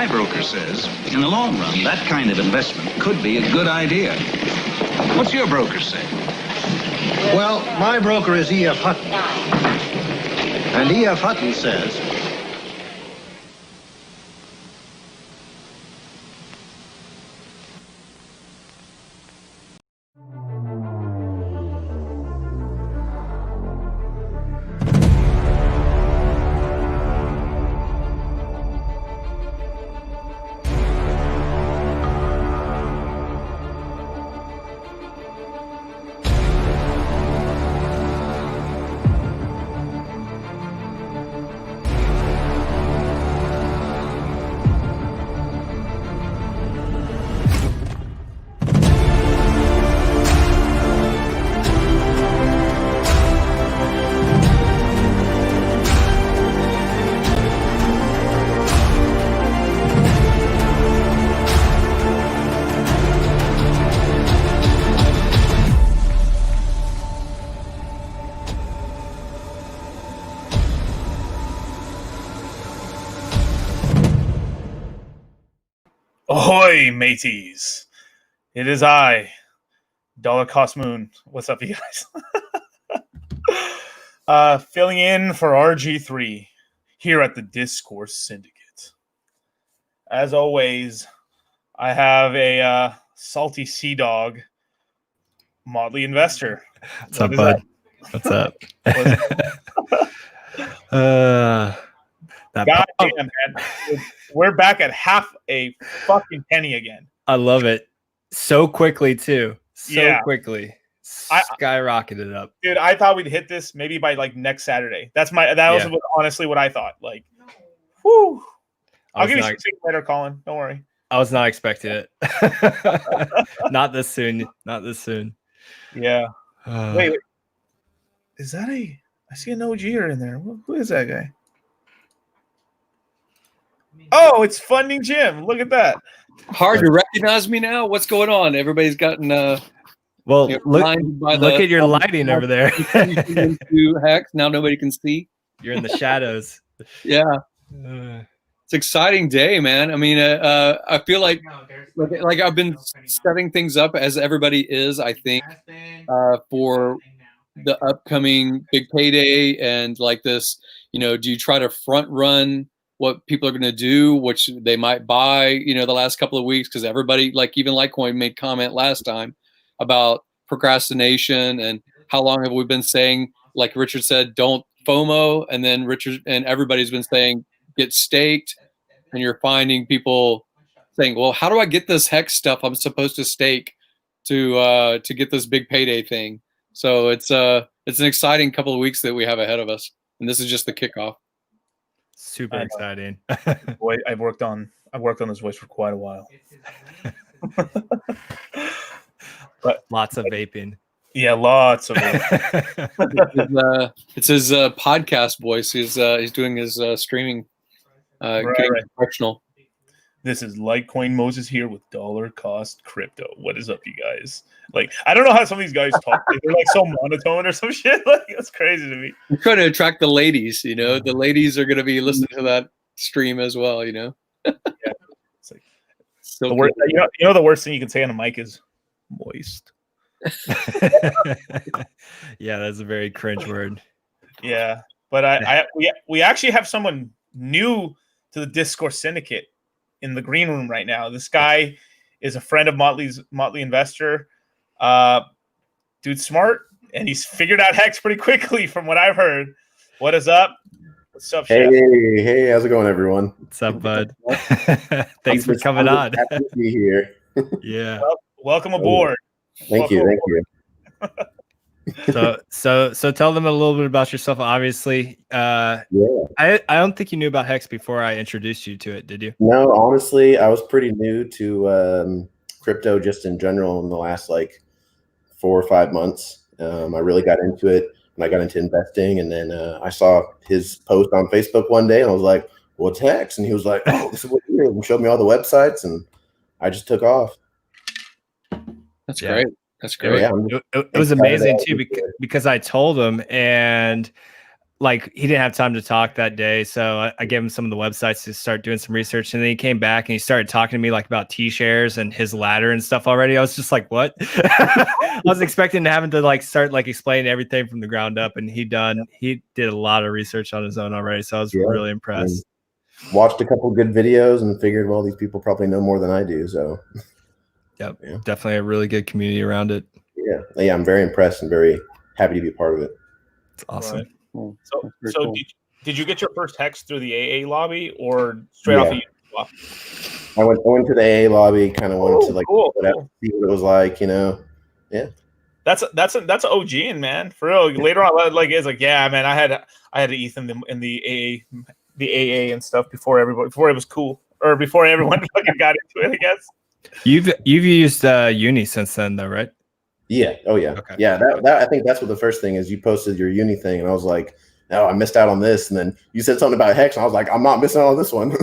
My broker says, in the long run, that kind of investment could be a good idea. What's your broker say? Well, my broker is E.F. Hutton. And E.F. Hutton says, Ahoy, mateys! It is I, Dollar Cost Moon. What's up, you guys? Filling in for RG3 here at the Discourse Syndicate. As always, I have a salty sea dog, Motley Investor. What's up, bud? What's up? God damn, man. We're back at half a fucking penny again. I love it. So quickly, too. Quickly. Skyrocketed up. Dude, I thought we'd hit this maybe by like next Saturday. That was honestly what I thought. Like, whew. I'll give you some tips later, Colin. Don't worry. I was not expecting it. Not this soon. Not this soon. Yeah. Wait. Is that I see an OG'er in there. Who is that guy? Oh, it's Funding Jim. Look at that. Hard to recognize me now. What's going on? Everybody's gotten look at your lighting over there. Into Hex. Now nobody can see. You're in the shadows. Yeah. It's an exciting day, man. I mean, I feel like I've been setting things up as everybody is, I think, for the upcoming big payday and like this, do you try to front run what people are going to do, which they might buy, the last couple of weeks, because everybody, like even Litecoin made comment last time about procrastination and how long have we been saying, like Richard said, don't FOMO, and then Richard and everybody's been saying get staked, and you're finding people saying, well, how do I get this Hex stuff I'm supposed to stake to get this big payday thing? So it's an exciting couple of weeks that we have ahead of us, and this is just the kickoff. Super exciting. Boy, I've worked on this voice for quite a while. But lots of vaping. Yeah, lots of vaping. It's his podcast voice. He's doing his streaming professional. This is Litecoin Moses here with Dollar Cost Crypto. What is up, you guys? Like, I don't know how some of these guys talk. They're like so monotone or some shit. Like, that's crazy to me. I'm trying to attract the ladies. The ladies are going to be listening to that stream as well. Yeah. It's like the worst. The worst thing you can say on a mic is moist. Yeah, that's a very cringe word. Yeah, but we actually have someone new to the Discourse Syndicate in the green room right now. This guy is a friend of Motley Investor. Dude's smart, and he's figured out Hex pretty quickly from what I've heard. What is up? What's up, Chef? Hey, how's it going, everyone? What's up, bud? Thanks for coming on. Happy to be here. Yeah. Welcome aboard. Thank you. So tell them a little bit about yourself. Obviously, I don't think you knew about Hex before I introduced you to it, did you? No, honestly, I was pretty new to crypto just in general in the last 4 or 5 months. I really got into it when I got into investing, and then I saw his post on Facebook one day, and I was like, "What's Hex?" And he was like, "Oh, this is what you do," and showed me all the websites, and I just took off. That's great. That's great. Yeah, it was amazing too because I told him, and like he didn't have time to talk that day, so I gave him some of the websites to start doing some research, and then he came back and he started talking to me like about T-shares and his ladder and stuff already. I was just like, what? I was expecting to have him to like start like explaining everything from the ground up, and he did a lot of research on his own already, so I was really impressed. Watched a couple good videos and figured, well, these people probably know more than I do, so yep, definitely a really good community around it. Yeah, I'm very impressed and very happy to be part of it. It's awesome. Right. So cool. Did you get your first hex through the AA lobby or straight off the YouTube? I went to the AA lobby, kind of wanted to like see what it was like, you know. Yeah. That's OG, and man, for real. Later on, like it's like, yeah, man, I had to ETH in the AA and stuff before it was cool, or before everyone fucking got into it, I guess. You've used Uni since then, though, right? Yeah. Oh yeah. Okay. Yeah. That I think that's what the first thing is. You posted your Uni thing, and I was like, "No, I missed out on this." And then you said something about Hex, and I was like, "I'm not missing out on this one."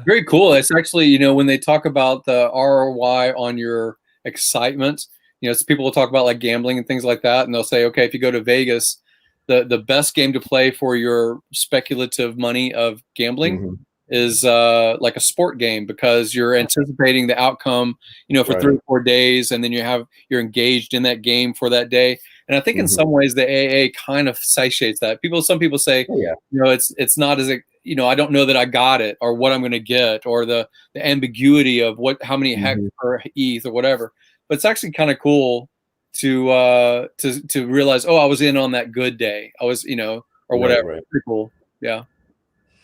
Very cool. It's actually, you know, when they talk about the ROI on your excitement, you know, so people will talk about like gambling and things like that, and they'll say, okay, if you go to Vegas, the best game to play for your speculative money of gambling is like a sport game, because you're anticipating the outcome, you know, for 3 or 4 days, and then you're engaged in that game for that day. And I think in some ways the AA kind of satiates that. Some people say, you know, it's not as, you know, I don't know that I got it or what I'm going to get, or the ambiguity of how many hex per ETH or whatever. But it's actually kind of cool to realize, oh, I was in on that good day. I was, you know, or whatever. Right. Pretty cool. Yeah.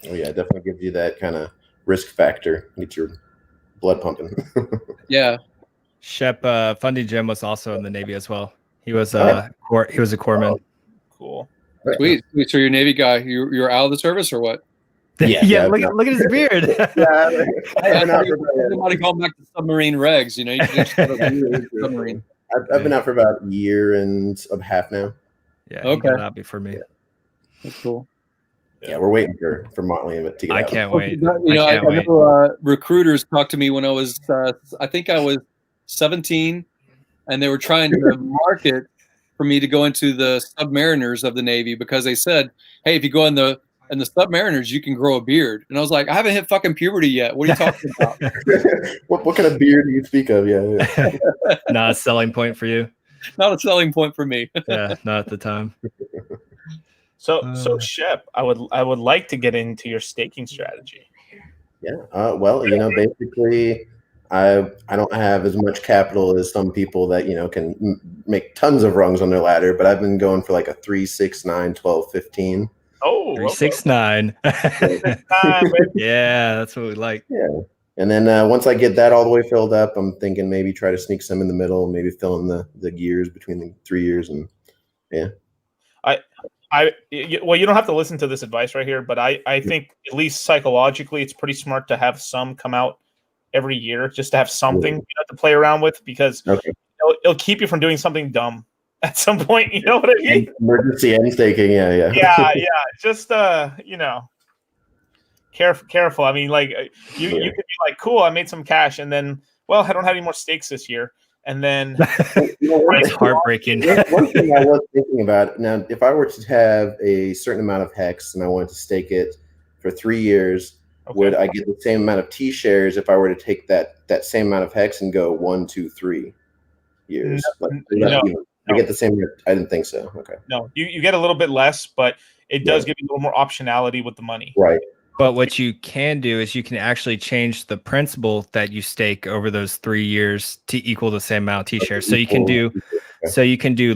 Oh yeah, it definitely gives you that kind of risk factor. Get your blood pumping. Yeah. Shep Fundy Jim was also in the Navy as well. He was a corpsman. Cool. Sweet. So you're a Navy guy. You're out of the service or what? Yeah. Look at his beard. I might have gone back to submarine regs. You know, you just submarine. I've been out for about a year and a half now. Yeah. Okay. That'd be for me. Yeah. That's cool. Yeah, we're waiting for Motley to get I out. can't wait. You know, I know recruiters talked to me when I was, I think I was 17, and they were trying to market for me to go into the submariners of the Navy, because they said, hey, if you go in the submariners, you can grow a beard. And I was like, I haven't hit fucking puberty yet. What are you talking about? what kind of beard do you speak of? Yeah. Not a selling point for you. Not a selling point for me. Yeah, not at the time. So Shep, I would like to get into your staking strategy. Yeah. Well, you know, basically, I don't have as much capital as some people that, you know, can make tons of rungs on their ladder, but I've been going for like a 3, 6, 9, 12, 15. Oh, 3, 6, 9. Yeah, that's what we like. Yeah. And then once I get that all the way filled up, I'm thinking maybe try to sneak some in the middle, maybe fill in the years between the 3 years, and well, you don't have to listen to this advice right here, but I think at least psychologically, it's pretty smart to have some come out every year, just to have something to play around with, because it'll keep you from doing something dumb at some point. You know what I mean? Emergency end staking, yeah. Just you know, careful. I mean, like you could be like, cool, I made some cash, and then, well, I don't have any more stakes this year. And then it's heartbreaking. One thing I was thinking about, now, if I were to have a certain amount of Hex and I wanted to stake it for 3 years, would I get the same amount of T-shares if I were to take that same amount of Hex and go 1, 2, 3 years? No. I get the same. I didn't think so. Okay. No, you get a little bit less, but it does give you a little more optionality with the money. Right. But what you can do is you can actually change the principal that you stake over those 3 years to equal the same amount of T-shares. So you can do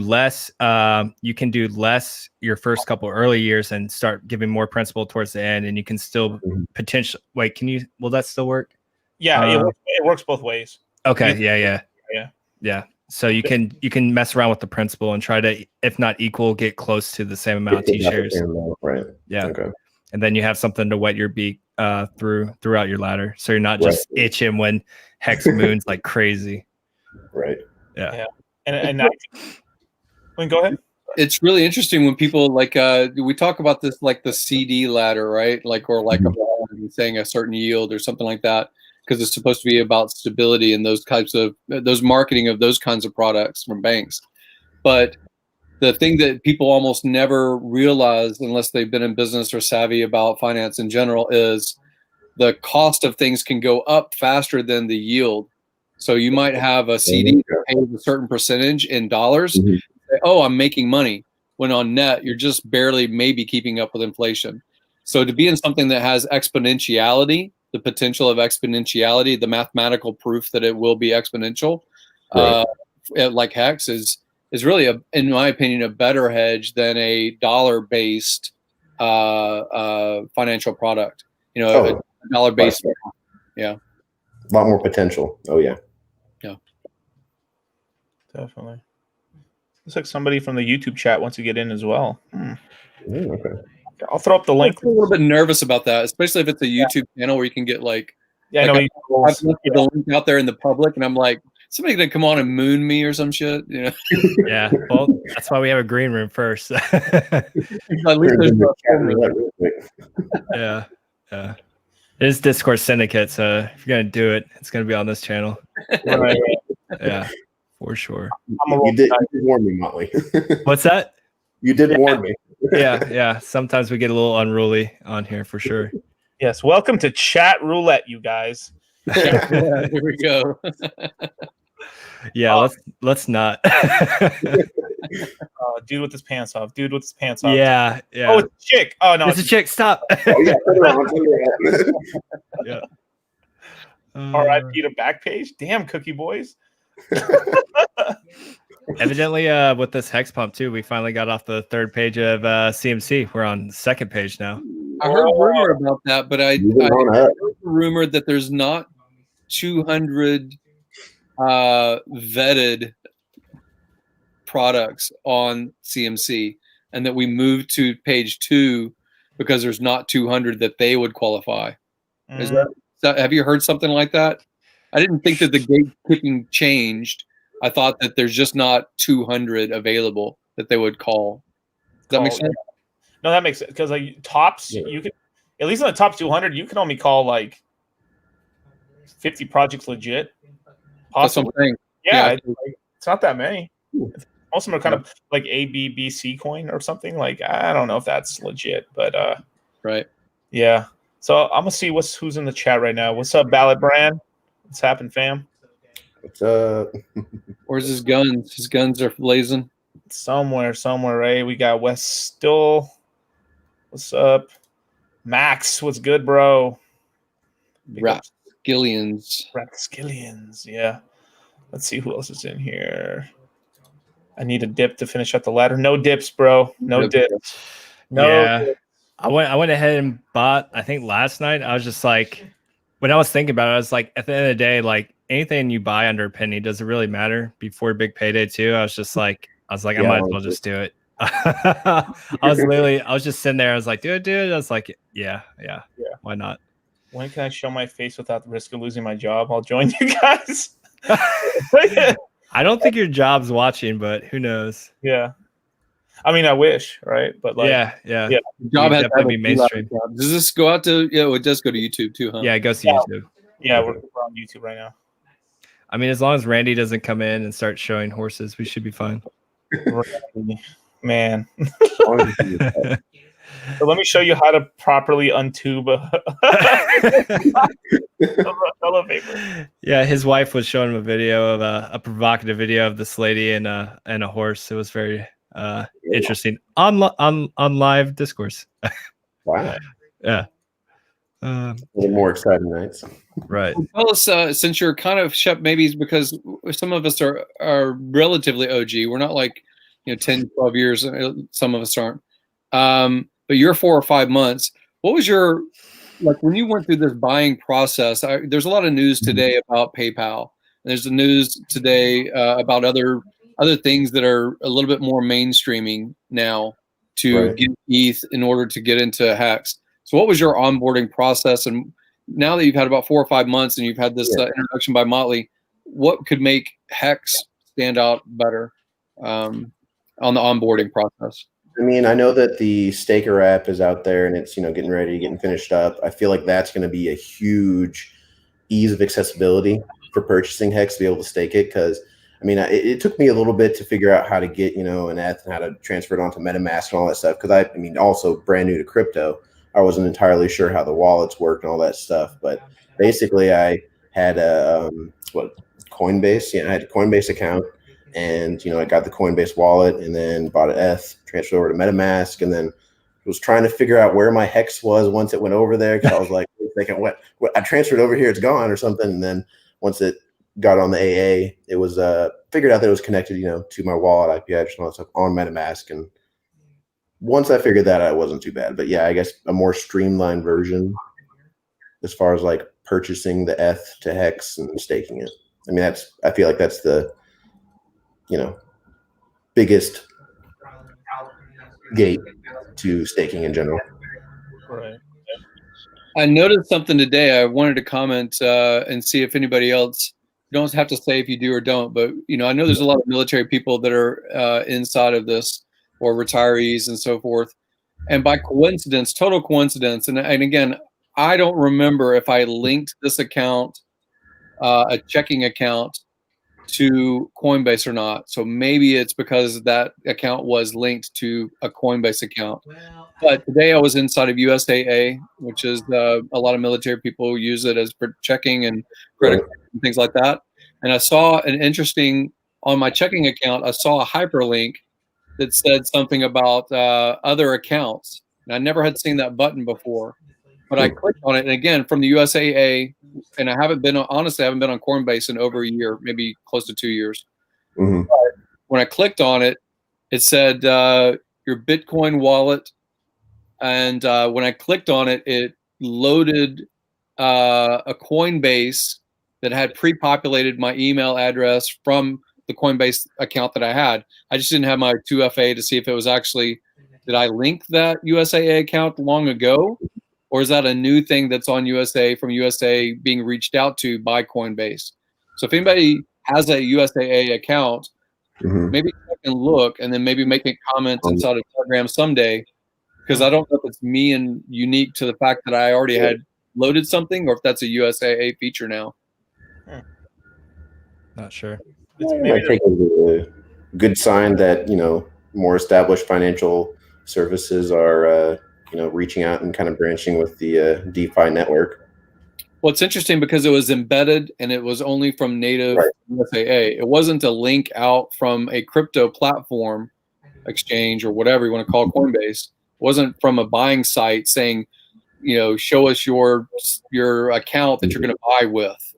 less. You can do less your first couple early years and start giving more principal towards the end, and you can still potentially wait. Will that still work? Yeah, it works both ways. Okay. Yeah. So you can mess around with the principal and try to, if not equal, get close to the same amount of T-shares. Right. Yeah. Okay. And then you have something to wet your beak throughout your ladder, so you're not just itching when Hex moons like crazy. Right. Yeah. And now, go ahead. It's really interesting when people like we talk about this, like the CD ladder, right? Like, or like a bond saying a certain yield or something like that, because it's supposed to be about stability and those types of those marketing of those kinds of products from banks. But the thing that people almost never realize unless they've been in business or savvy about finance in general is the cost of things can go up faster than the yield. So you might have a CD that pays a certain percentage in dollars. Mhm. Say, oh, I'm making money. When on net, you're just barely maybe keeping up with inflation. So to be in something that has exponentiality, the potential of exponentiality, the mathematical proof that it will be exponential, Right. like Hex is really, in my opinion, a better hedge than a dollar-based financial product. You know, a dollar-based, yeah. A lot more potential. Oh yeah. Yeah. Definitely. Looks like somebody from the YouTube chat wants to get in as well. Okay. I'll throw up the link. I'm a little bit nervous about that, especially if it's a YouTube channel where you can get like, Yeah, I like know. I've left the link out there in the public, and I'm like, somebody gonna come on and moon me or some shit, you know? Yeah, well, that's why we have a green room first. At least there's no Real quick. Yeah. It is Discourse Syndicate, so if you're gonna do it, it's gonna be on this channel. Right. Yeah, for sure. You did warn me, Motley. What's that? You did warn me. Yeah. Sometimes we get a little unruly on here for sure. Yes. Welcome to Chat Roulette, you guys. yeah, here we go. Yeah, let's not. Dude with his pants off. Yeah. Oh, it's a chick. Oh no, it's a chick. Stop. Oh yeah, turn around. Yeah. R.I.P. to Backpage. Damn, Cookie Boys. Evidently, with this hex pump too, we finally got off the third page of CMC. We're on the second page now. I heard a rumor about that, but I Moving heard a rumor that there's not 200 vetted products on CMC, and that we moved to page 2 because there's not 200 that they would qualify. Is that, have you heard something like that? I didn't think that the gatekeeping changed. I thought that there's just not 200 available that they would call. Does that make sense? No, that makes sense, because like tops, you can, at least on the top 200, you can only call like 50 projects legit. Possibly. That's something. Yeah, it's not that many. Most of them are kind of like ABBC coin or something. Like, I don't know if that's legit, but right. Yeah. So I'm gonna see who's in the chat right now. What's up, Ballot Brand? What's happening, fam? What's up? Where's his guns? His guns are blazing. Somewhere, right? We got Wes Still. What's up? Max, what's good, bro? Rapskillions, yeah. Let's see who else is in here. I need a dip to finish up the ladder. No dips, bro. No dips. No. Yeah. Dips. I went ahead and bought, I think last night, I was just like, when I was thinking about it, I was like, at the end of the day, like anything you buy under a penny, does it really matter before big payday too? I was like, I might as well just do it. I was just sitting there. I was like, dude. I was like, yeah. Why not? When can I show my face without the risk of losing my job? I'll join you guys. I don't think your job's watching, but who knows? Yeah. I mean, I wish, right? But like, yeah. The job has to be mainstream. Does this go out to? Yeah, it does go to YouTube too, huh? Yeah, it goes to YouTube. Yeah, we're on YouTube right now. I mean, as long as Randy doesn't come in and start showing horses, we should be fine. Man. So let me show you how to properly untube a paper. Yeah, his wife was showing him a video of a provocative video of this lady and a horse. It was very interesting on live discourse. Wow. Yeah. A little more exciting nights. Right. Well, tell us, since you're kind of shut, maybe it's because some of us are relatively OG. We're not like 10, 12 years. Some of us aren't. But you're 4 or 5 months. What was your, like, when you went through this buying process? There's a lot of news today about PayPal. And there's the news today about other things that are a little bit more mainstreaming now to get ETH in order to get into Hex. So what was your onboarding process? And now that you've had about 4 or 5 months and you've had this introduction by Motley, what could make Hex stand out better on the onboarding process? I mean, I know that the Staker app is out there and it's, getting ready, getting finished up. I feel like that's going to be a huge ease of accessibility for purchasing Hex to be able to stake it. Because, I mean, it took me a little bit to figure out how to get, an ETH and how to transfer it onto MetaMask and all that stuff. Because I mean, also brand new to crypto, I wasn't entirely sure how the wallets worked and all that stuff. But basically, I had a Coinbase. Yeah, I had a Coinbase account, and I got the Coinbase wallet, and then bought an ETH, transferred over to MetaMask, and then was trying to figure out where my hex was once it went over there. Because I was like, thinking, what? I transferred over here, it's gone or something. And then once it got on the AA, it was figured out that it was connected, to my wallet, IP address, and all that stuff on MetaMask. And once I figured that out, it wasn't too bad. But yeah, I guess a more streamlined version as far as like purchasing the ETH to Hex and staking it. I mean, I feel like that's the, biggest gate to staking in general. Right. I noticed something today. I wanted to comment and see if anybody else. You don't have to say if you do or don't, but I know there's a lot of military people that are inside of this, or retirees and so forth. And by coincidence, total coincidence, and again, I don't remember if I linked this account, a checking account, to Coinbase or not. So maybe it's because that account was linked to a Coinbase account. But today I was inside of USAA, which is a lot of military people use it as for checking and credit cards and things like that. And I saw an interesting, on my checking account, I saw a hyperlink that said something about other accounts. And I never had seen that button before. But I clicked on it, and again, from the USAA, and I haven't been on Coinbase in over a year, maybe close to 2 years. Mm-hmm. But when I clicked on it, it said your Bitcoin wallet, and when I clicked on it, it loaded a Coinbase that had pre-populated my email address from the Coinbase account that I had. I just didn't have my 2FA to see if it was actually, did I link that USAA account long ago? Or is that a new thing that's on USA from USA being reached out to by Coinbase? So if anybody has a USAA account, maybe check and look, and then maybe make a comment inside of Telegram someday, because I don't know if it's me and unique to the fact that I already had loaded something, or if that's a USAA feature now. Not sure. I think it's a good sign that more established financial services are reaching out and kind of branching with the DeFi network. Well, it's interesting because it was embedded and it was only from native USAA. It wasn't a link out from a crypto platform, exchange, or whatever you want to call Coinbase. It wasn't from a buying site saying, show us your account that you're going to buy with.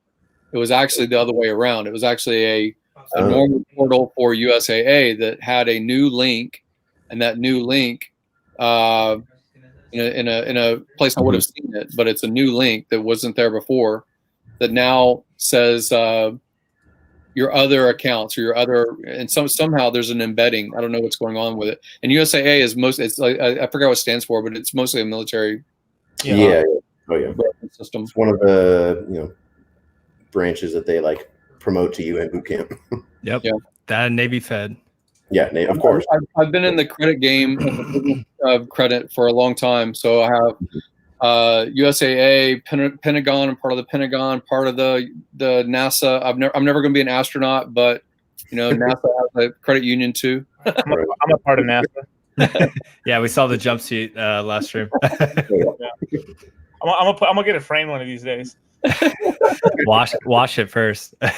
It was actually the other way around. It was actually a normal portal for USAA that had a new link, and that new link in a place I would have seen it, but it's a new link that wasn't there before, that now says your other accounts or your other, and somehow there's an embedding. I don't know what's going on with it. And USAA is it's like, I forgot what it stands for, but it's mostly a military system. It's one of the branches that they like promote to you in boot camp. Yep. Yeah. That Navy Fed. Yeah, of course. I've been in the credit game of credit for a long time. So I have USAA, Pentagon, and part of the Pentagon, part of the NASA. I'm never going to be an astronaut, but NASA has a credit union too. I'm a part of NASA. Yeah, we saw the jumpsuit last stream. I'm gonna get a frame one of these days. Wash it first. Yeah,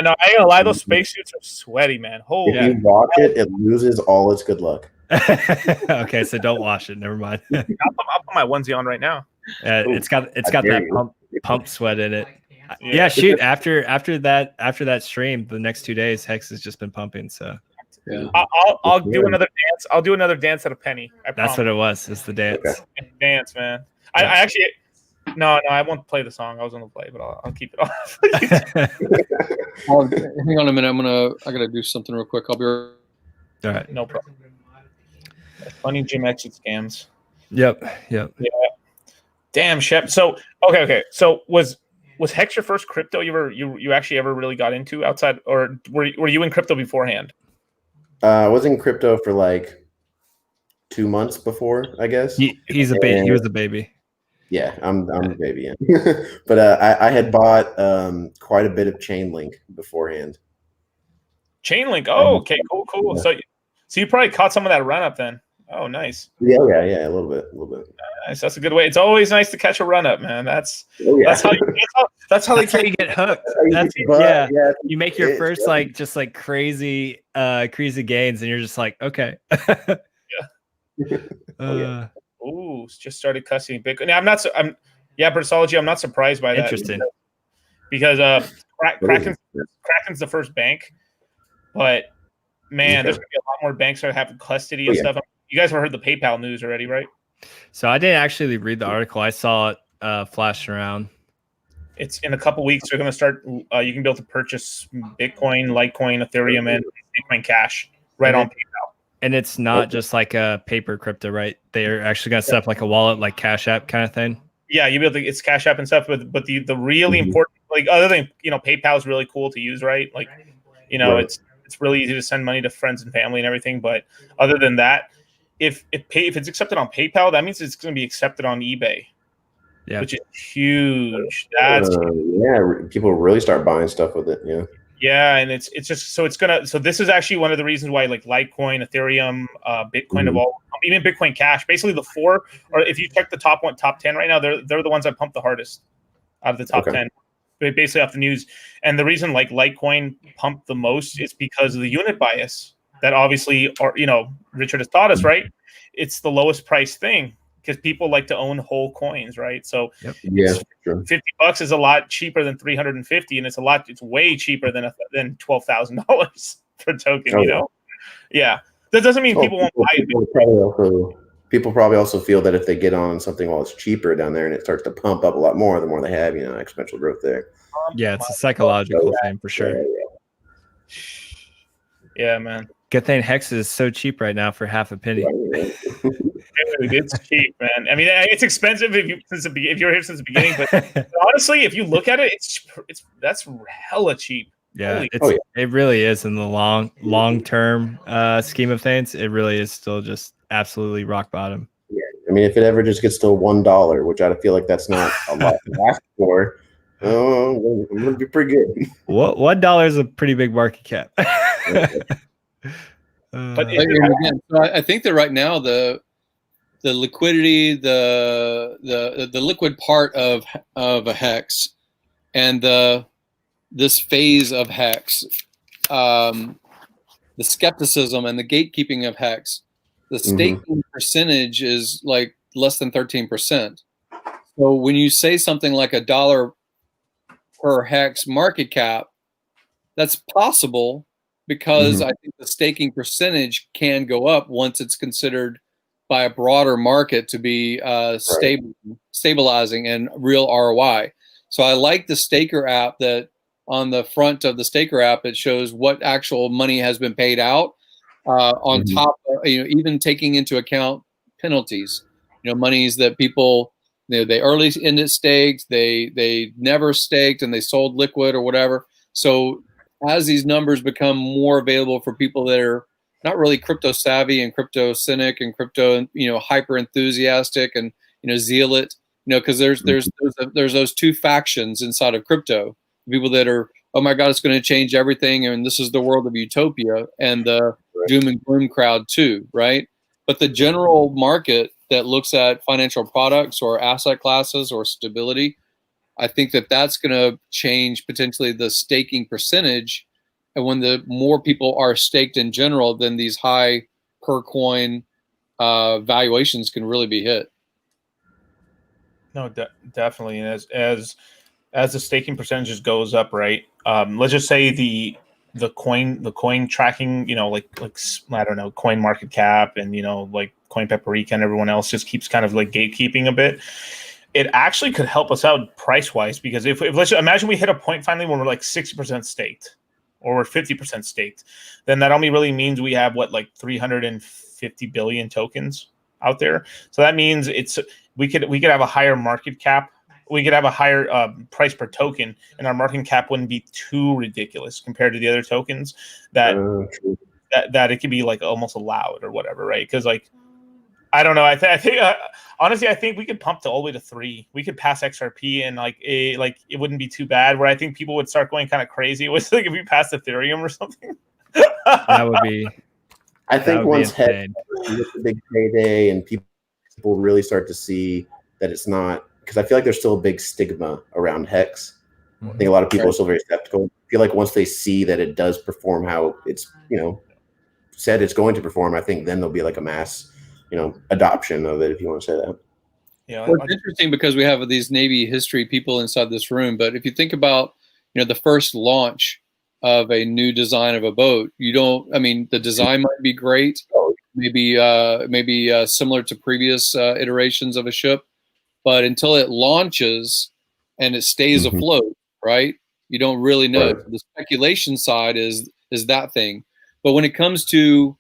no, I ain't gonna lie, those spacesuits are sweaty, man. Holy. If you wash it, it loses all its good luck. Okay, so don't wash it. Never mind. I'll put my onesie on right now. It's got that pump sweat in it. Yeah, shoot. After that stream, the next 2 days, Hex has just been pumping. So yeah. I'll do another dance. I'll do another dance at a penny. That's what it was. It's the dance. Okay. Dance, man. I actually. No, I won't play the song. I was going to play, but I'll keep it off. Hang on a minute. I gotta do something real quick. I'll be right. All right. No problem. Funny Jim exit scams. Yep. Yeah. Damn, Shep. So okay. So was Hex your first crypto you actually ever really got into outside, or were you in crypto beforehand? I was in crypto for like 2 months before, I guess. He's a baby. He was a baby. Yeah, I'm a baby. Yeah. But I had bought quite a bit of Chainlink beforehand. Chainlink. Oh, okay, cool. So you probably caught some of that run up then. Oh, nice. Yeah, a little bit. Nice. That's a good way. It's always nice to catch a run up, man. That's how you get hooked. You make your first just crazy gains, and you're just like, okay. Ooh, just started cussing Bitcoin. Now, Bristology, I'm not surprised by that. Interesting. Because Kraken's the first bank, but man, there's gonna be a lot more banks that have custody and stuff. You guys have heard the PayPal news already, right? So I didn't actually read the article. I saw it flashing around. It's in a couple weeks. They're going to start. You can be able to purchase Bitcoin, Litecoin, Ethereum, and Bitcoin Cash on PayPal. And it's not just like a paper crypto, right? They're actually going to set up like a wallet, like Cash App kind of thing. Yeah, you'll be able to. It's Cash App and stuff, but the really important, like other than PayPal is really cool to use, right? Like it's really easy to send money to friends and family and everything. But other than that, if it's accepted on PayPal, that means it's going to be accepted on eBay. Yeah, which is huge. That's people really start buying stuff with it. Yeah, and it's just so this is actually one of the reasons why like Litecoin, Ethereum, Bitcoin of all, even Bitcoin Cash, basically the four, or if you check the top 10 right now, they're the ones that pump the hardest out of the top 10. Basically off the news. And the reason like Litecoin pumped the most is because of the unit bias that obviously Richard has taught us, right? It's the lowest price thing because people like to own whole coins, right? So $50 is a lot cheaper than 350, and it's way cheaper than $12,000 per token. Yeah, that doesn't mean people won't buy it. People probably also feel that if they get on something while it's cheaper down there and it starts to pump up a lot more, the more they have, exponential growth there. Yeah, it's a psychological thing for sure. Yeah, man. Good thing Hex is so cheap right now for half a penny. Dude, it's cheap, man. I mean, it's expensive if you're here since the beginning, but honestly, if you look at it, that's hella cheap. Yeah, it really is in the long term scheme of things. It really is still just absolutely rock bottom. Yeah, I mean, if it ever just gets to $1, which I feel like that's not a lot to ask for, it would be pretty good. $1 is a pretty big market cap. But again, so I think that right now the liquidity, the liquid part of a hex, and this phase of hex, the skepticism and the gatekeeping of hex, the staking percentage is like less than 13%. So when you say something like $1 per hex market cap, that's possible because I think the staking percentage can go up once it's considered by a broader market to be stabilizing and real ROI. So I like the Staker app that on the front of the Staker app, it shows what actual money has been paid out on top of, even taking into account penalties, monies that people, they early ended staked, they never staked and they sold liquid or whatever. So as these numbers become more available for people that are not really crypto savvy and crypto cynic and crypto, hyper enthusiastic and, zealot, because there's those two factions inside of crypto, people that are, oh my God, it's going to change everything. And this is the world of utopia, and the doom and gloom crowd too. Right. But the general market that looks at financial products or asset classes or stability, I think that that's going to change potentially the staking percentage. And when the more people are staked in general, then these high per coin valuations can really be hit. No, definitely. And as the staking percentages goes up, right? Let's just say the coin tracking, like I don't know, Coin Market Cap and like Coin Paprika and everyone else just keeps kind of like gatekeeping a bit. It actually could help us out price wise, because if let's imagine we hit a point finally when we're like 60% staked or we're 50% staked, then that only really means we have like 350 billion tokens out there. So that means we could have a higher market cap. We could have a higher price per token, and our market cap wouldn't be too ridiculous compared to the other tokens that it could be like almost allowed or whatever, right? Because like, I don't know. I think honestly, I think we could pump to all the way to 3. We could pass XRP, and it wouldn't be too bad. Where I think people would start going kind of crazy was like if we passed Ethereum or something. That would be. I think would be once HEX insane. gets the big payday and people really start to see that it's not, because I feel like there's still a big stigma around HEX. I think a lot of people are still very skeptical. I feel like once they see that it does perform how it's, said it's going to perform, I think then there'll be like a mass, adoption of it, if you want to say that. Yeah, well, it's interesting because we have these Navy history people inside this room, but if you think about, the first launch of a new design of a boat, the design might be great, maybe similar to previous iterations of a ship, but until it launches and it stays afloat, right? You don't really know. Right. The speculation side is that thing. But when it comes to,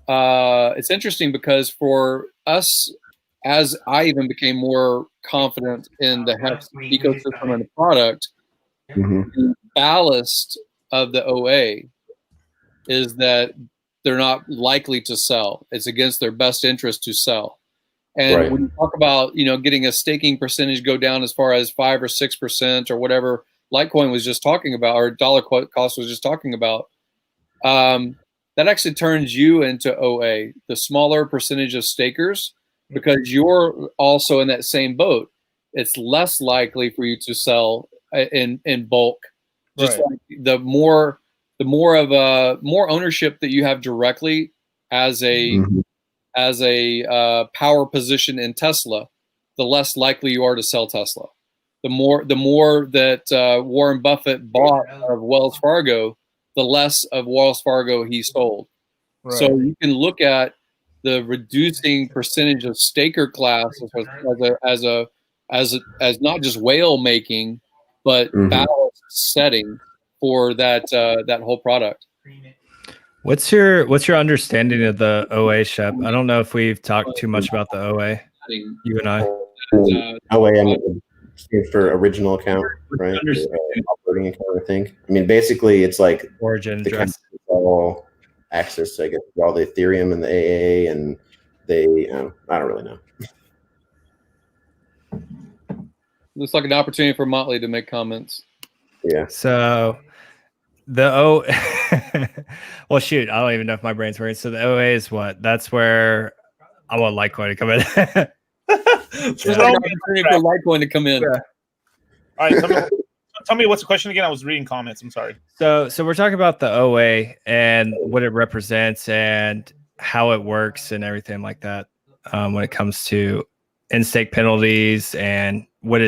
it's interesting because for us, as I even became more confident in the HEX ecosystem and the product, the ballast of the OA is that they're not likely to sell. It's against their best interest to sell. And when you talk about, getting a staking percentage go down as far as 5 or 6% or whatever Litecoin was just talking about, or dollar cost was just talking about, that actually turns you into OA, the smaller percentage of stakers, because you're also in that same boat. It's less likely for you to sell in bulk. Just like the more ownership that you have directly as a power position in Tesla, the less likely you are to sell Tesla. The more that Warren Buffett bought of Wells Fargo, the less of Wells Fargo he sold. Right. So you can look at the reducing percentage of staker class as not just whale making, but ballast setting for that whole product. What's your understanding of the OA, Shep? I don't know if we've talked too much about the OA, you and I. OA stands for original account, right? Operating account, I think. I mean, basically, it's like origin the address. All access, I guess, to all the Ethereum and the AA, and they, I don't really know. Looks like an opportunity for Motley to make comments. Yeah. So the well, shoot, I don't even know if my brain's working. So the OA is what? That's where I want Litecoin to come in. There's an opportunity for Litecoin to come in. Yeah. All right, tell me what's the question again? I was reading comments. I'm sorry. So we're talking about the OA and what it represents and how it works and everything like that. When it comes to in-stake penalties and what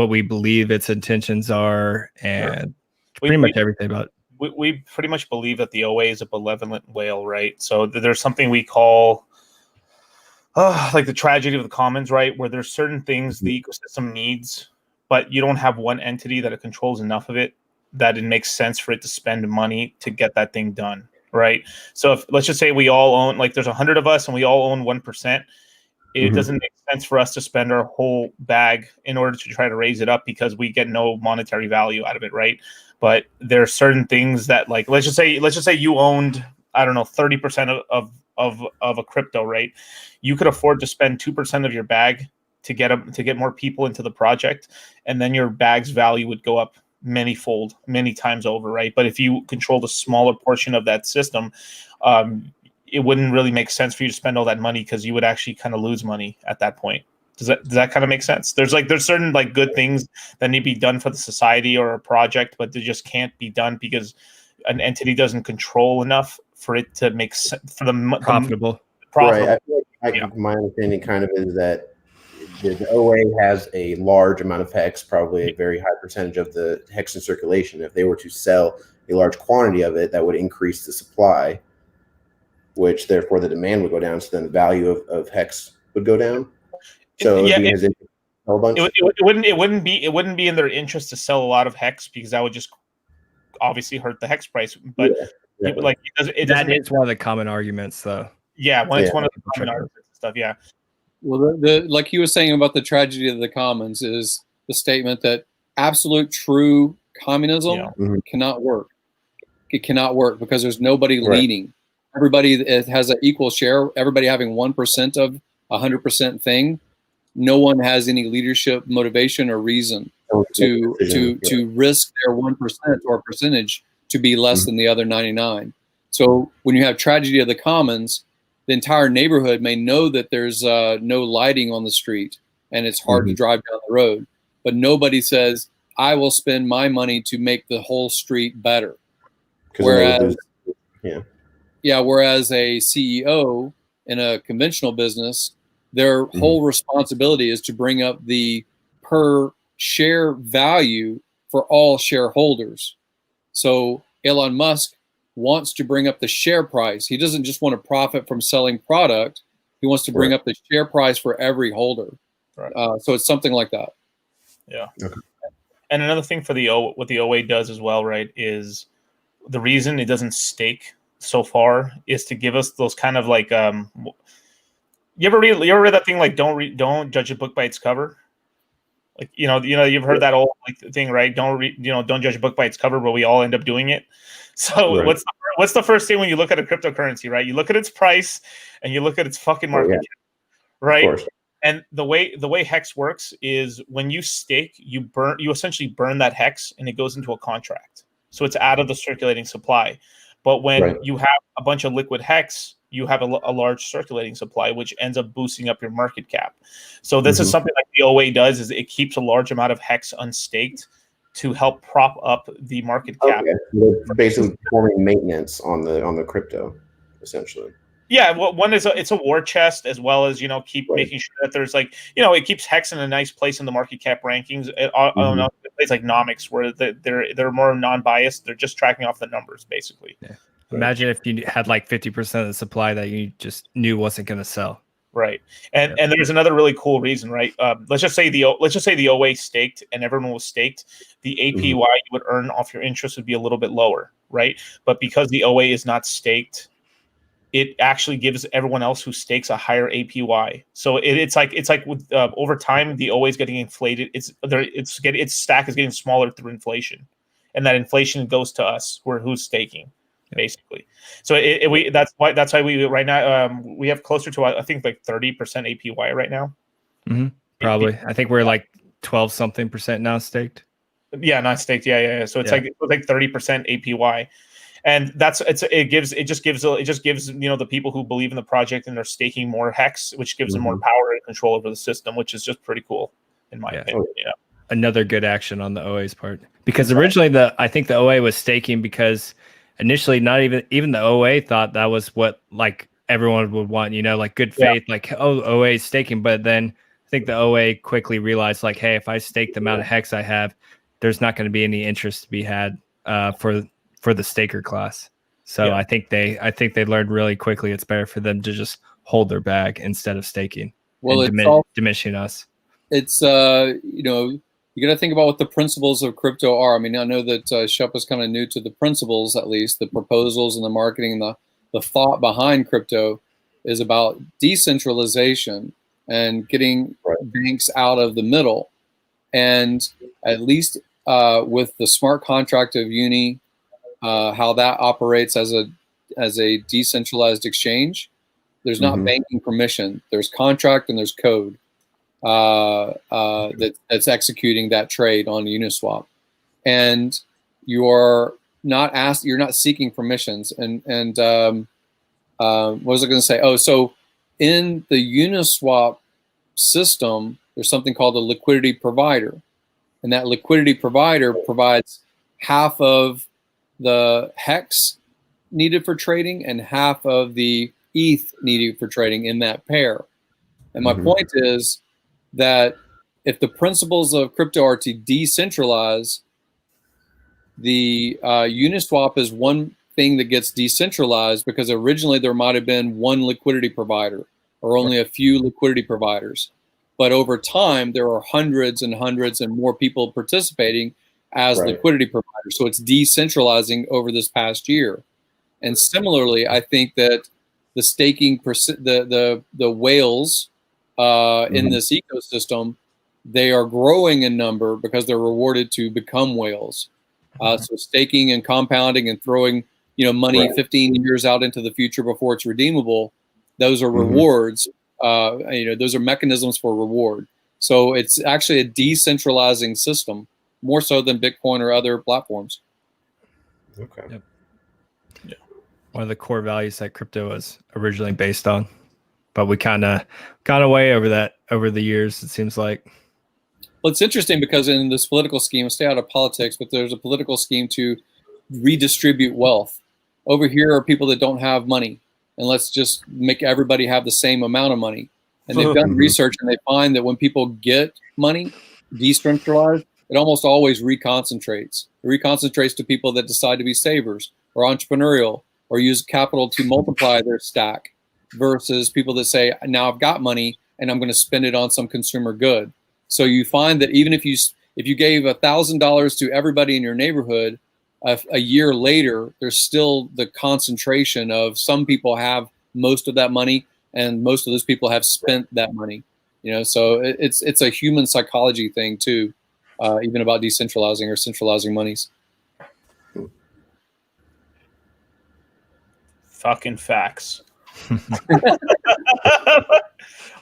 we believe its intentions are, and pretty much everything about it. We pretty much believe that the OA is a benevolent whale, right? So there's something we call like the tragedy of the commons, right? Where there's certain things the ecosystem needs, but you don't have one entity that it controls enough of it that it makes sense for it to spend money to get that thing done, right? So if let's just say we all own, like there's 100 of us and we all own 1%, it doesn't make sense for us to spend our whole bag in order to try to raise it up because we get no monetary value out of it, right? But there are certain things that, like, let's just say you owned, I don't know, 30% of a crypto, right? You could afford to spend 2% of your bag to get more people into the project, and then your bag's value would go up many times over, right? But if you controlled a smaller portion of that system, it wouldn't really make sense for you to spend all that money because you would actually kind of lose money at that point. Does that kind of make sense? There's certain like good things that need to be done for the society or a project, but they just can't be done because an entity doesn't control enough for it to make sense for the profitable. Right. I feel like my understanding kind of is that the OA has a large amount of HEX, probably a very high percentage of the HEX in circulation. If they were to sell a large quantity of it, that would increase the supply, which therefore the demand would go down. So then the value of HEX would go down. So it wouldn't be in their interest to sell a lot of HEX because that would just obviously hurt the HEX price. But like that is one of the common arguments, though. Yeah, it's one of the common arguments and stuff. Yeah. Well, like he was saying about the tragedy of the commons is the statement that absolute true communism cannot work. It cannot work because there's nobody leading. Everybody has an equal share. Everybody having 1% of 100% thing. No one has any leadership, motivation, or reason to risk their 1% or percentage to be less than the other 99. So when you have tragedy of the commons, the entire neighborhood may know that there's no lighting on the street and it's hard to drive down the road. But nobody says, I will spend my money to make the whole street better. Whereas, whereas a CEO in a conventional business, their whole responsibility is to bring up the per share value for all shareholders. So Elon Musk wants to bring up the share price. He doesn't just want to profit from selling product. He wants to bring up the share price for every holder. Right. So it's something like that. Yeah. Okay. And another thing for what the OA does as well, right, is the reason it doesn't stake so far is to give us those kind of like you ever read that thing like don't judge a book by its cover? Like you've heard that old thing, right? Don't judge a book by its cover, but we all end up doing it. So what's the first thing when you look at a cryptocurrency, right? You look at its price and you look at its fucking market cap, right? And the way Hex works is when you stake, you essentially burn that Hex and it goes into a contract. So it's out of the circulating supply. But when you have a bunch of liquid Hex, you have a large circulating supply, which ends up boosting up your market cap. So this is something like the OA does, is it keeps a large amount of Hex unstaked to help prop up the market cap. They're basically performing maintenance on the crypto, essentially. Yeah, well, one is it's a war chest, as well as keep making sure that there's it keeps Hex in a nice place in the market cap rankings. I don't know, it's like Nomics, where they're more non-biased. They're just tracking off the numbers, basically. Yeah. Imagine if you had like 50% of the supply that you just knew wasn't going to sell. Right, and there's another really cool reason, right? Let's just say the OA staked and everyone was staked. The APY you would earn off your interest would be a little bit lower, right? But because the OA is not staked, it actually gives everyone else who stakes a higher APY. So it's like with over time the OA is getting inflated. Its stack is getting smaller through inflation, and that inflation goes to us who's staking. Basically, so that's why we right now we have closer to I think like 30% APY right now. Probably, I think we're like 12-something% now staked. Yeah, not staked. Yeah. So it's like 30% APY, and it just gives the people who believe in the project and they're staking more Hex, which gives them more power and control over the system, which is just pretty cool in my opinion. Another good action on the OA's part, because originally I think the OA was staking because initially, not even the OA thought that was what like everyone would want, like good faith, like OA is staking. But then I think the OA quickly realized, like, hey, if I stake the amount of Hex I have, there's not going to be any interest to be had for the staker class. So I think they learned really quickly it's better for them to just hold their bag instead of staking. Well, and diminishing us. It's you got to think about what the principles of crypto are. I mean, I know that Shep is kind of new to the principles, at least the proposals and the marketing and the thought behind crypto is about decentralization and getting banks out of the middle. And at least with the smart contract of Uni, how that operates as a decentralized exchange, there's not banking permission. There's contract and there's code. That's executing that trade on Uniswap, and you're not seeking permissions. And what was I going to say? Oh, so in the Uniswap system, there's something called a liquidity provider, and that liquidity provider provides half of the Hex needed for trading and half of the ETH needed for trading in that pair. And my point is that if the principles of crypto are to decentralize, the Uniswap is one thing that gets decentralized because originally there might have been one liquidity provider or only a few liquidity providers. But over time, there are hundreds and hundreds and more people participating as liquidity providers. So it's decentralizing over this past year. And similarly, I think that the staking, the whales in this ecosystem, they are growing in number because they're rewarded to become whales. So staking and compounding and throwing money 15 years out into the future before it's redeemable, those are rewards. Those are mechanisms for reward. So it's actually a decentralizing system, more so than Bitcoin or other platforms. Okay. Yep. Yeah. one of the core values that crypto was originally based on. But we kind of gone away over the years, it seems like. Well, it's interesting because in this political scheme, stay out of politics, but there's a political scheme to redistribute wealth. Over here are people that don't have money, and let's just make everybody have the same amount of money. And they've done research, and they find that when people get money decentralized, it almost always reconcentrates. It reconcentrates to people that decide to be savers or entrepreneurial or use capital to multiply their stack, versus people that say, now I've got money and I'm going to spend it on some consumer good. So you find that even if you gave $1,000 to everybody in your neighborhood, a year later, there's still the concentration of some people have most of that money, and most of those people have spent that money. So it's a human psychology thing too, even about decentralizing or centralizing monies. Fucking facts.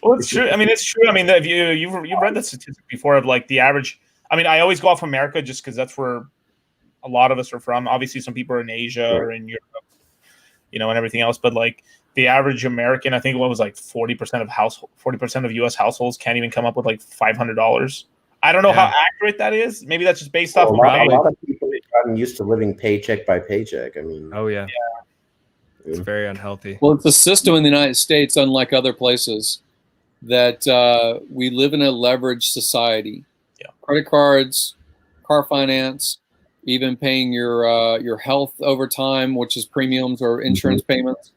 Well, it's true. I mean, it's true. I mean, if you've read the statistic before of like the average. I mean, I always go off America just because that's where a lot of us are from. Obviously, some people are in Asia or in Europe, and everything else. But like the average American, I think it was like 40% of U.S. households can't even come up with like $500. I don't know how accurate that is. Maybe that's just based off. A lot of people have gotten used to living paycheck by paycheck. I mean, it's very unhealthy. Well, it's a system in the United States, unlike other places, that we live in a leveraged society. Yeah. Credit cards, car finance, even paying your health over time, which is premiums or insurance payments.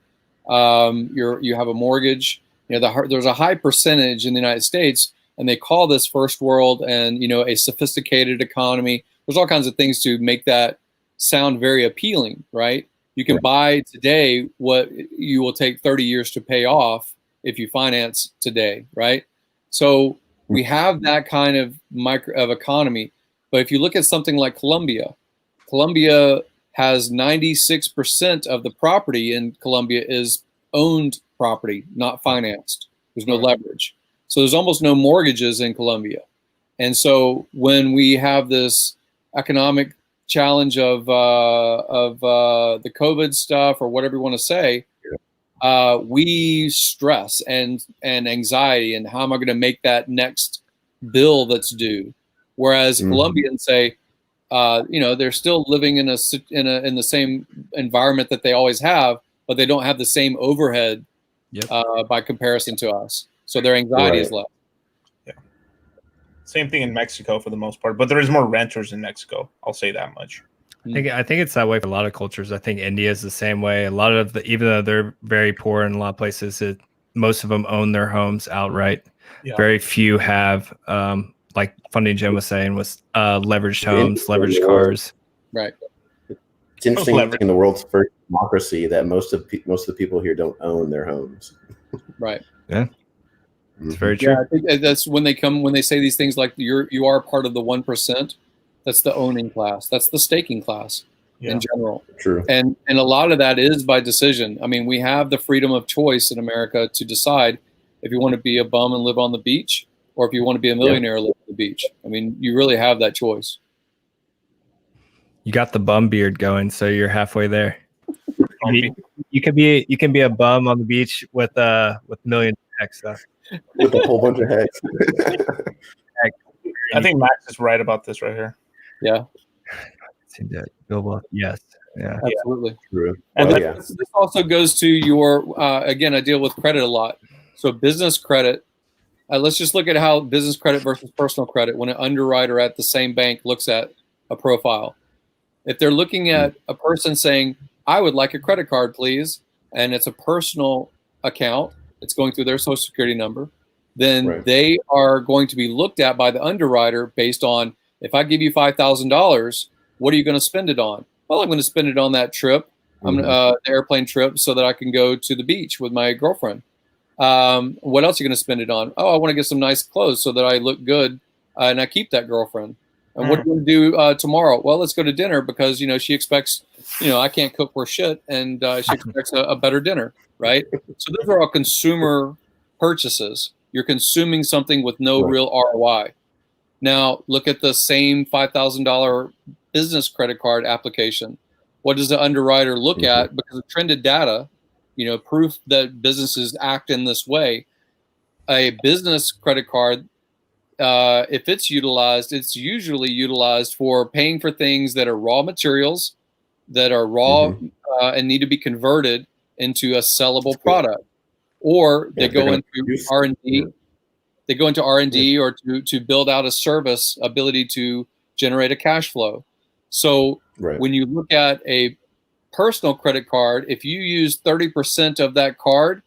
You have a mortgage. There's a high percentage in the United States, and they call this first world and a sophisticated economy. There's all kinds of things to make that sound very appealing, right? You can buy today what you will take 30 years to pay off if you finance today, right? So we have that kind of economy. But if you look at something like Colombia has 96% of the property in Colombia is owned property, not financed. There's no leverage. So there's almost no mortgages in Colombia. And so when we have this economic challenge of the COVID stuff or whatever you want to say, we stress and anxiety and how am I going to make that next bill that's due? Whereas Colombians say, they're still living in the same environment that they always have, but they don't have the same overhead by comparison to us. So their anxiety is less. Yeah. Same thing in Mexico for the most part, but there is more renters in Mexico. I'll say that much. I think it's that way for a lot of cultures. I think India is the same way. A lot of even though they're very poor in a lot of places, most of them own their homes outright. Yeah. Very few have, like Funding Jim was saying, was leveraged homes, leveraged cars. Right. It's interesting in the world's first democracy that most of the people here don't own their homes. Right. Yeah. It's very true. Yeah, I think that's when they say these things like you are part of the 1%. That's the owning class. That's the staking class in general. True. And a lot of that is by decision. I mean, we have the freedom of choice in America to decide if you want to be a bum and live on the beach, or if you want to be a millionaire and live on the beach. I mean, you really have that choice. You got the bum beard going, so you're halfway there. You can be a bum on the beach with millions of hex stuff. With a whole bunch of hex. I think Max is right about this right here. Yeah. Yes. Yeah. Absolutely. True. And this also goes to your again, I deal with credit a lot. So business credit. Let's just look at how business credit versus personal credit when an underwriter at the same bank looks at a profile. If they're looking at a person saying, I would like a credit card, please, and it's a personal account, it's going through their social security number, then they are going to be looked at by the underwriter based on, if I give you $5,000, what are you going to spend it on? Well, I'm going to spend it on that trip, the airplane trip, so that I can go to the beach with my girlfriend. What else are you going to spend it on? Oh, I want to get some nice clothes so that I look good and I keep that girlfriend. And what are you going to do tomorrow? Well, let's go to dinner because, she expects, I can't cook for shit, and she expects a better dinner, right? So those are all consumer purchases. You're consuming something with no real ROI. Now, look at the same $5,000 business credit card application. what does the underwriter look at? Because of trended data, proof that businesses act in this way. A business credit card, if it's utilized, it's usually utilized for paying for things that are raw materials, that are raw and need to be converted into a sellable product, or they go into R&D. They go into R&D or to build out a service ability to generate a cash flow. So when you look at a personal credit card, if you use 30% of that card,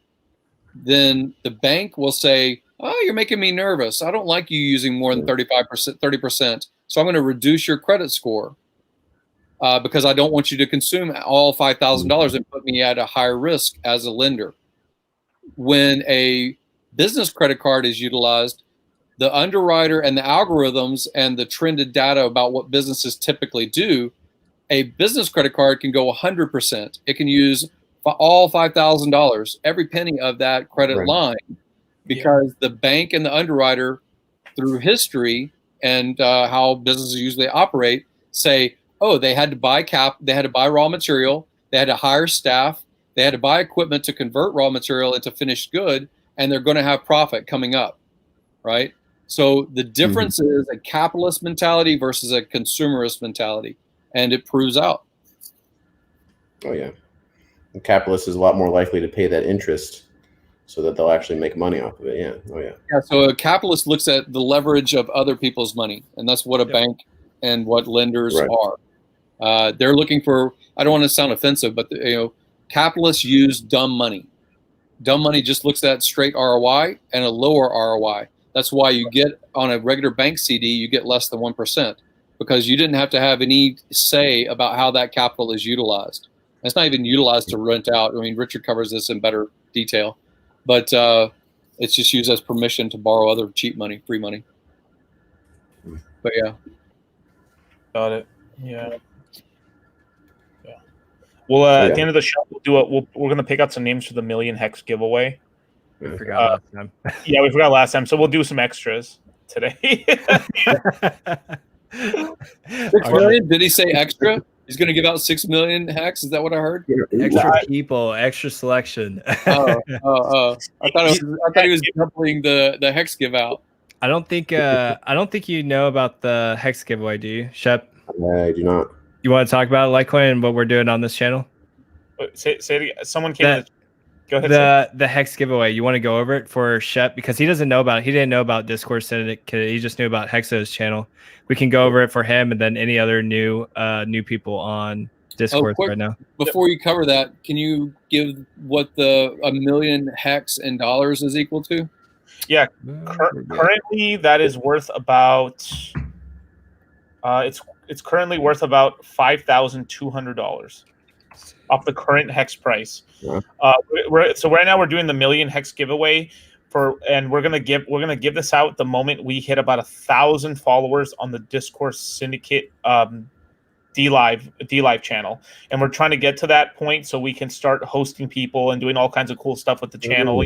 then the bank will say, oh, you're making me nervous. I don't like you using more than 30%. So I'm going to reduce your credit score because I don't want you to consume all $5,000 and put me at a higher risk as a lender. When a business credit card is utilized, the underwriter and the algorithms and the trended data about what businesses typically do, a business credit card can go 100%. It can use all $5,000, every penny of that credit line, because the bank and the underwriter, through history and how businesses usually operate, say, oh, they had to buy they had to buy raw material, they had to hire staff, they had to buy equipment to convert raw material into finished good, and they're going to have profit coming up, right? So the difference is a capitalist mentality versus a consumerist mentality, and it proves out. Oh, yeah. The capitalist is a lot more likely to pay that interest so that they'll actually make money off of it. Yeah. Oh, yeah. Yeah. So a capitalist looks at the leverage of other people's money, and that's what a bank and what lenders are. They're looking for, I don't want to sound offensive, but capitalists use dumb money. Dumb money just looks at straight ROI and a lower ROI. That's why you get on a regular bank CD, you get less than 1%, because you didn't have to have any say about how that capital is utilized. It's not even utilized to rent out. I mean, Richard covers this in better detail, but it's just used as permission to borrow other cheap money, free money. But yeah. Got it. Yeah. Well, at the end of the show, we're going to pick out some names for the Million Hex giveaway. We forgot last time. Yeah, we forgot last time, so we'll do some extras today. 6 million? Did he say extra? He's going to give out 6 million hex. Is that what I heard? Extra people, extra selection. I thought he was doubling the hex give out. I don't think you know about the hex giveaway, do you, Shep? I do not. You want to talk about Litecoin and what we're doing on this channel? Say it again. Someone came. Go ahead. The hex giveaway. You want to go over it for Shep because he doesn't know about it. He didn't know about Discourse Syndicate. He just knew about Hexo's channel. We can go over it for him and then any other new people on Discourse right now. Before you cover that, can you give what the 1 million hex in dollars is equal to? Yeah, currently that is worth about. It's currently worth about $5,200 off the current hex price. Yeah. So right now we're doing the Million Hex giveaway and we're gonna give this out the moment we hit about 1,000 followers on the Discourse Syndicate Dlive channel, and we're trying to get to that point so we can start hosting people and doing all kinds of cool stuff with the channel.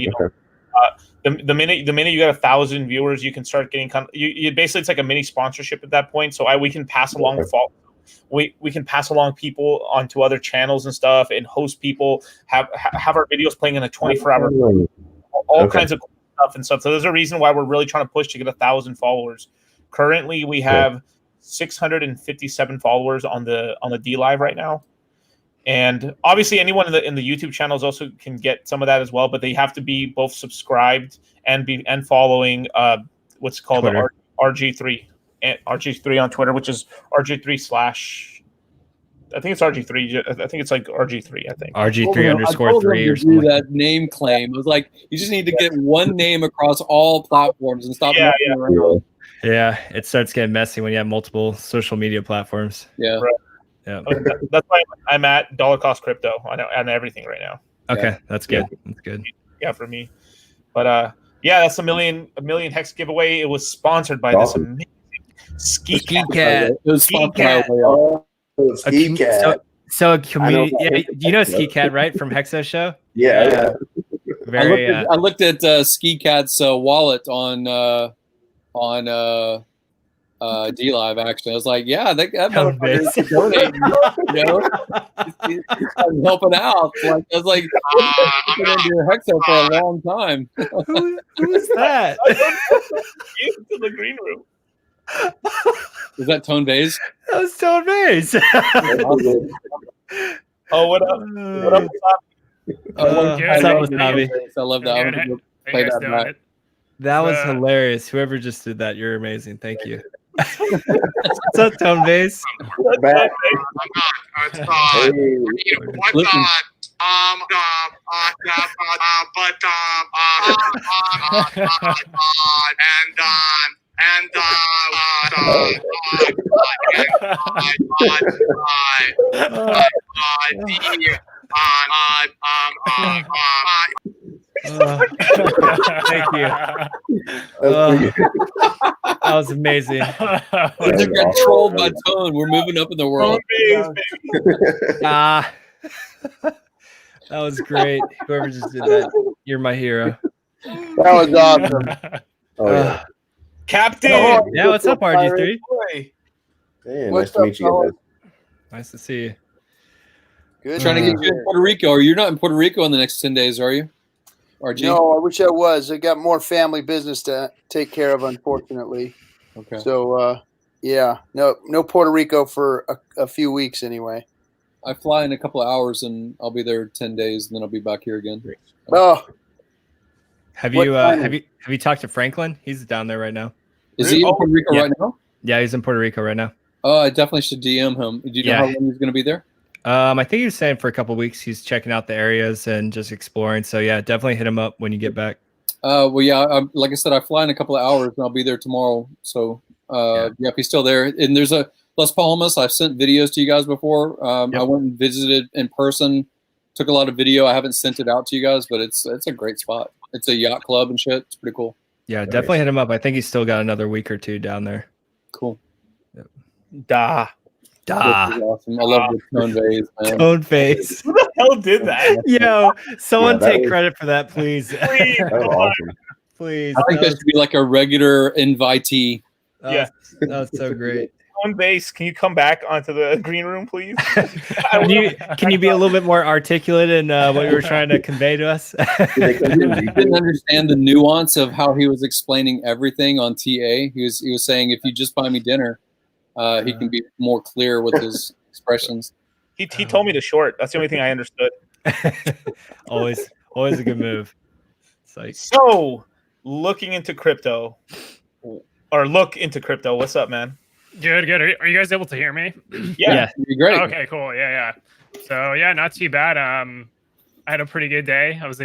The minute you get 1,000 viewers, you can start getting you basically it's like a mini sponsorship at that point. So we can pass along we can pass along people onto other channels and stuff, and host people, have our videos playing in a 24-hour, all kinds of cool stuff and stuff. So there's a reason why we're really trying to push to get 1,000 followers. Currently, we have 657 followers on the Dlive right now. And obviously, anyone in the YouTube channels also can get some of that as well, but they have to be both subscribed and following what's called the RG3 on Twitter, which is RG3 / I think it's RG3. I think it's like RG3. I think RG3_3 or something. That name claim. It was like you just need to get one name across all platforms and stop. Yeah, it starts getting messy when you have multiple social media platforms. Yeah. Right. Yeah. That's why I'm at $cost crypto on everything right now. Okay, that's good. That's good. Yeah, for me. But that's a million hex giveaway. It was sponsored by this amazing Ski Cat. Ski Cat. So a community. Yeah, you know Ski Cat, right, from Hexo Show? Yeah. I looked at Ski Cat's wallet on Dlive. Actually, I was like, yeah, that Tone motherfucker base. is donating. You know, he's helping out. Like I was like, I've been into Hexo for a long time. Who is that? Into the green room. Is that Tone Bays? That was Tone Base. Oh, what up? What up? What's up with Bobby? I love that. I'm gonna play that back. That was hilarious. Whoever just did that, you're amazing. Thank you. What's up, Tone Base? Back. Listen. Thank you. That was amazing. We just got trolled by Tone. We're moving up in the world. That was great. Whoever just did that, you're my hero. That was awesome. Oh yeah. Captain. Yeah, what's up, RG3? Hey, What's nice to meet up, you fellas? guys. Nice to see you. Good. Trying to get you in Puerto Rico. Or you're not in Puerto Rico in the next 10 days, are you? RG? No, I wish I was. I got more family business to take care of, unfortunately. Okay. So, yeah, no Puerto Rico for a few weeks anyway. I fly in a couple of hours and I'll be there 10 days and then I'll be back here again. Oh, Have What you time? have you talked to Franklin? He's down there right now. Is he in Puerto Rico Yeah. right now? Yeah, he's in Puerto Rico right now. Oh, I definitely should DM him. Do you know Yeah. how long he's going to be there? I think he was saying for a couple of weeks he's checking out the areas and just exploring. So yeah, definitely hit him up when you get back. Well, yeah, like I said, I fly in a couple of hours and I'll be there tomorrow. So, yeah, if he's still there. And there's a Las Palmas. I've sent videos to you guys before. Yep. I went and visited in person. Took a lot of video. I haven't sent it out to you guys, but it's a great spot. It's a yacht club and shit. It's pretty cool. Yeah, definitely hit him up. I think he's still got another week or two down there. Cool. Da. This is awesome. I love the tone bays, man. Tone face. Who the hell did that? Yo, someone Yeah, that take was- credit for that, please. Please. That was awesome. Please. I think that should be like a regular invitee. Yeah. That was so great. On base, can you come back onto the green room, please? Can you be a little bit more articulate in what you were trying to convey to us? I didn't understand the nuance of how he was explaining everything on TA. He was saying if you just buy me dinner, he can be more clear with his expressions. He told me to short. That's the only thing I understood. always a good move. It's like, So, looking into crypto, What's up, man? Good. Are you guys able to hear me? yeah. It'd be great. Okay, cool. Yeah. So yeah, not too bad. I had a pretty good day. I was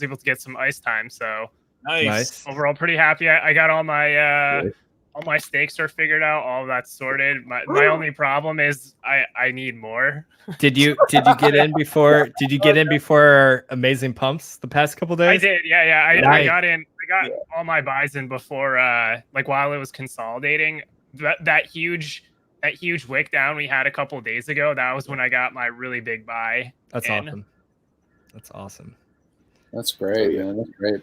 able to get some ice time. So Nice. overall, pretty happy. I got all my stakes are figured out. All that's sorted. My only problem is I need more. Did you get in before? Did you get in before our amazing pumps the past couple days? I did. Yeah. I Nice. got in. I got all my buys in before, while it was consolidating. That huge wick down we had a couple days ago. That was when I got my really big buy. That's in. awesome. That's awesome. That's great, man. That's great.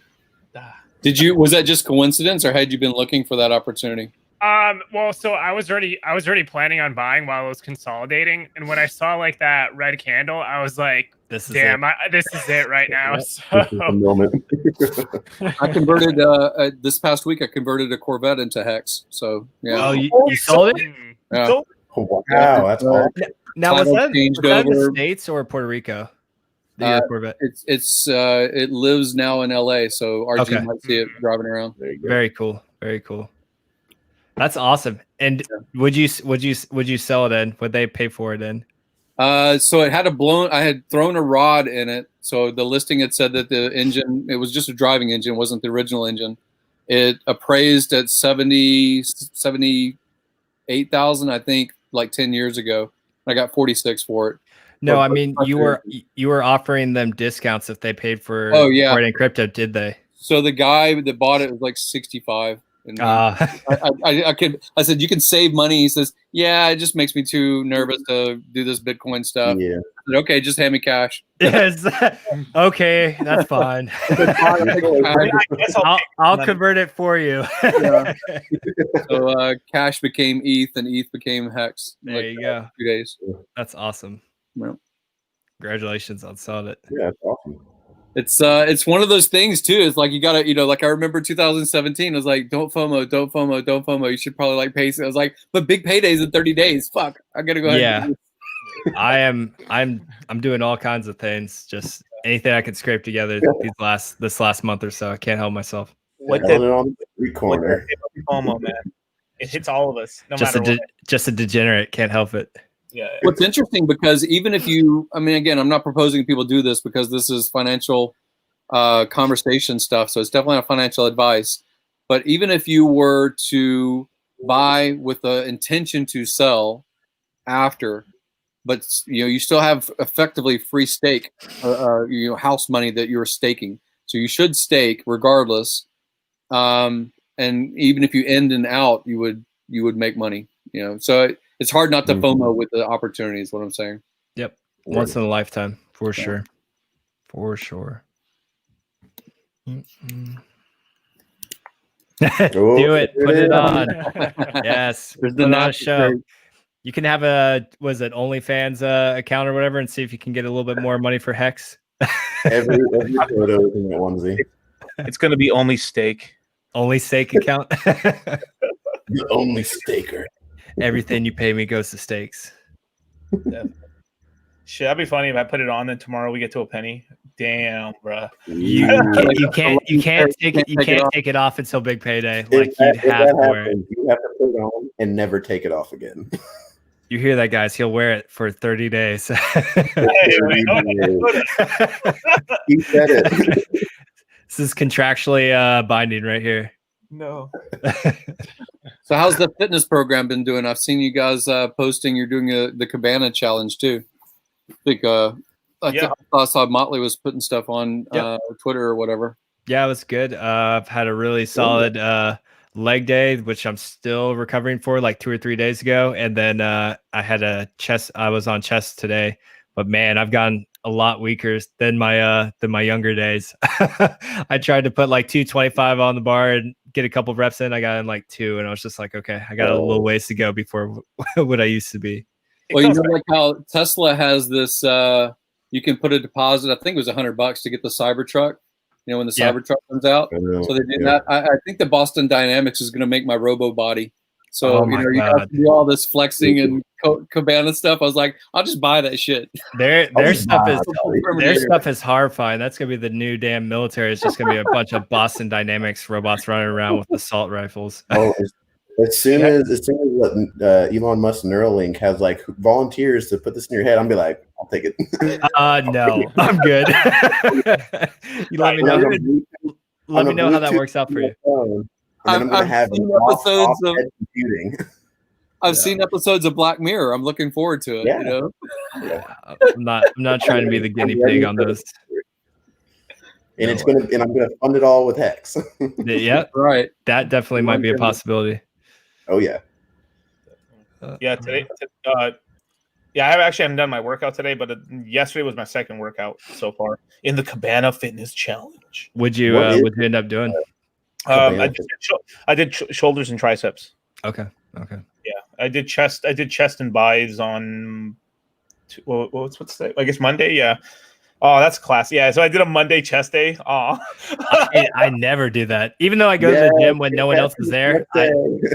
Was that just coincidence, or had you been looking for that opportunity? Well, so I was already planning on buying while it was consolidating, and when I saw like that red candle, I was like, This is "Damn, it. this is it right now." This is the So moment. I converted this past week. I converted a Corvette into Hex. So yeah. Oh, you sold it? Yeah. So, Wow, that's awesome. Now was Title that changed in the over. States or Puerto Rico? The Corvette. It lives now in LA, so RG Okay. might see it driving around. There you go. Very cool. Very cool. That's awesome. And would you sell it in? Would they pay for it in? So it had I had thrown a rod in it. So the listing had said that the engine, it was just a driving engine, it wasn't the original engine. It appraised at 78,000, I think, like 10 years ago. I got 46 for it. No, But- I mean you were offering them discounts if they paid for Oh, yeah. for it in crypto, did they? So the guy that bought it was like 65. And I said, you can save money. He says, yeah, it just makes me too nervous to do this Bitcoin stuff. Yeah. said, okay, just hand me cash. Yes. Okay, that's fine. I'll convert it for you. Yeah. So cash became ETH and ETH became Hex. There you go. 2 days. That's awesome. Yeah. Congratulations on selling it. Yeah, it's awesome. It's one of those things too. It's like you gotta, like I remember 2017. I was like, don't FOMO, don't FOMO, don't FOMO. You should probably like pace it. I was like, but big paydays in 30 days. Fuck, I gotta go ahead. Yeah. I'm doing all kinds of things. Just anything I can scrape together this last month or so. I can't help myself. What On the corner. FOMO, man? It hits all of us, no Just matter what. Just a degenerate. Can't help it. Yeah. What's interesting, because even if you, I mean, again, I'm not proposing people do this because this is financial conversation stuff. So it's definitely not financial advice. But even if you were to buy with the intention to sell after, but you still have effectively free stake, house money that you're staking. So you should stake regardless. And even if you end and out, you would make money. So it's hard not to FOMO with the opportunity. Is what I'm saying. Yep, once in a lifetime for sure. For sure. Do it. Put it on. Yes. Put it on a show. You can have was it OnlyFans account or whatever, and see if you can get a little bit more money for Hex. every photo in that onesie. It's going to be only stake. Only stake account. The only staker. Everything you pay me goes to stakes. Yeah. Shit, that'd be funny if I put it on and tomorrow we get to a penny. Damn, bro. You can't take it off until big payday. Like you'd have to wear it. You have to put it on and never take it off again. You hear that, guys? He'll wear it for 30 days. He said it. This is contractually binding right here. No. So how's the fitness program been doing? I've seen you guys posting. You're doing the Cabana challenge too. I think I saw Motley was putting stuff on Twitter or whatever. Yeah, it was good. I've had a really solid leg day, which I'm still recovering for, like 2 or 3 days ago. And then I had I was on chest today, but man, I've gotten a lot weaker than my younger days. I tried to put like 225 on the bar and get a couple reps in. I got in like 2, and I was just like, okay, I got a little ways to go before what I used to be. Well, you know, like how Tesla has this, you can put a deposit. I think it was $100 to get the Cybertruck. When the Cybertruck comes out. So they did that. I think the Boston Dynamics is going to make my robo body. So you have to do all this flexing and Cabana stuff. I was like, I'll just buy that shit. Their stuff is horrifying. That's gonna be the new damn military. It's just gonna be a bunch of Boston Dynamics robots running around with assault rifles. As soon as Elon Musk Neuralink has like volunteers to put this in your head, I'm be like, I'll take it. No, I'm good. You let me know. Let me know how that works out for you. And then I'm gonna have episodes of computing. I've seen episodes of Black Mirror. I'm looking forward to it. Yeah. I'm not trying to be the guinea pig on those. And I'm gonna fund it all with Hex. Yeah, right. That definitely might be a possibility. Oh yeah. Today. I haven't done my workout today, but yesterday was my second workout so far in the Cabana Fitness Challenge. Would you end up doing? I did shoulders and triceps. Okay. Yeah, I did chest and buys on. What's today? I guess Monday. Yeah. Oh, that's class. Yeah. So I did a Monday chest day. Oh, I never do that. Even though I go to the gym when no one else is there,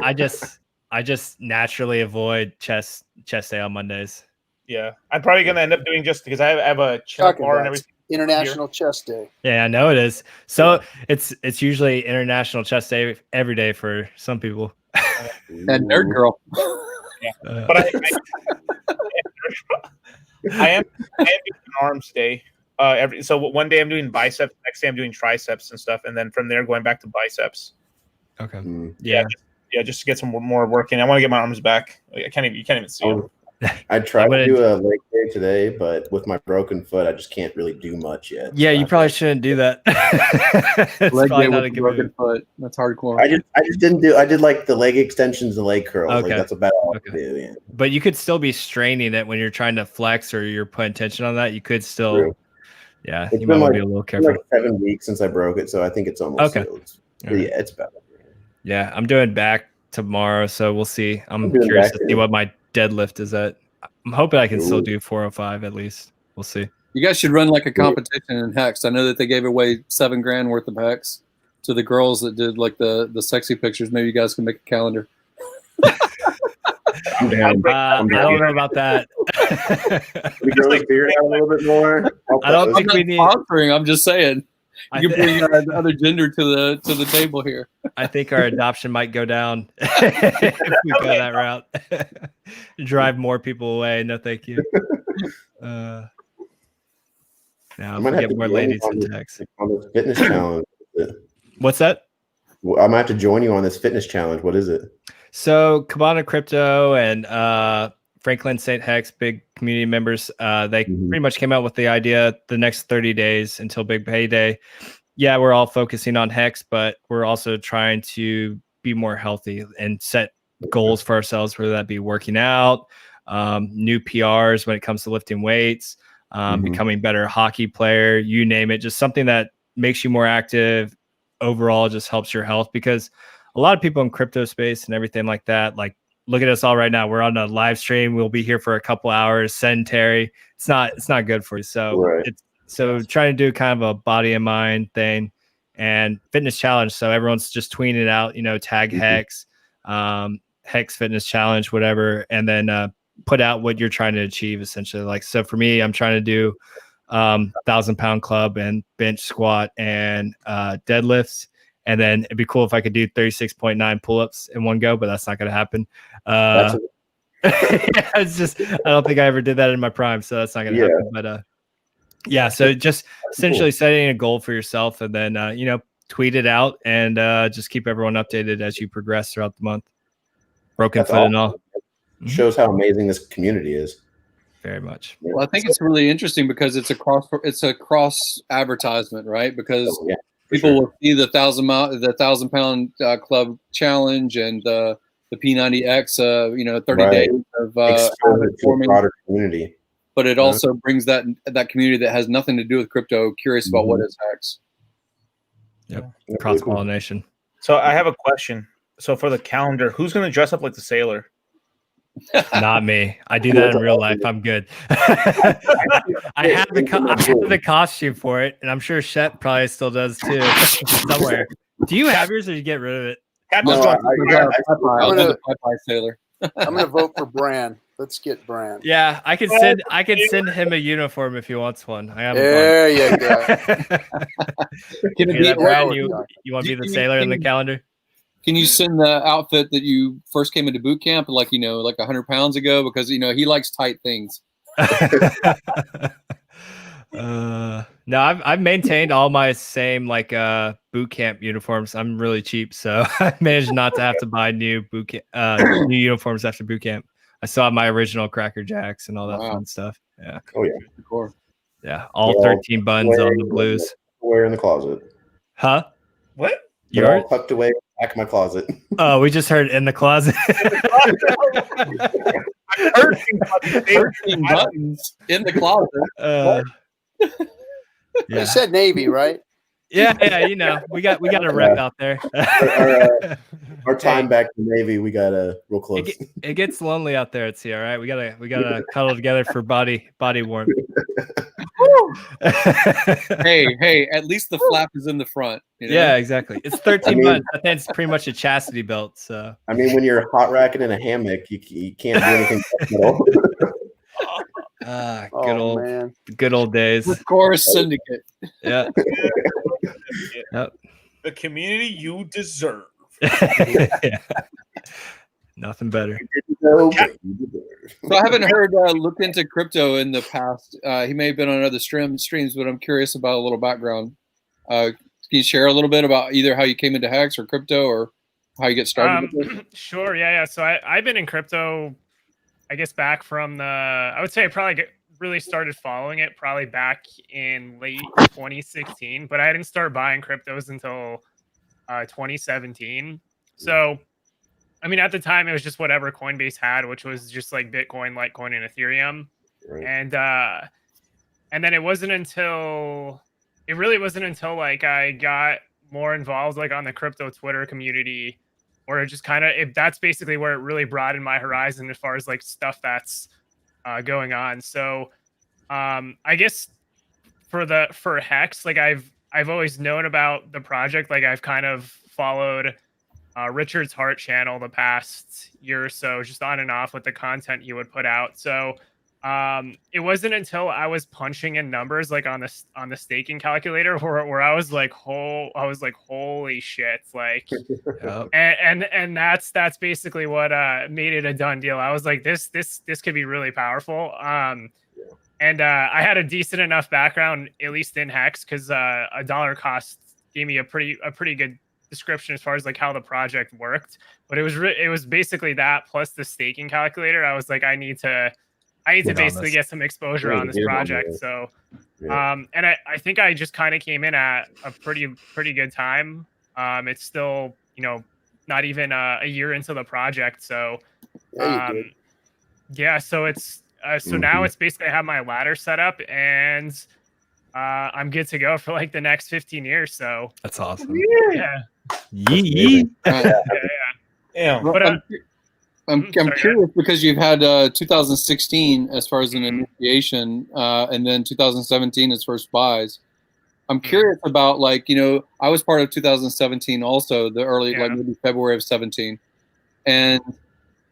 I just naturally avoid chest day on Mondays. Yeah, I'm probably gonna end up doing just because I have a chest bar and everything. International Chest Day. Yeah, I know it is. So it's usually International Chest Day every day for some people. And nerd girl. Yeah, but I am doing arms day. So one day I'm doing biceps, next day I'm doing triceps and stuff, and then from there going back to biceps. Okay. Yeah, just to get some more work in. I want to get my arms back. You can't even see them. I tried to do a leg day today, but with my broken foot, I just can't really do much yet. Yeah, you probably shouldn't do that. It's Leg probably day not with a good broken move. foot. That's hardcore. I just didn't do. I did like the leg extensions and leg curls. Okay. Like that's about all I could do. Yeah. But you could still be straining it when you're trying to flex or you're putting tension on that. You could still, True. yeah. It's You might been want like, to be a little careful. like 7 weeks since I broke it, so I think it's almost Okay. healed. All right. Yeah, it's better. Yeah, I'm doing back tomorrow, so we'll see. I'm doing curious back to see too. what my deadlift is at. I'm hoping I can still Ooh. do 405 at least. We'll see. You guys should run like a competition in Hex. I know that they gave away $7,000 worth of Hex to the girls that did like the sexy pictures. Maybe you guys can make a calendar. I'm down. I don't know about that. We grow the beard out a little bit more. I don't I'm think not we need. sponsoring. I'm just saying. I You can thi- bring the other gender to the table here. I think our adoption might go down if we go that route. Drive more people away. No, thank you. Now I might we have get to more join ladies you in on text. this fitness challenge. What's that? I might have to join you on this fitness challenge. What is it? So Cabana Crypto and Franklin St. Hex, big community members, they pretty much came out with the idea the next 30 days until big payday. Yeah, we're all focusing on Hex, but we're also trying to be more healthy and set goals for ourselves, whether that be working out, new PRs when it comes to lifting weights, becoming better hockey player, you name it, just something that makes you more active overall, just helps your health, because a lot of people in crypto space and everything like that, like look at us all right now. We're on a live stream. We'll be here for a couple hours, sedentary. It's not good for you. So so trying to do kind of a body and mind thing and fitness challenge. So everyone's just tweeting it out, tag Hex, Hex fitness challenge, whatever. And then put out what you're trying to achieve essentially. Like, so for me, I'm trying to do 1,000-pound club and bench squat and deadlifts. And then it'd be cool if I could do 36.9 pull-ups in one go, but that's not going to happen. It's just, I don't think I ever did that in my prime, so that's not going to happen. But yeah, so just essentially setting a goal for yourself and then, tweet it out and just keep everyone updated as you progress throughout the month. Broken foot and all. Shows how amazing this community is. Very much. Well, I think it's really interesting because it's a cross advertisement, right? Because people will see the 1,000-pound club challenge and the P90X, 30 days of forming broader community. But it also brings that community that has nothing to do with crypto curious about what is Hex. Yep, cross pollination. So I have a question. So for the calendar, who's going to dress up like the sailor? Not me. I do that in real life. I'm good. I have the costume for it, and I'm sure Shep probably still does too somewhere. Do you have yours, or you get rid of it? No, I'll do the Popeye sailor. I'm gonna vote for Bran. Let's get Bran. Yeah, I can send him a uniform if he wants one. I have. There you go. Can it be Bran? You want to be the sailor in the calendar? Can you send the outfit that you first came into boot camp, like 100 pounds ago? Because he likes tight things. No, I've maintained all my same boot camp uniforms. I'm really cheap, so I managed not to have to buy new new uniforms after boot camp. I still have my original Cracker Jacks and all that fun stuff. Yeah. Oh yeah. Cool. Yeah. All 13 buttons on the blues. Where in the closet? Huh? What? You're all tucked away back in my closet. Oh, we just heard in the closet. 13 buttons in the closet. You said Navy, right? Yeah, we got a rep out there. Our time back to Navy, we got real close. It gets lonely out there at sea, all right? We gotta cuddle together for body warmth. Hey, at least the flap is in the front. Yeah, exactly. It's 13 buttons. I think it's pretty much a chastity belt. So I mean, when you're hot racking in a hammock, you can't do anything special. Good old days. Discourse Syndicate. Yeah. Yep. The community you deserve. Yeah. Nothing better. So I haven't heard looked into crypto in the past. He may have been on other streams, but I'm curious about a little background. Can you share a little bit about either how you came into Hex or crypto or how you get started with it? Sure. Yeah. So I've been in crypto I guess back from I would say I probably really started following it probably back in late 2016, but I didn't start buying cryptos until 2017. So, I mean, at the time it was just whatever Coinbase had, which was just like Bitcoin, Litecoin, and Ethereum. Right. And then it really wasn't until like I got more involved like on the crypto Twitter community, where it just kind of that's basically where it really broadened my horizon as far as like stuff that's going on. So I guess for Hex, like I've always known about the project. Like I've kind of followed Richard's Heart channel the past year or so, just on and off with the content he would put out. So it wasn't until I was punching in numbers like on the staking calculator where I was like holy shit, like Yep. and that's basically what made it a done deal. I was like this could be really powerful. And I had a decent enough background, at least in Hex, because a dollar cost gave me a pretty good description as far as like how the project worked. But it was basically that plus the staking calculator. I was like, I need to basically get some exposure on this project. So, and I think I just kind of came in at a pretty good time. It's still, not even a year into the project. So, yeah, so it's, so now it's basically I have my ladder set up and I'm good to go for like the next 15 years. So That's awesome. Yeah. Yee. Yeah. But I'm curious because you've had 2016 as far as an initiation, and then 2017 as first buys. I'm curious about like, I was part of 2017 also, the early like maybe February of 17, and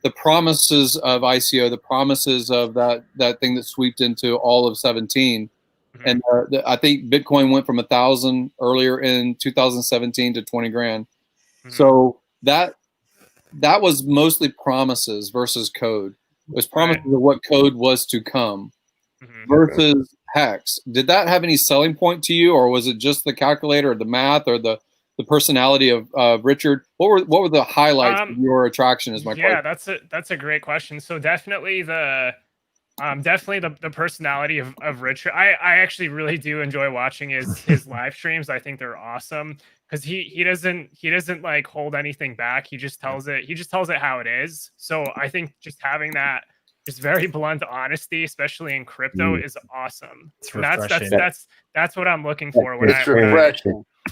the promises of ICO, the promises of that thing that swept into all of 17, and I think Bitcoin went from 1,000 earlier in 2017 to 20 grand. So that was mostly promises versus code. It was promises of what code was to come versus Hex. Did that have any selling point to you, or was it just the calculator or the math or the personality of Richard? What were the highlights of your attraction is my question. Yeah, that's a great question. So definitely the personality of Richard. I actually really do enjoy watching his live streams. I think they're awesome because he doesn't like hold anything back. He just tells it how it is. So I think just having that just very blunt honesty, especially in crypto, is awesome. And that's what I'm looking for when I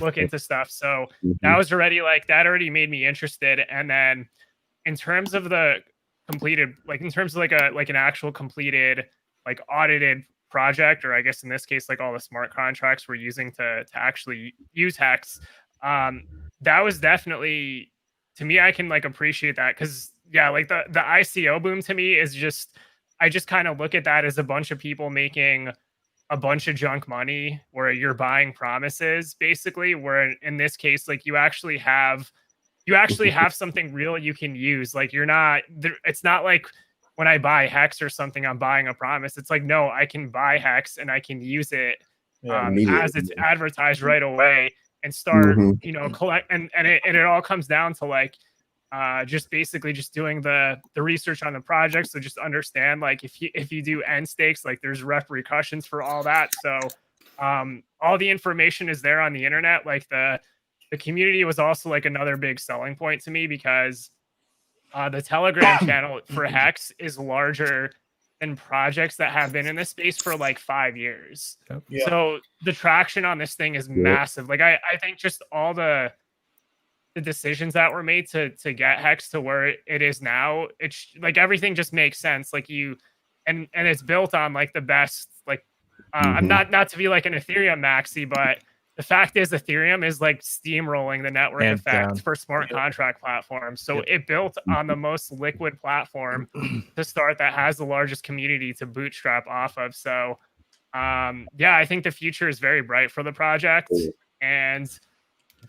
look into stuff. So that already made me interested. And then in terms of the completed, like in terms of like an actual completed, like audited project, or I guess in this case, like all the smart contracts we're using to actually use Hex, that was definitely, to me, I can like appreciate that because like the ICO boom to me is just, I just kind of look at that as a bunch of people making a bunch of junk money where you're buying promises basically, where in this case, like you actually have something real you can use. Like it's not like when I buy Hex or something, I'm buying a promise. It's like, no, I can buy Hex and I can use it as it's advertised right away and start, collect. And it all comes down to like, just basically just doing the research on the project. So just understand, like if you do end stakes, like there's repercussions for all that. So all the information is there on the internet. Like the community was also like another big selling point to me because the Telegram channel for Hex is larger than projects that have been in this space for like 5 years. Yeah. So the traction on this thing is massive. Like I think just all the decisions that were made to get Hex to where it is now, it's like everything just makes sense. Like and it's built on like the best, like I'm not to be like an Ethereum maxi, but the fact is Ethereum is like steamrolling the network effect for smart contract platforms. So it built on the most liquid platform to start that has the largest community to bootstrap off of. So I think the future is very bright for the project. And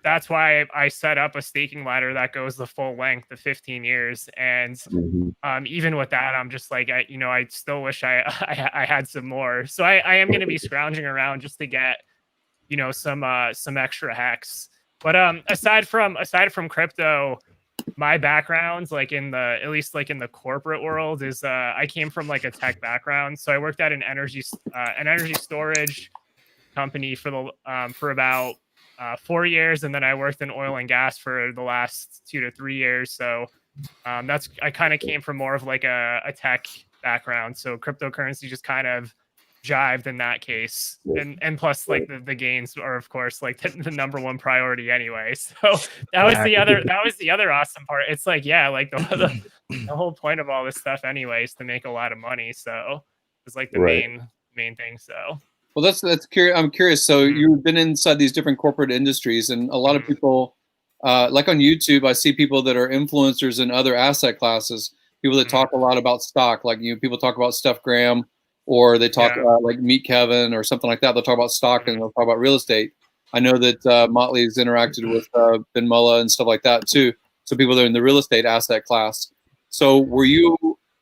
that's why I set up a staking ladder that goes the full length of 15 years. And even with that, I'm just like, I still wish I had some more. So I am going to be scrounging around just to get, some extra Hex. But aside from crypto, my background, like in the, at least like in the corporate world, is I came from like a tech background. So I worked at an energy storage company for about 4 years, and then I worked in oil and gas for the last 2 to 3 years. So I kind of came from more of like a tech background. So cryptocurrency just kind of jived in that case, and plus like the gains are of course like the number one priority anyway. So that was the other awesome part. It's like, yeah, like the whole point of all this stuff anyway is to make a lot of money. So it's like the main thing. So well, that's curious. I'm curious. So you've been inside these different corporate industries, and a lot of people, like on YouTube, I see people that are influencers in other asset classes. People that talk a lot about stock, like people talk about Steph Graham, or they talk like Meet Kevin or something like that. They'll talk about stock and they'll talk about real estate. I know that Motley has interacted with Ben Mullah and stuff like that too. So people that are in the real estate asset class. So were you?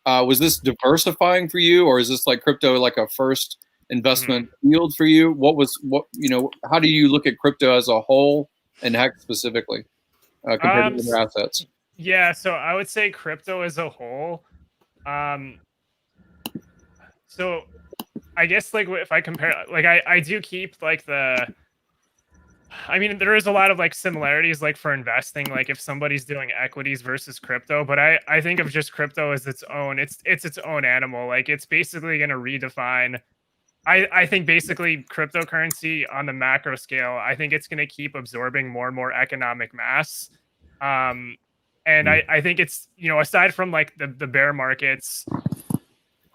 Was this diversifying for you, or is this like crypto like a first investment field for you? How do you look at crypto as a whole and HEX specifically compared to other assets? Yeah, so I would say crypto as a whole. So I guess like if I compare, like I do keep like I mean, there is a lot of like similarities like for investing, like if somebody's doing equities versus crypto, but I think of just crypto as its own, it's its own animal. Like it's basically going to redefine. I think basically cryptocurrency on the macro scale, I think it's going to keep absorbing more and more economic mass. And I think it's, aside from like the bear markets,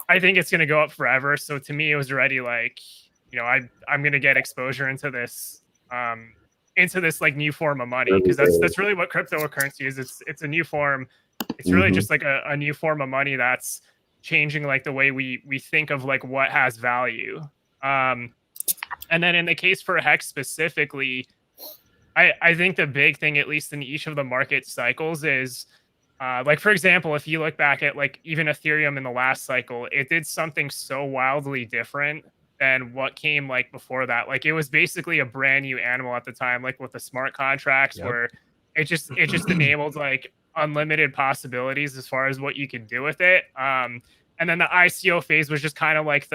I think it's going to go up forever. So to me, it was already like, I'm going to get exposure into this like new form of money, because that's really what cryptocurrency is. It's a new form. It's really just like a new form of money that's changing like the way we think of like what has value. And then in the case for HEX specifically, I think the big thing, at least in each of the market cycles, is like, for example, if you look back at like even Ethereum in the last cycle, it did something so wildly different than what came like before that. Like it was basically a brand new animal at the time, like with the smart contracts, where it just enabled like unlimited possibilities as far as what you could do with it. And then the ICO phase was just kind of like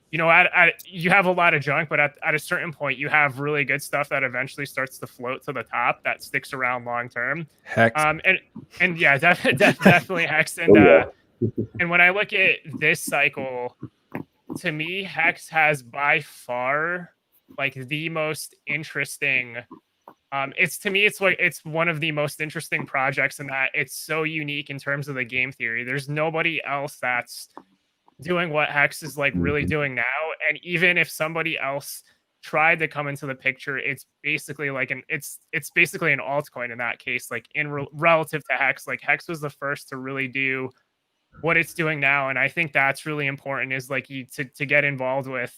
you have a lot of junk, but at a certain point you have really good stuff that eventually starts to float to the top that sticks around long term. HEX. And yeah, definitely HEX. And when I look at this cycle, to me, HEX has by far like the most interesting. It's one of the most interesting projects in that it's so unique in terms of the game theory. There's nobody else that's doing what HEX is like really doing now. And even if somebody else tried to come into the picture, it's basically like it's basically an altcoin in that case, like relative to HEX. Like HEX was the first to really do what it's doing now. And I think that's really important, is like to get involved with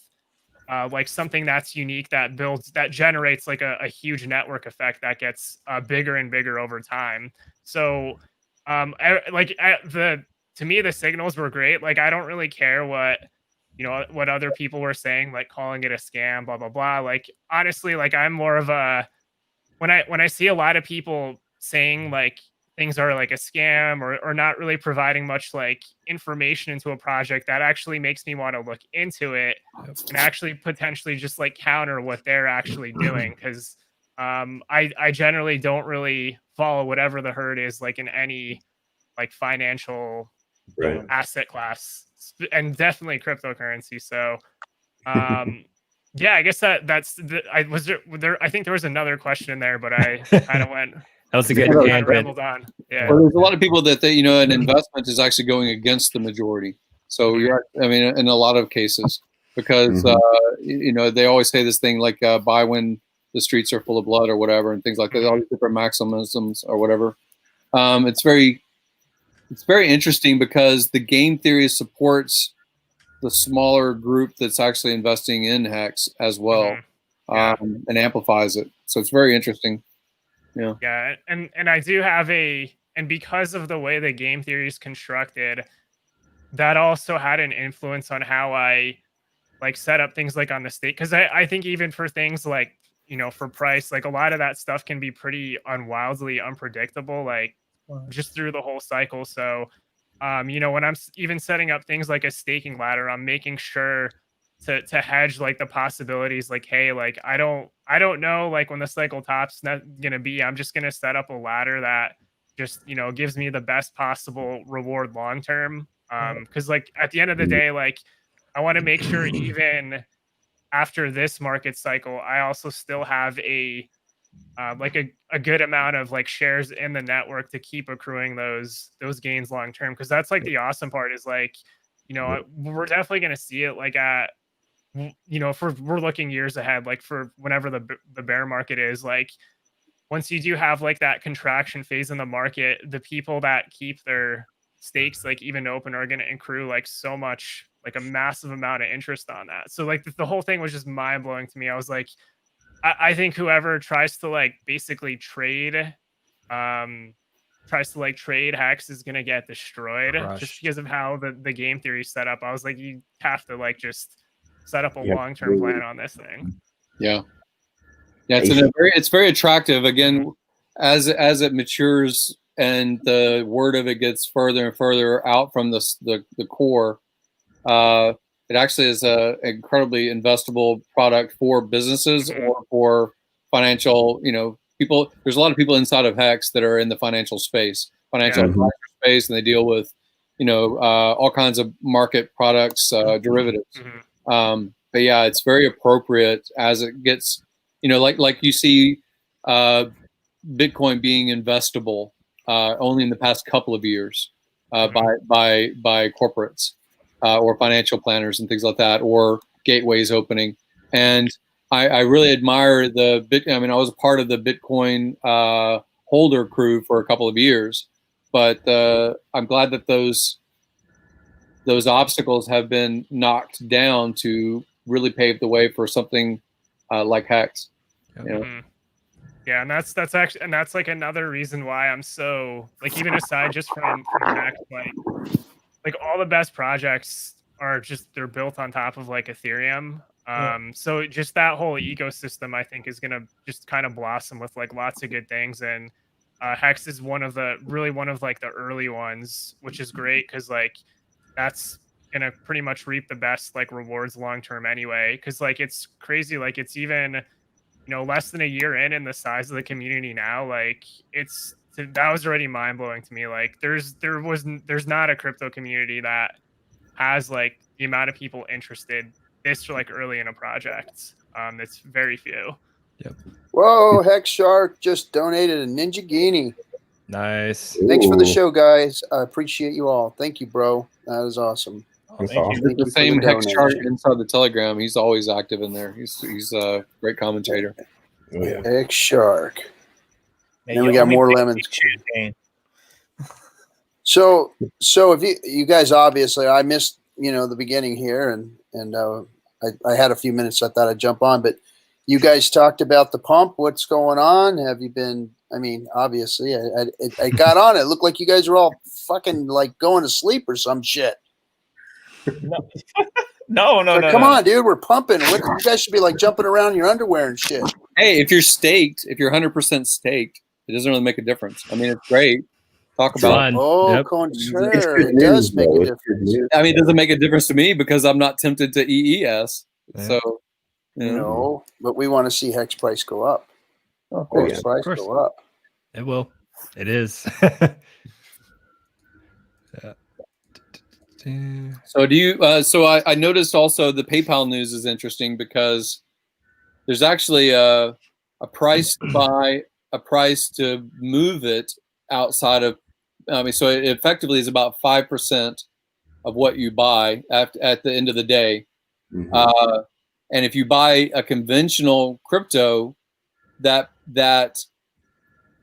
like something that's unique, that generates like a huge network effect that gets bigger and bigger over time. So to me, the signals were great. Like, I don't really care what other people were saying, like calling it a scam, blah, blah, blah. Like, honestly, like I'm more of when I see a lot of people saying like things are like a scam or not really providing much like information into a project, that actually makes me want to look into it and actually potentially just like counter what they're actually doing. Because I generally don't really follow whatever the herd is, like in any like financial asset class, and definitely cryptocurrency. So yeah, I guess that's I think there was another question in there, but I kind of went. That was a good rambled on. Yeah. Well, there's a lot of people that an investment is actually going against the majority. So in a lot of cases, because they always say this thing like buy when the streets are full of blood or whatever, and things like that. All these different maximisms or whatever. It's very interesting because the game theory supports the smaller group that's actually investing in HEX as well, and amplifies it. So it's very interesting. Yeah, and I do have and because of the way the game theory is constructed, that also had an influence on how I like set up things like on the stake. Because I think even for things like for price, like a lot of that stuff can be pretty wildly unpredictable. Like just through the whole cycle. So, you know, when I'm even setting up things like a staking ladder, I'm making sure to hedge like the possibilities. Like, hey, like I don't know like when the cycle top's not gonna be. I'm just gonna set up a ladder that just, you know, gives me the best possible reward long term. Because like at the end of the day, like I want to make sure even after this market cycle, I also still have like a good amount of like shares in the network to keep accruing those gains long term. Because that's like the awesome part is like, you know, we're definitely going to see it like at, you know, if we're looking years ahead, like for whenever the bear market is, like once you do have like that contraction phase in the market, the people that keep their stakes like even open are going to accrue like so much, like a massive amount of interest on that. So like the whole thing was just mind blowing to me. I was like, I think whoever tries to like basically trade Hex is gonna get destroyed just because of how the game theory is set up. I was like, you have to like just set up a long-term plan on this thing. Yeah. Yeah, it's very attractive. Again, as it matures and the word of it gets further and further out from the core, it actually is a incredibly investable product for businesses or for financial, you know, people. There's a lot of people inside of Hex that are in the financial space, advisor space, and they deal with, you know, all kinds of market products, derivatives. But yeah, it's very appropriate as it gets, you know, like you see Bitcoin being investable only in the past couple of years by corporates or financial planners and things like that, or gateways opening. And I really admire the Bitcoin. I mean, I was a part of the Bitcoin holder crew for a couple of years, but I'm glad that those obstacles have been knocked down to really pave the way for something like Hex. You know? Yeah, and that's actually, and that's like another reason why I'm so like, even aside just from Hex, like all the best projects are just, they're built on top of like Ethereum. So just that whole ecosystem, I think, is gonna just kind of blossom with like lots of good things. And Hex is one of the like the early ones, which is great because like that's gonna pretty much reap the best like rewards long term anyway. Because like it's crazy, like it's even, you know, less than a year in the size of the community now, like that was already mind blowing to me. Like there's not a crypto community that has like the amount of people interested this like early in a project. It's very few. Yep. Whoa, Hex Shark just donated a Ninja Guinea. Nice. Thanks for the show, guys. I appreciate you all. Thank you, bro. That is awesome. Thank you. The same Hex Chart inside the Telegram. He's always active in there. He's a great commentator. Oh, yeah. Hex Shark. Hey, then we got more lemons. So if you guys, obviously I missed, you know, the beginning here, and I had a few minutes. I thought I'd jump on, but you guys talked about the pump. What's going on? Have you been? I mean, obviously, I got on it. It looked like you guys were all fucking like going to sleep or some shit. No. Come on, dude. We're pumping. You guys should be like jumping around in your underwear and shit. Hey, if you're staked, if you're 100% staked, it doesn't really make a difference. I mean, it's great. Talk about it does make a difference. I mean, it doesn't make a difference to me because I'm not tempted to EES. Yeah. So, no, but we want to see Hex price go up. Of course, Hex price go up. It will. It is. So do you? So I noticed also the PayPal news is interesting because there's actually a price to buy, a price to move it outside of. I mean, so it effectively is about 5% of what you buy at the end of the day. And if you buy a conventional crypto, that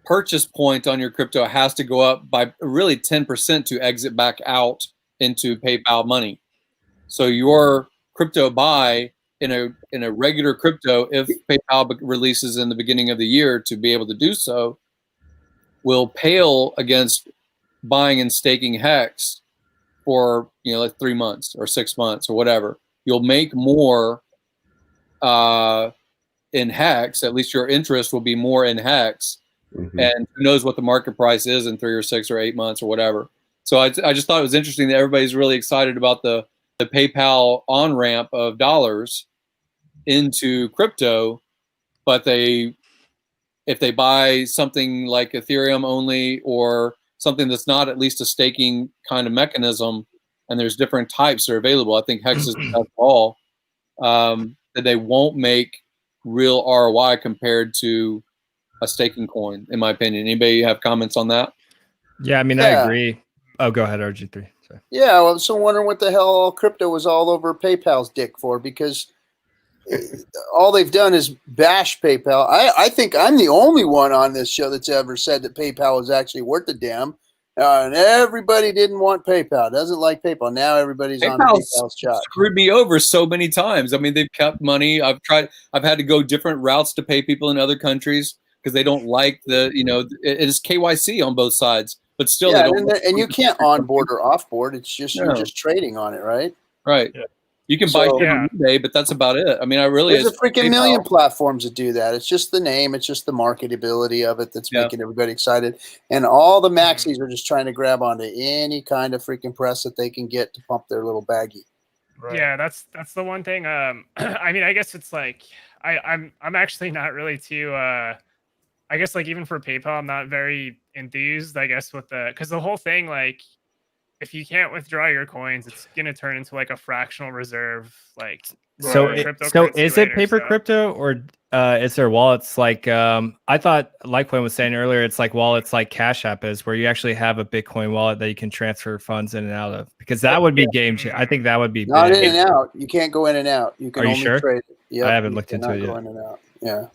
purchase point on your crypto has to go up by really 10% to exit back out into PayPal money. So your crypto buy in a regular crypto, if PayPal releases in the beginning of the year to be able to do so, will pale against buying and staking Hex for, you know, like 3 months or 6 months or whatever. You'll make more in Hex. At least your interest will be more in Hex and who knows what the market price is in 3 or 6 or 8 months or whatever. So I just thought it was interesting that everybody's really excited about the PayPal on-ramp of dollars into crypto, but if they buy something like Ethereum only or something that's not at least a staking kind of mechanism, and there's different types that are available, I think Hex is all, that they won't make real ROI compared to a staking coin, in my opinion. Anybody have comments on that? Yeah, I mean, I agree. Oh, go ahead, RG3. Sorry. Yeah, well, I'm so wondering what the hell all crypto was all over PayPal's dick for, because all they've done is bash PayPal. I think I'm the only one on this show that's ever said that PayPal is actually worth a damn. And everybody didn't want PayPal, doesn't like PayPal. Now everybody's on PayPal's shot. Screwed me over so many times. I mean, they've kept money. I've had to go different routes to pay people in other countries because they don't like it is KYC on both sides, but still, yeah, they don't. And you can't onboard or offboard. It's just you're just trading on it, right? Right. Yeah. You can buy shit on eBay, but that's about it. I mean, there's a freaking million platforms that do that. It's just the name, it's just the marketability of it that's making everybody excited. And all the maxis are just trying to grab onto any kind of freaking press that they can get to pump their little baggie. Right. Yeah, that's the one thing. I mean, I guess it's like I'm actually not really too. I guess like even for PayPal, I'm not very enthused. I guess because the whole thing, like, if you can't withdraw your coins, it's gonna turn into like a fractional reserve. Like, so is it paper crypto, or is there wallets like I thought Litecoin was saying earlier? It's like wallets like Cash App is, where you actually have a Bitcoin wallet that you can transfer funds in and out of. Because that would be game changer. I think that would be not in and out. You can't go in and out. You can only trade it. Yep, I haven't looked into it yet. Go in and out. Yeah.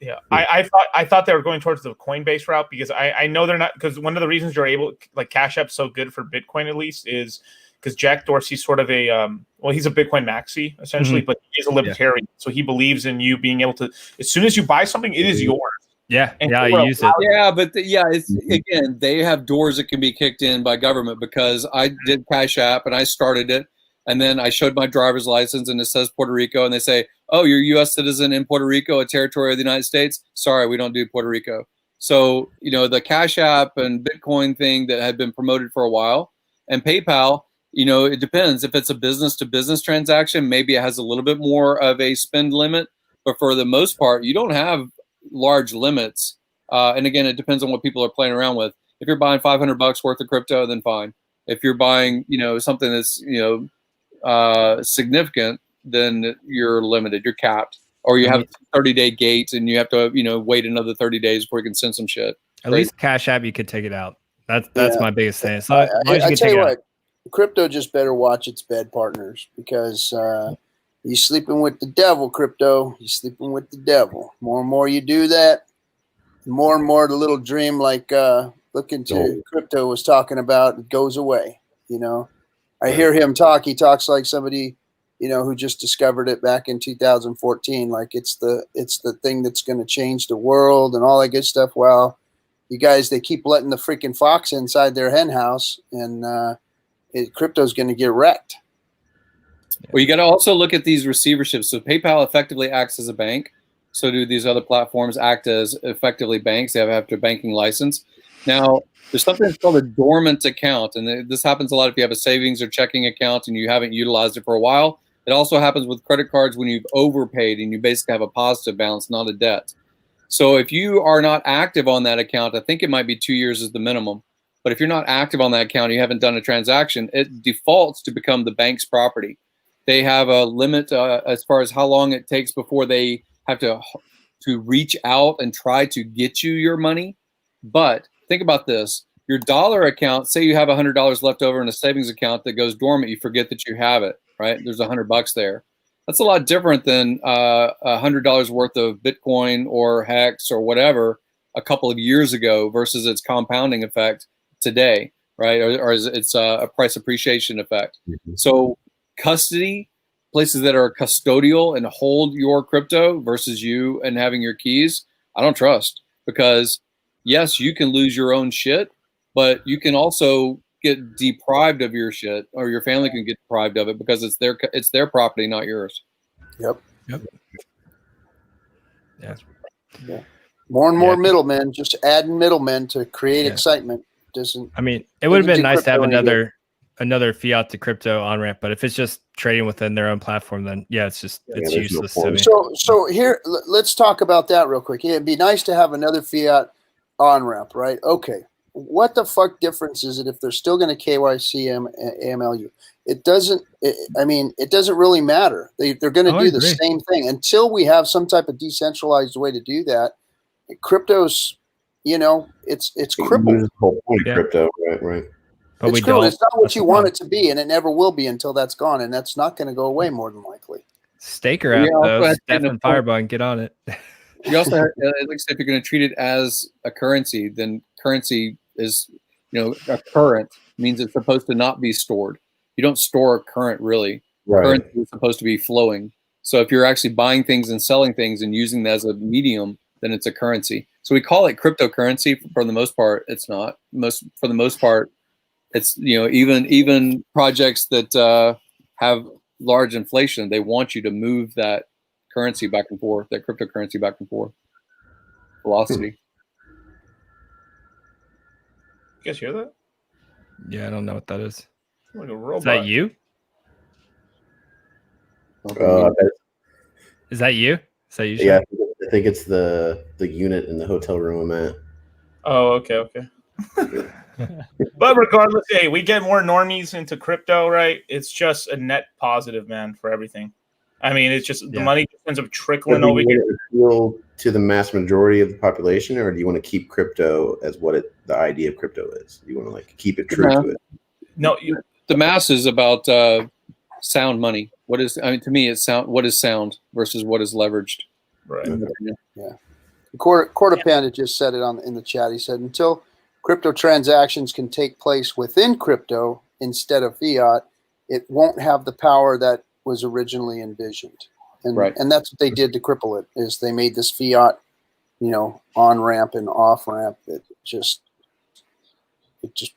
Yeah, I thought they were going towards the Coinbase route, because I know they're not, because one of the reasons you're able, like Cash App's so good for Bitcoin at least, is because Jack Dorsey's sort of a he's a Bitcoin maxi essentially, but he's a libertarian, so he believes in you being able to, as soon as you buy something, it is yours. Yeah, you use it. Yeah, but it's again, they have doors that can be kicked in by government, because I did Cash App and I started it. And then I showed my driver's license and it says Puerto Rico, and they say, oh, you're a U.S. citizen in Puerto Rico, a territory of the United States? Sorry, we don't do Puerto Rico. So, the Cash App and Bitcoin thing that had been promoted for a while, and PayPal, it depends. If it's a business-to-business transaction, maybe it has a little bit more of a spend limit. But for the most part, you don't have large limits. And again, it depends on what people are playing around with. If you're buying $500 worth of crypto, then fine. If you're buying, something that's, significant, then you're limited, you're capped, or you have a 30-day gate and you have to wait another 30 days before you can send some shit. At least Cash App, you could take it out. That's my biggest thing. So I tell you what, crypto just better watch its bed partners, because you're sleeping with the devil, crypto. You're sleeping with the devil. More and more you do that, more and more the little dream like looking to crypto was talking about, it goes away. I hear him talk. He talks like somebody, who just discovered it back in 2014. Like it's the thing that's going to change the world and all that good stuff. Well, you guys, they keep letting the freaking fox inside their hen house, and crypto's going to get wrecked. Well, you got to also look at these receiverships. So PayPal effectively acts as a bank. So do these other platforms act as effectively banks? They have their banking license. Now, there's something that's called a dormant account, and this happens a lot if you have a savings or checking account and you haven't utilized it for a while. It also happens with credit cards when you've overpaid and you basically have a positive balance, not a debt. So if you are not active on that account, I think it might be 2 years is the minimum. But if you're not active on that account, you haven't done a transaction, it defaults to become the bank's property. They have a limit as far as how long it takes before they have to reach out and try to get you your money. But think about this. Your dollar account, say you have $100 left over in a savings account that goes dormant, you forget that you have it, right? There's $100 there. That's a lot different than $100 worth of Bitcoin or Hex or whatever a couple of years ago versus its compounding effect today, right? Or it's a price appreciation effect. Mm-hmm. So custody, places that are custodial and hold your crypto versus you and having your keys, I don't trust, because yes, you can lose your own shit, but you can also get deprived of your shit, or your family can get deprived of it because it's their property, not yours. Yep. Yeah. More and more middlemen, just adding middlemen to create excitement. Doesn't. I mean, it would have been nice to have crypto another fiat to crypto on ramp, but if it's just trading within their own platform, then it's just it's there's no useless to me. So here, let's talk about that real quick. It'd be nice to have another fiat on ramp, right? Okay. What the fuck difference is it if they're still going to KYC AMLU? It doesn't. It doesn't really matter. They're going to do the same thing until we have some type of decentralized way to do that. Crypto's, it's crippled. The whole point of crypto, right? But It's crippled. It's not what you want it to be, and it never will be until that's gone, and that's not going to go away more than likely. Staker app, though. Steph and Firebug, get on it. You also have, like I said, if you're going to treat it as a currency, then currency is, a current means it's supposed to not be stored. You don't store a current, really. Right. Currency is supposed to be flowing. So if you're actually buying things and selling things and using that as a medium, then it's a currency. So we call it cryptocurrency. For the most part, it's not. For the most part, it's even projects that have large inflation, they want you to move that currency back and forth, that cryptocurrency back and forth. Velocity. You guys hear that? Yeah, I don't know what that is. Like a robot. Is that you? Is that you? Is that you? Yeah, I think it's the unit in the hotel room I'm at. Oh, okay. But regardless, hey, we get more normies into crypto, right? It's just a net positive, man, for everything. I mean, it's just the money ends up trickling over here. Appeal to the mass majority of the population, or do you want to keep crypto as what the idea of crypto is? You want to keep it true to it? No, the mass is about sound money. To me, it's sound. What is sound versus what is leveraged? Right. Yeah. Quarter Panda just said it in the chat. He said, until crypto transactions can take place within crypto instead of fiat, it won't have the power that was originally envisioned. And that's what they did to cripple it, is they made this fiat, on ramp and off ramp that just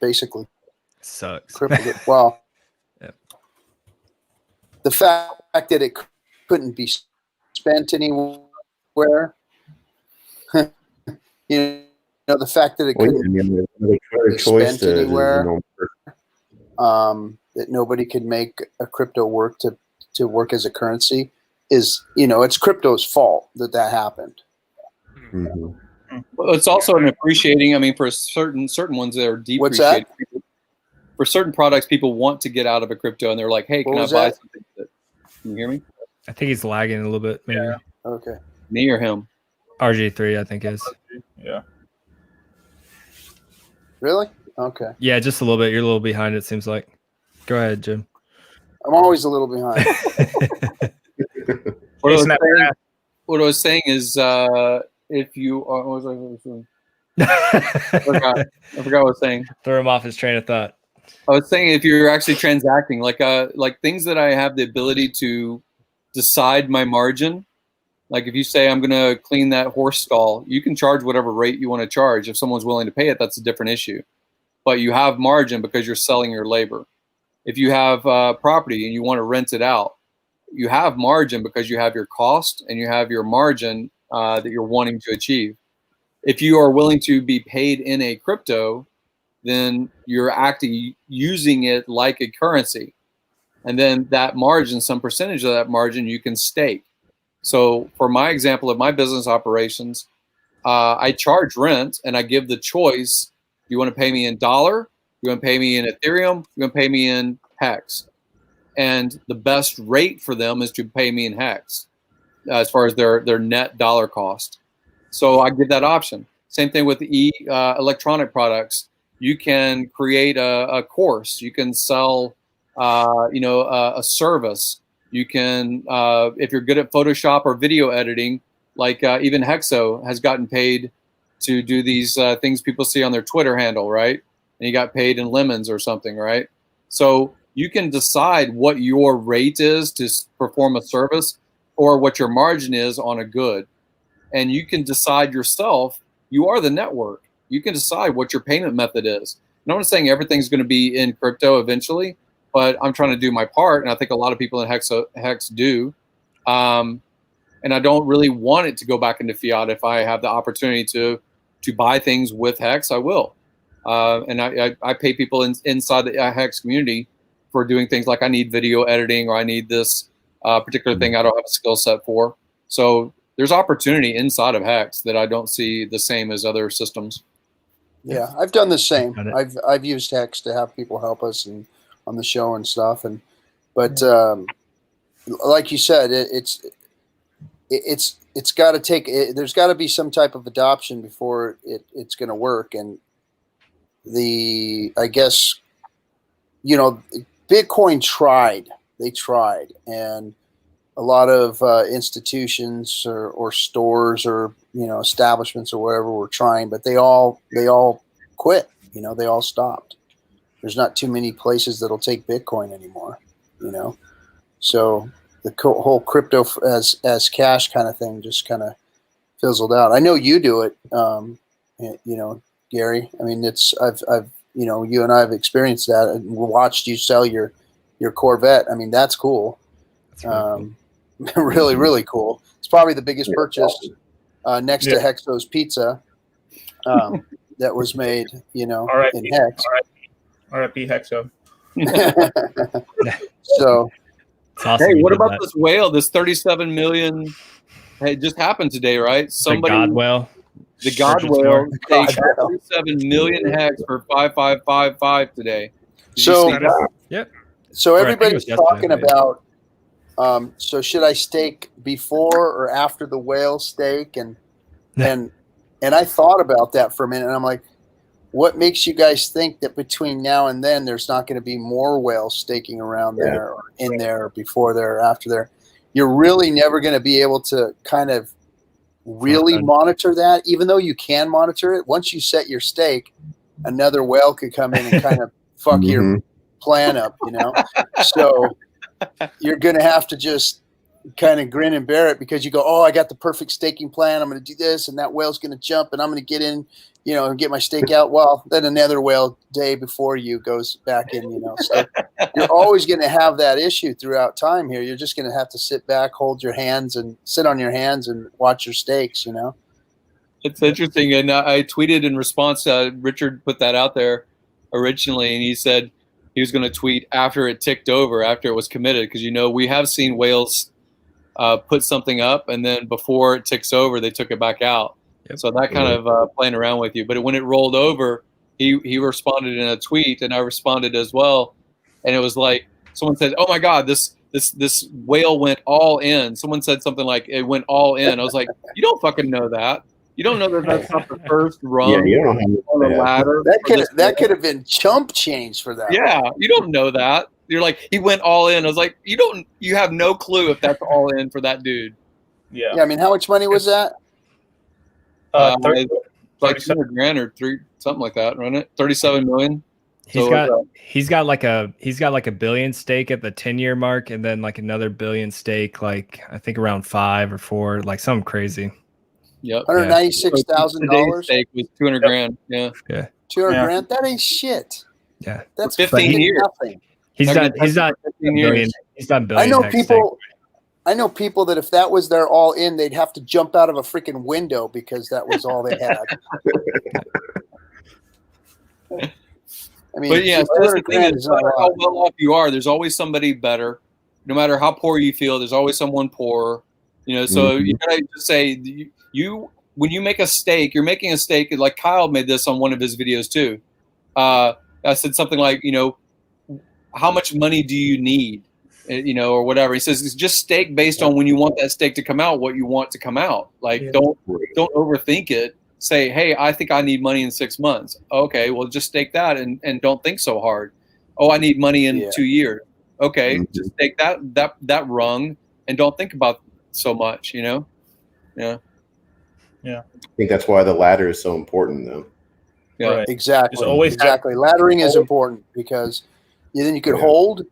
basically sucks. Crippled it. Well, the fact that it couldn't be spent anywhere, the fact that it couldn't be spent anywhere, that nobody could make a crypto work to work as a currency is, it's crypto's fault that happened. Mm-hmm. Well, it's also an appreciating. I mean, for certain ones that are depreciated. What's that? For certain products, people want to get out of a crypto, and they're like, "Hey, can I buy something?" Can you hear me? I think he's lagging a little bit. Maybe. Yeah. Okay. Me or him? RG3, I think is. Yeah. Really? Okay. Yeah, just a little bit. You're a little behind. It seems like. Go ahead, Jim. I'm always a little behind. What I was saying is, if you are, what was I saying? I forgot what I was saying. Throw him off his train of thought. I was saying if you're actually transacting, like things that I have the ability to decide my margin. Like if you say I'm going to clean that horse stall, you can charge whatever rate you want to charge. If someone's willing to pay it, that's a different issue. But you have margin because you're selling your labor. If you have property and you want to rent it out, you have margin because you have your cost and you have your margin that you're wanting to achieve. If you are willing to be paid in a crypto, then you're actually using it like a currency. And then that margin, some percentage of that margin, you can stake. So for my example of my business operations, I charge rent and I give the choice. You want to pay me in dollar? You want to pay me in Ethereum? You want to pay me in HEX? And the best rate for them is to pay me in HEX as far as their net dollar cost. So I give that option. Same thing with electronic products. You can create a course. You can sell, a service. You can, if you're good at Photoshop or video editing, like even Hexo has gotten paid to do these things people see on their Twitter handle, right? And you got paid in lemons or something, right? So you can decide what your rate is to perform a service or what your margin is on a good. And you can decide yourself, you are the network. You can decide what your payment method is. No one's saying everything's going to be in crypto eventually, but I'm trying to do my part. And I think a lot of people in Hex do. and I don't really want it to go back into fiat. If I have the opportunity to buy things with Hex, I will. And I pay people inside the Hex community for doing things like I need video editing, or I need this particular thing I don't have a skill set for. So there's opportunity inside of Hex that I don't see the same as other systems. Yeah, I've done the same. I've used Hex to have people help us and on the show and stuff. But like you said, it's got to take. There's got to be some type of adoption before it's going to work. And I guess, Bitcoin tried. They tried, and a lot of institutions or stores or establishments or wherever were trying, but they all quit. They all stopped. There's not too many places that'll take Bitcoin anymore. So the whole crypto as cash kind of thing just kind of fizzled out. I know you do it, Gary. I mean, I've you and I have experienced that and watched you sell your Corvette. I mean, that's cool. That's really, really cool. It's probably the biggest purchase next to Hexo's Pizza that was made, in Hex. RIP Hexo. So, awesome. Hey, what about this whale? This 37 million. Hey, it just happened today, right? Somebody, the God whale. The God whale. They 37 million Hex for 5555 today. Did you see that? Yep. So everybody's talking about. So should I stake before or after the whale stake? And I thought about that for a minute, and I'm like, what makes you guys think that between now and then there's not going to be more whales staking around there or in there, or before there, or after there? You're really never going to be able to kind of really monitor that, even though you can monitor it. Once you set your stake, another whale could come in and kind of fuck your plan up, So you're going to have to just kind of grin and bear it, because you go, oh, I got the perfect staking plan. I'm going to do this, and that whale's going to jump, and I'm going to get in, and get my stake out. Well, then another whale day before you goes back in, So you're always going to have that issue throughout time here. You're just going to have to sit back, hold your hands, and sit on your hands and watch your stakes, It's interesting. And I tweeted in response. Richard put that out there originally, and he said he was going to tweet after it ticked over, after it was committed, because we have seen whales put something up, and then before it ticks over, they took it back out. Yep. So that kind of playing around with you. But when it rolled over, he responded in a tweet, and I responded as well. And it was like someone said, "Oh my God, this whale went all in." Someone said something like it went all in. I was like, "You don't fucking know that. You don't know that that's not the first rung on the ladder." That could have been chump change for that. Yeah, you don't know that. You're like, he went all in. I was like, you have no clue if that's all in for that dude. Yeah. I mean, how much money was that? Like 200 grand or something like that, wasn't it? 37 million. He's got like a $1 billion stake at the 10-year mark, and then like another $1 billion stake, like I think around 5 or 4, like something crazy. Yep. $196,000 stake was 200 grand. Yeah. 200 grand. That ain't shit. Yeah. That's 15 years. Nothing. He's done billion. He's done billion. I know people that if that was their all in, they'd have to jump out of a freaking window because that was all they had. I mean, but yeah, so that's the thing is, no matter how well off you are, there's always somebody better. No matter how poor you feel, there's always someone poorer. So you gotta just say when you make a stake, you're making a stake. Like Kyle made this on one of his videos too. I said something like, how much money do you need, or whatever. He says it's just stake based on when you want that stake to come out, what you want to come out. Like don't overthink it. Say, hey, I think I need money in 6 months. Okay, well just stake that and don't think so hard. Oh, I need money in 2 years. Okay, just take that rung and don't think about so much. Yeah. I think that's why the ladder is so important, though. Yeah, right. Exactly. Exactly. Laddering is important because then you could hold,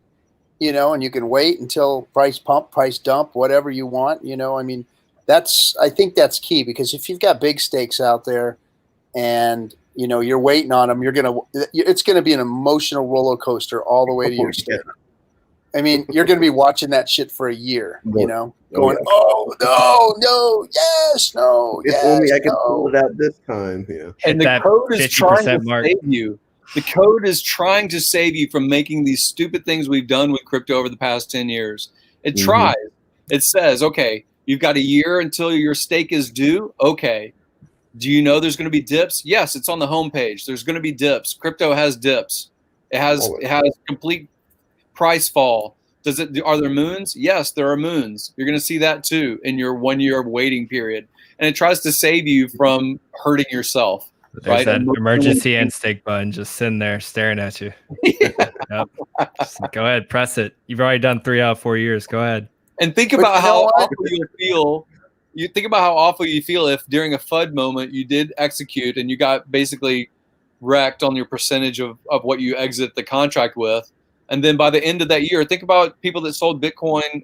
and you can wait until price pump, price dump, whatever you want. I mean, I think that's key, because if you've got big stakes out there and you're waiting on them, it's gonna be an emotional roller coaster all the way to your stake. I mean, you're going to be watching that shit for a year, you know, Oh, going, yeah. oh, no, yes, no, If yes, only I could no. pull it out this time. Yeah. And the that code is trying to 50% mark. save you. The code is trying to save you from making these stupid things we've done with crypto over the past 10 years. It Mhm. tries. It says, okay, you've got a year until your stake is due. Okay. Do you know there's going to be dips? Yes, it's on the homepage. There's going to be dips. Crypto has dips. It has complete price fall. Are there moons? Yes, there are moons. You're going to see that too in your 1 year waiting period. And it tries to save you from hurting yourself. There's right? that emergency end stake button just sitting there staring at you. Yep. Just go ahead, press it. You've already done 3 out of 4 years. Go ahead. And think about how awful you'll feel. You think about how awful you feel if during a FUD moment you did execute and you got basically wrecked on your percentage of what you exit the contract with. And then by the end of that year, think about people that sold Bitcoin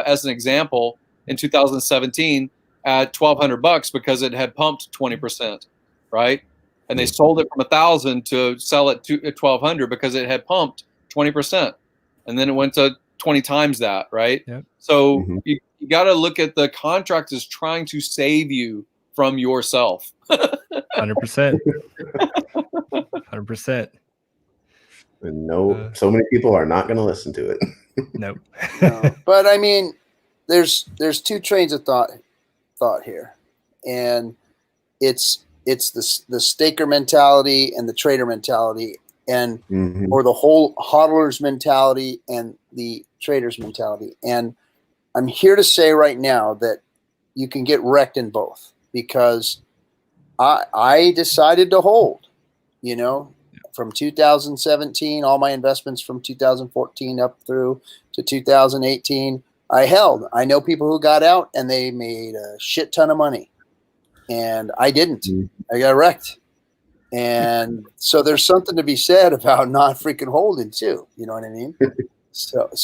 as an example in 2017 at $1,200 because it had pumped 20%, right? And they sold it from 1,000 to sell it to 1,200 because it had pumped 20%, and then it went to 20 times that, right? Yep. So you got to look at the contract as trying to save you from yourself. 100%. 100%. And so many people are not going to listen to it. Nope. No. But I mean, there's two trains of thought here, and it's the staker mentality and the trader mentality, and or the whole hodler's mentality and the trader's mentality. And I'm here to say right now that you can get wrecked in both, because I decided to hold, you know, from 2017, all my investments from 2014 up through to 2018, I held. I know people who got out and they made a shit ton of money, and I didn't. I got wrecked. And so there's something to be said about not freaking holding too. You know what I mean? So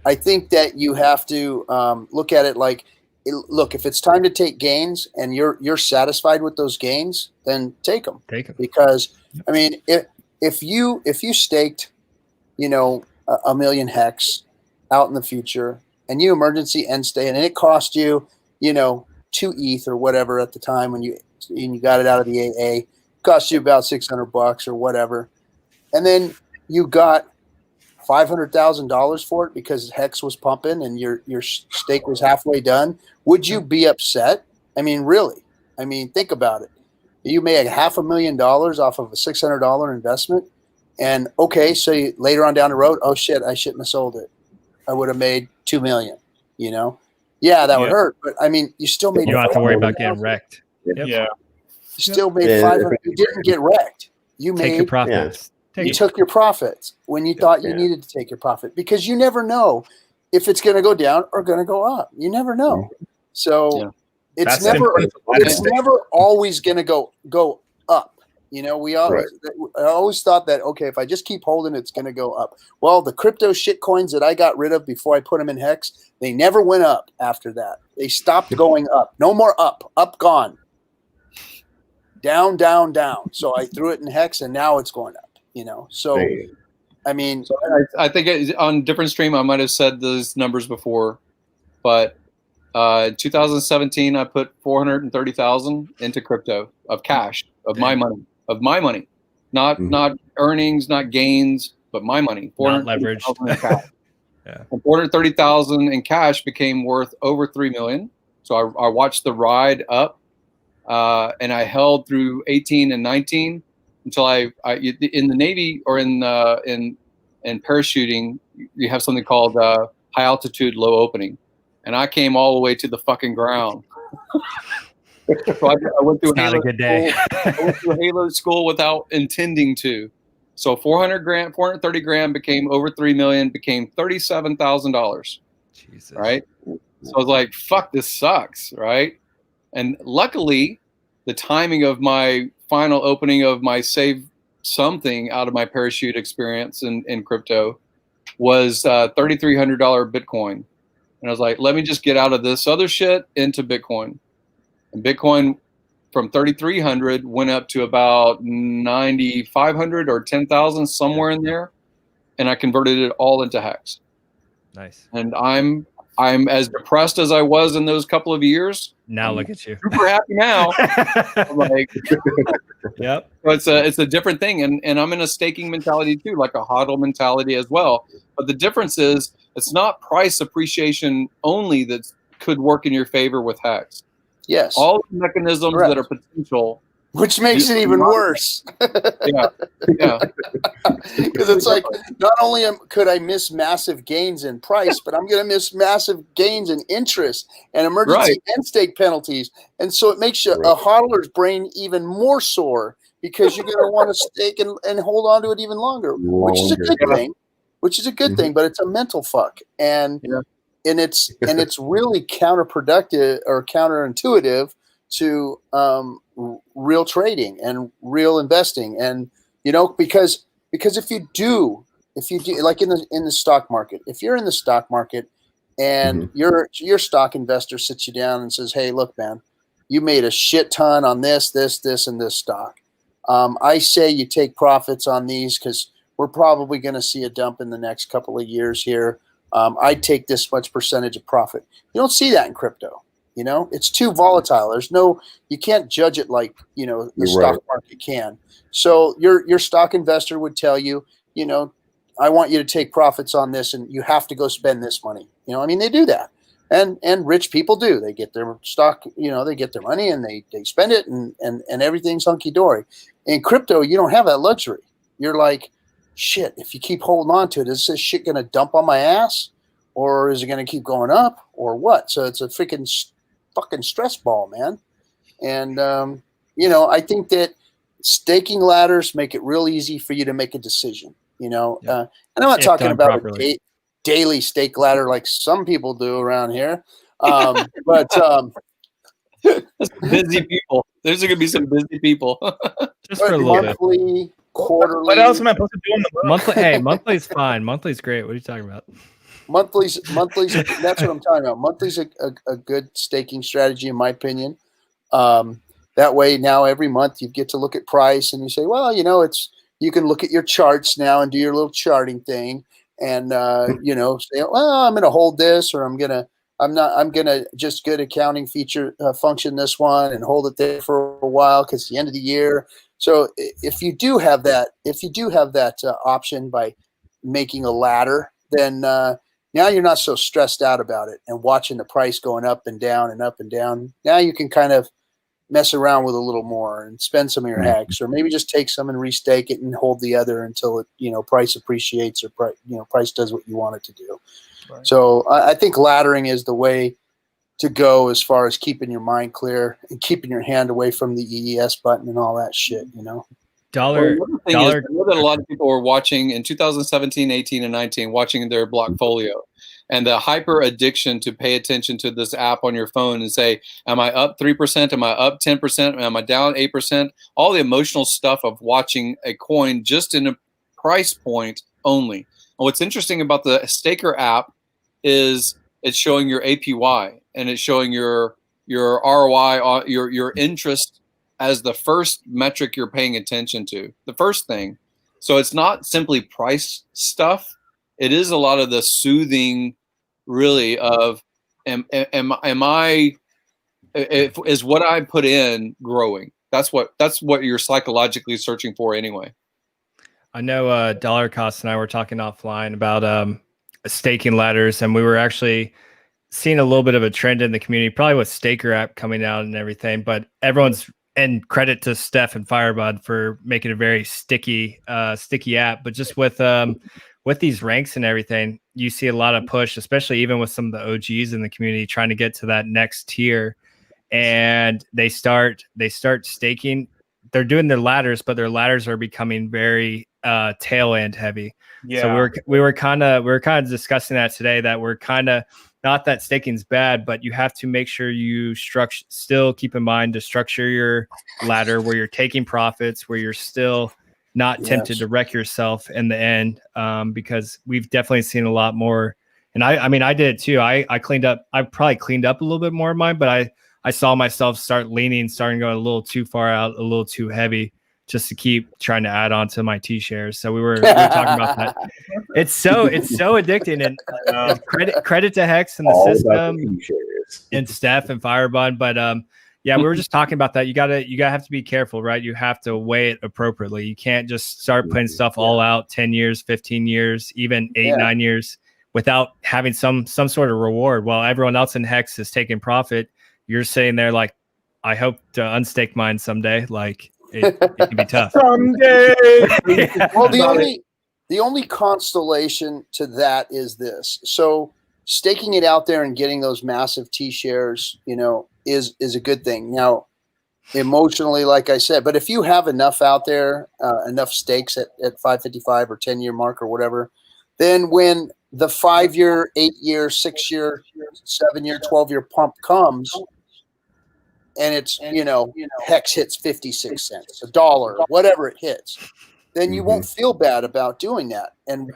I think that you have to look at it like, look, if it's time to take gains and you're satisfied with those gains, then take them. Take them. Because I mean, if you staked, you know, a million hex out in the future, and you emergency end stay, and it cost you, you know, 2 ETH or whatever at the time when you got it out of the AA, cost you about $600 or whatever, and then you got $500,000 for it because hex was pumping and your stake was halfway done, would you be upset? I mean, really? I mean, think about it. You made $500,000 off of a $600 investment, and okay, so later on down the road, oh shit, I shouldn't have sold it. I would have made $2 million. You know, yeah, that would hurt, but I mean, you still made. You don't have to worry about getting wrecked. Yep. Yeah, you still made 500. You didn't get wrecked. You take made your profits. You took your profits when you thought you needed to take your profit, because you never know if it's going to go down or going to go up. You never know. So it's never always going to go up. You know, I always thought that, okay, if I just keep holding, it's going to go up. Well, the crypto shit coins that I got rid of before I put them in hex, they never went up after that. They stopped going up. No more up. Up, gone. Down, down, down. So I threw it in hex, and now it's going up. You know, so I mean, so I think on different stream I might have said those numbers before, but in 2017 I put 430,000 into crypto of cash, of my money, not earnings, not gains, but my money. Not leveraged. In cash. And 430,000 in cash became worth over 3 million. So I watched the ride up, and I held through 18 and 19. Until I in the Navy or in parachuting, you have something called high altitude, low opening, and I came all the way to the fucking ground. So I went through not a good day. I went through Halo school without intending to. So 430 grand became over 3 million, became $37,000. Jesus. Right. So I was like, "Fuck, this sucks." Right. And luckily, the timing of my final opening of my save something out of my parachute experience in crypto was $3,300 Bitcoin. And I was like, let me just get out of this other shit into Bitcoin. And Bitcoin from 3,300 went up to about 9,500 or 10,000, somewhere in there. and I converted it all into HEX. Nice. And I'm as depressed as I was in those couple of years. Now look at you. Super happy now. I'm like, yep. It's a different thing, and I'm in a staking mentality too, like a hodl mentality as well. But the difference is it's not price appreciation only that could work in your favor with HEX. Yes. All the mechanisms Correct. that are potential. Which makes it even worse. Yeah. Because it's like, not only could I miss massive gains in price, but I'm going to miss massive gains in interest and emergency end stake penalties. And so it makes a hodler's brain even more sore because you're going to want to stake and hold on to it even longer, which is a good thing. Which is a good thing, but it's a mental fuck. And it's really counterproductive or counterintuitive to real trading and real investing. And because if you do like in the stock market, if you're in the stock market and your stock investor sits you down and says, hey, look, man, you made a shit ton on this and this stock. I say you take profits on these because we're probably going to see a dump in the next couple of years here. I'd take this much percentage of profit. You don't see that in crypto. It's too volatile. You can't judge it like, the stock market can. So your stock investor would tell you, I want you to take profits on this and you have to go spend this money. They do that. And rich people do. They get their stock, they get their money and they spend it and everything's hunky dory. In crypto, you don't have that luxury. You're like, shit, if you keep holding on to it, is this shit going to dump on my ass or is it going to keep going up or what? So it's a freaking fucking stress ball, man. And, I think that staking ladders make it real easy for you to make a decision, and I'm not talking about a daily stake ladder like some people do around here. But busy people. There's going to be some busy people. Just for a little bit. Quarterly. What else am I supposed to do in the month? Hey, monthly's fine. Monthly's great. What are you talking about? Monthly's. That's what I'm talking about. Monthly's a good staking strategy, in my opinion. That way, now every month you get to look at price, and you say, well, you can look at your charts now and do your little charting thing, and say, well, I'm going to hold this, or I'm gonna just good accounting feature function this one and hold it there for a while because it's the end of the year. So if you do have that, option by making a ladder, then now you're not so stressed out about it and watching the price going up and down and up and down. Now you can kind of mess around with a little more and spend some of your HEX, or maybe just take some and restake it and hold the other until it, price appreciates or price does what you want it to do. Right. So I think laddering is the way to go as far as keeping your mind clear and keeping your hand away from the EES button and all that shit, Dollar. I know that a lot of people were watching in 2017, 18, and 19, watching their Blockfolio, and the hyper addiction to pay attention to this app on your phone and say, am I up 3%? Am I up 10%? Am I down 8%? All the emotional stuff of watching a coin just in a price point only. And what's interesting about the Staker app is it's showing your APY and it's showing your ROI, your interest as the first metric you're paying attention to, the first thing. So it's not simply price stuff. It is a lot of the soothing, really, of is what I put in growing? That's what you're psychologically searching for anyway. I know Dollar Cost and I were talking offline about staking ladders, and we were actually seeing a little bit of a trend in the community, probably with Staker app coming out and everything, but everyone's, and credit to Steph and Firebud for making a very sticky app. But just with these ranks and everything, you see a lot of push, especially even with some of the OGs in the community trying to get to that next tier. And they start staking. They're doing their ladders, but their ladders are becoming very tail end heavy. Yeah. So we were kind of discussing that today, that we're kind of, not that staking's bad, but you have to make sure you still keep in mind to structure your ladder where you're taking profits, where you're still not tempted to wreck yourself in the end, because we've definitely seen a lot more. And I mean, I did it too. I probably cleaned up a little bit more of mine, but I saw myself starting going a little too far out, a little too heavy, just to keep trying to add on to my T-shares. So we were talking about that. It's so addicting, and credit to Hex and the All about system the shares. and Steph and Firebond. But yeah, we were just talking about that. You gotta have to be careful, right? You have to weigh it appropriately. You can't just start putting stuff all out 10 years, 15 years, even 8-9 years without having some sort of reward. While everyone else in Hex is taking profit, you're sitting there like, I hope to unstake mine someday. Like it can be tough. Someday. Well, the only consolation to that is this. So staking it out there and getting those massive T shares, is a good thing. Now, emotionally, like I said, but if you have enough out there, enough stakes at 555 or 10-year mark or whatever, then when the 5-year, 8-year, 6-year, 7-year, 12-year pump comes, and it's, Hex hits 56 cents, $1, whatever it hits, then you won't feel bad about doing that and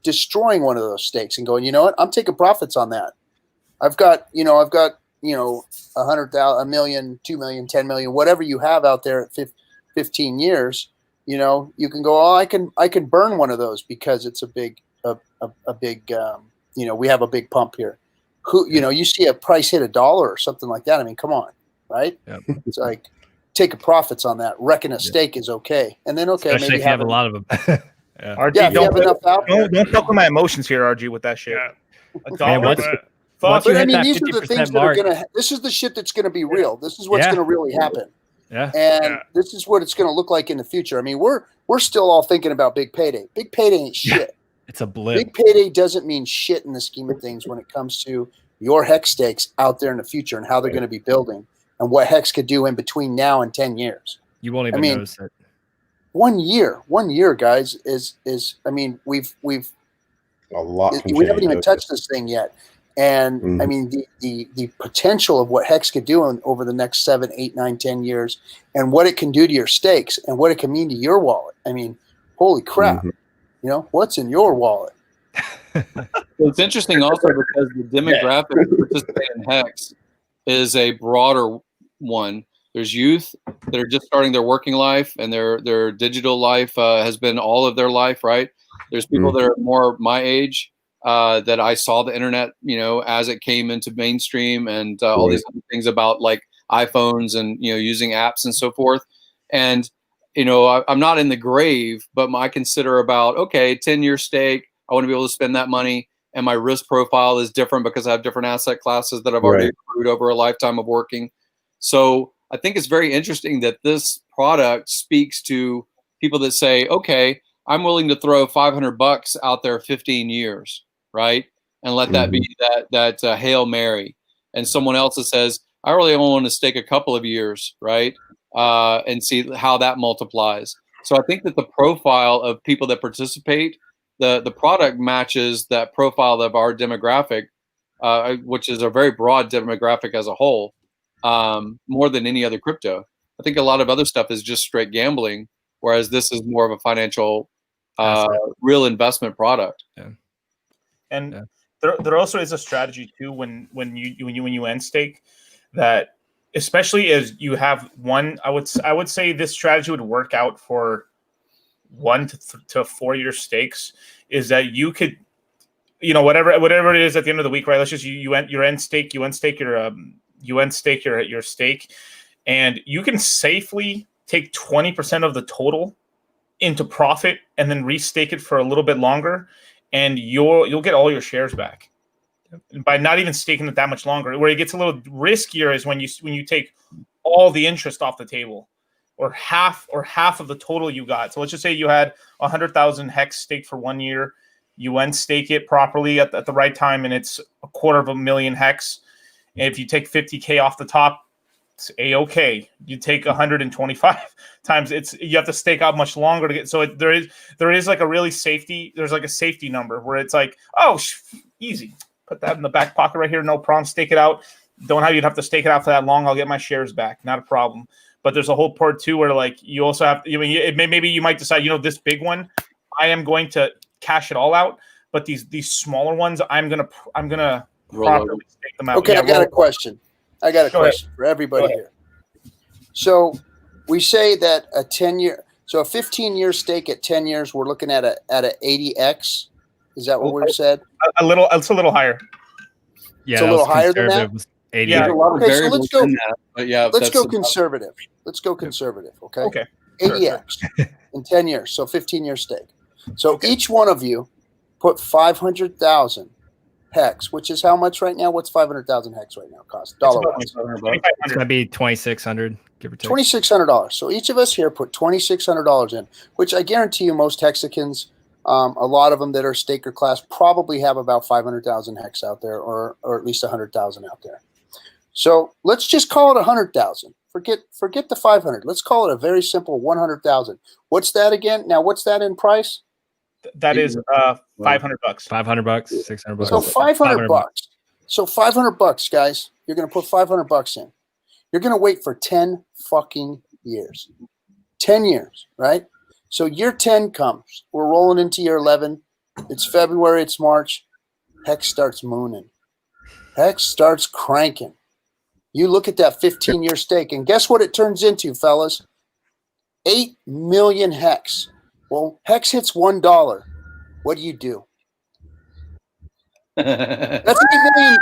destroying one of those stakes and going, you know what, I'm taking profits on that. I've got 100,000, a million, 2 million, 10 million, whatever you have out there at 15 years, you can go, oh, I can burn one of those because it's a big, we have a big pump here. You see a price hit $1 or something like that. I mean, come on, right? Yep. It's like, take a profits on that. Reckon a stake is okay, and then especially maybe if you have a lot of them. RG, don't fuck with my emotions here, RG, with that shit. Yeah. But I mean, these are the things that are gonna. This is the shit that's gonna be real. This is what's gonna really happen. Yeah. And this is what it's gonna look like in the future. I mean, we're still all thinking about big payday. Big payday ain't shit. It's a blip. Big payday doesn't mean shit in the scheme of things when it comes to your Hex stakes out there in the future and how they're going to be building and what Hex could do in between now and 10 years. You won't even notice it. 1 year, guys, is I mean, we've a lot. We haven't even touched this thing yet. And I mean, the potential of what Hex could do over the next 7, 8, 9, 10 years and what it can do to your stakes and what it can mean to your wallet. I mean, holy crap. What's in your wallet? It's interesting also because the demographic that participate in Hex is a broader one. There's youth that are just starting their working life and their digital life has been all of their life, right? There's people that are more my age that I saw the internet, as it came into mainstream and all these other things about like iPhones and, using apps and so forth. And, I'm not in the grave, but I consider about, 10-year stake. I want to be able to spend that money. And my risk profile is different because I have different asset classes that I've already accrued over a lifetime of working. So I think it's very interesting that this product speaks to people that say, okay, I'm willing to throw $500 out there 15 years, right? And let that be that Hail Mary. And someone else that says, I really only want to stake a couple of years, right? And see how that multiplies. So I think that the profile of people that participate, the product matches that profile of our demographic, which is a very broad demographic as a whole, more than any other crypto. I think a lot of other stuff is just straight gambling, whereas this is more of a financial, real investment product. Yeah. And there also is a strategy too when you end stake that, especially as you have one, I would say this strategy would work out for 1 to 4 year stakes, is that you could, whatever it is at the end of the week, right? Let's just you end stake your stake, and you can safely take 20% of the total into profit and then restake it for a little bit longer, and you'll get all your shares back by not even staking it that much longer. Where it gets a little riskier is when you take all the interest off the table, or half of the total you got. So let's just say you had 100,000 Hex stake for 1 year. You end stake it properly at the right time, and it's 250,000 Hex. And if you take 50K off the top, it's a-okay. You take 125 times, you have to stake out much longer to get. So there is like a really safety. There's like a safety number where it's like, easy. Put that in the back pocket right here. No problem. Stake it out. You'd have to stake it out for that long. I'll get my shares back. Not a problem. But there's a whole part too where like you also have. Maybe you might decide. This big one, I am going to cash it all out. But these smaller ones, I'm gonna properly stake them out. Okay, I got a question. For everybody here. So we say that a 10-year, so a 15-year stake at 10 years, we're looking at a 80x Is that what we said? A little. It's a little higher. Yeah, It's a that little was higher than that? conservative, was 80. Yeah. There's a lot of Okay, so variables let's go. in that, but yeah, Let's go that's- conservative. Let's go conservative. Okay. Okay. Sure, 80x in 10 years, so 15-year stake. So each one of you put 500,000 hex, which is how much right now? What's 500,000 hex right now cost? $1. It's going to be 2,600, give or take. $2,600. So each of us here put $2,600 in, which I guarantee you most Hexicans, a lot of them that are staker class probably have about 500,000 hex out there, or at least 100,000 out there. So let's just call it 100,000. Forget the 500. Let's call it a very simple 100,000. What's that again? Now, what's that in price? That is $500. $500, $600. So 500 bucks. So 500 bucks, guys. You're going to put 500 bucks in. You're going to wait for 10 fucking years. 10 years, right? So year 10 comes. We're rolling into year 11. It's February. It's March. Hex starts mooning. Hex starts cranking. You look at that 15-year stake, and guess what it turns into, fellas? 8 million hex. Well, hex hits $1. What do? That's 8 million.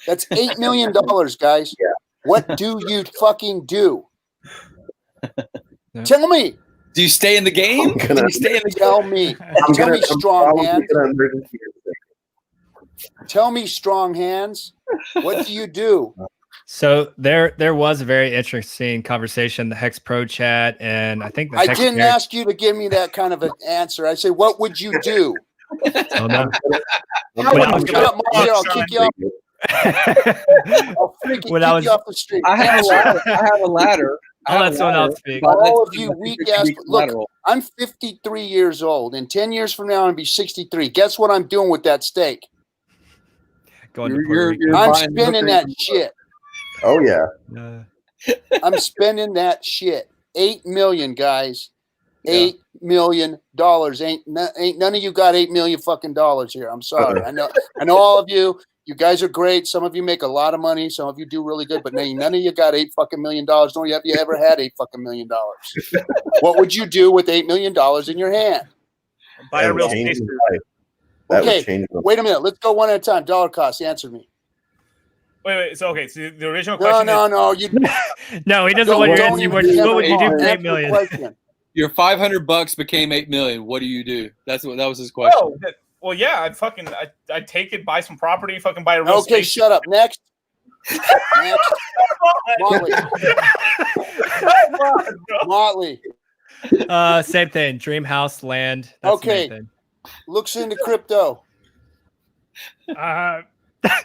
That's $8 million, guys. Yeah. What do you fucking do? Yeah. Tell me. Do you stay in the game? I'm gonna- Do you stay in the game? Tell me. Tell me, strong hands. Tell me, strong hands. What do you do? So there was a very interesting conversation, the Hex Pro chat, and I think the I Hex didn't Bear- ask you to give me that kind of an answer. I said, what would you do? Oh, no. Shut up, Mark, I'll kick you off. I'll freaking When kick I was- you off the street. I have a ladder. I have a ladder. I'll let someone else speak. All of you weak ass. Look, I'm 53 years old. In 10 years from now, I'm going to be 63. Guess what I'm doing with that stake? Going to Puerto Rico. You're I'm buying spending that shit. Oh yeah. I'm spending that shit. 8 million, guys. $8 million. Ain't none of you got $8 million fucking dollars here. I'm sorry. I know all of you. You guys are great. Some of you make a lot of money. Some of you do really good, but none of you got $8 fucking million. Nor have you ever had $8 fucking million. What would you do with $8 million in your hand? Buy a real Change estate. his life. That would Okay, change the- wait a minute. Let's go one at a time. Dollar cost. Answer me. Wait. So the original No, question is no. You No, he doesn't don't, want your don't answer. even What would you do answer for the 8 million? question. Your $500 became 8 million. What do you do? That was his question. Oh, well, yeah, I'd take it, buy some property, fucking buy a real Okay, estate. shut up. Next. Motley. Motley. Same thing. Dream house, land. That's the main Okay. thing. Looks into crypto.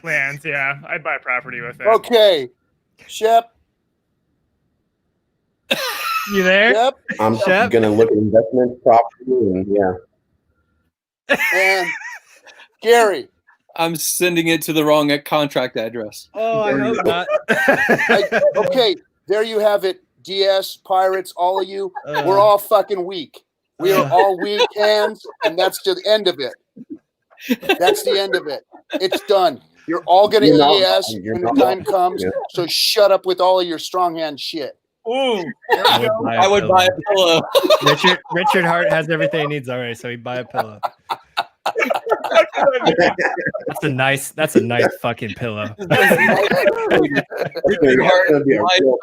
Lands, yeah. I'd buy property with it. Okay. Shep. You there? Shep. I'm Shep? gonna look at investment property and yeah. And Gary. I'm sending it to the wrong contract address. Oh, I hope not. Okay, there you have it. DS, Pirates, all of you. We're all fucking weak. We are all weak hands, and that's the end of it. That's the end of it. It's done. You're all going to You're not- ES you're when the not- time comes. yeah. So shut up with all of your strong hand shit. Ooh, I would buy a pillow. Richard Hart has everything he needs already, so he'd buy a pillow. That's a nice fucking pillow. Richard Hart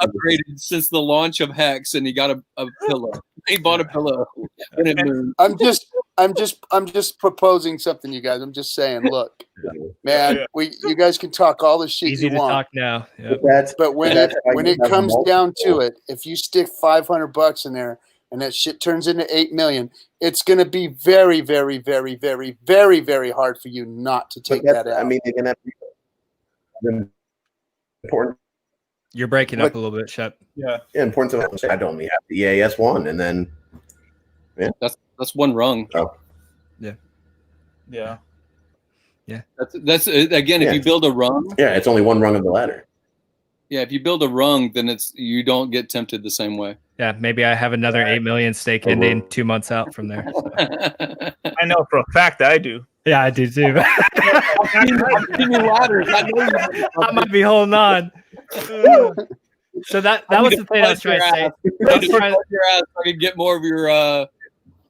upgraded since the launch of Hex, and he got a pillow. He bought a pillow. And it moved. I'm just proposing something, you guys. I'm just saying, look, man, you guys can talk all the shit Easy you to want. talk now. Yep. But when it comes down to it, if you stick $500 in there and that shit turns into 8 million, it's going to be very, very, very, very, very, very hard for you not to take that out. I mean, they're gonna have important. You're breaking up a little bit, Shep. yeah. Important to I'd only have the EAS one, and then That's one rung. Yeah. That's again. If Yeah. you build a rung, yeah, it's only one rung of the ladder. yeah. If you build a rung, then you don't get tempted the same way. Yeah, maybe I have another 8 million stake ending 2 months out from there. So. I know for a fact that I do. Yeah, I do too. I'm seeing ladders. I know you. I might be holding on. So that was the thing I was trying to say. I was trying to- Your ass so I could get more of your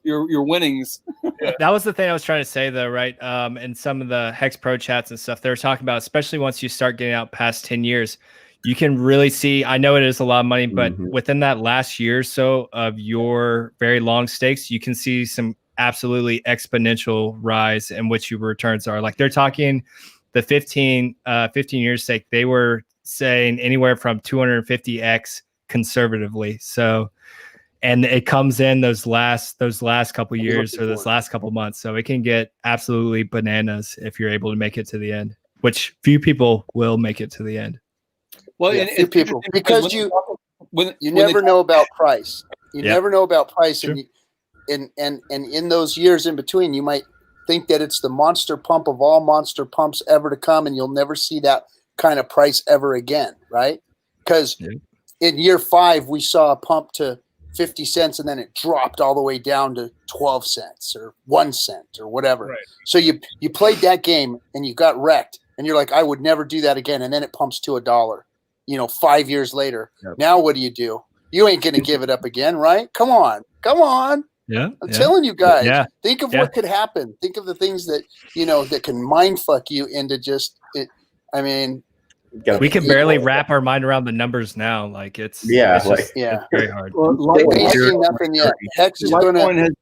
your winnings. That was the thing I was trying to say, though, right? And some of the Hex Pro chats and stuff, they were talking about, especially once you start getting out past 10 years, you can really see, I know it is a lot of money, but within that last year or so of your very long stakes, you can see some absolutely exponential rise in which your returns are. Like they're talking the 15 years stake, they were saying anywhere from 250x conservatively. So, and it comes in those last couple years or those last couple months. So it can get absolutely bananas if you're able to make it to the end, which few people will make it to the end. Well, yeah, and few people, because you never know about price. You never know about price. Sure. And in those years in between, you might think that it's the monster pump of all monster pumps ever to come, and you'll never see that kind of price ever again, right? Because in year 5, we saw a pump to 50 cents, and then it dropped all the way down to 12 cents or 1 cent or whatever. Right. So you played that game and you got wrecked, and you're like, I would never do that again. And then it pumps to $1, 5 years later. Now what do? You ain't going to give it up again, right? Come on. Yeah. I'm telling you guys, think of what could happen. Think of the things that, that can mind fuck you into just it. I mean, we can barely wrap our mind around the numbers now. Like it's just very hard. Well, nothing yet. Hex is Litecoin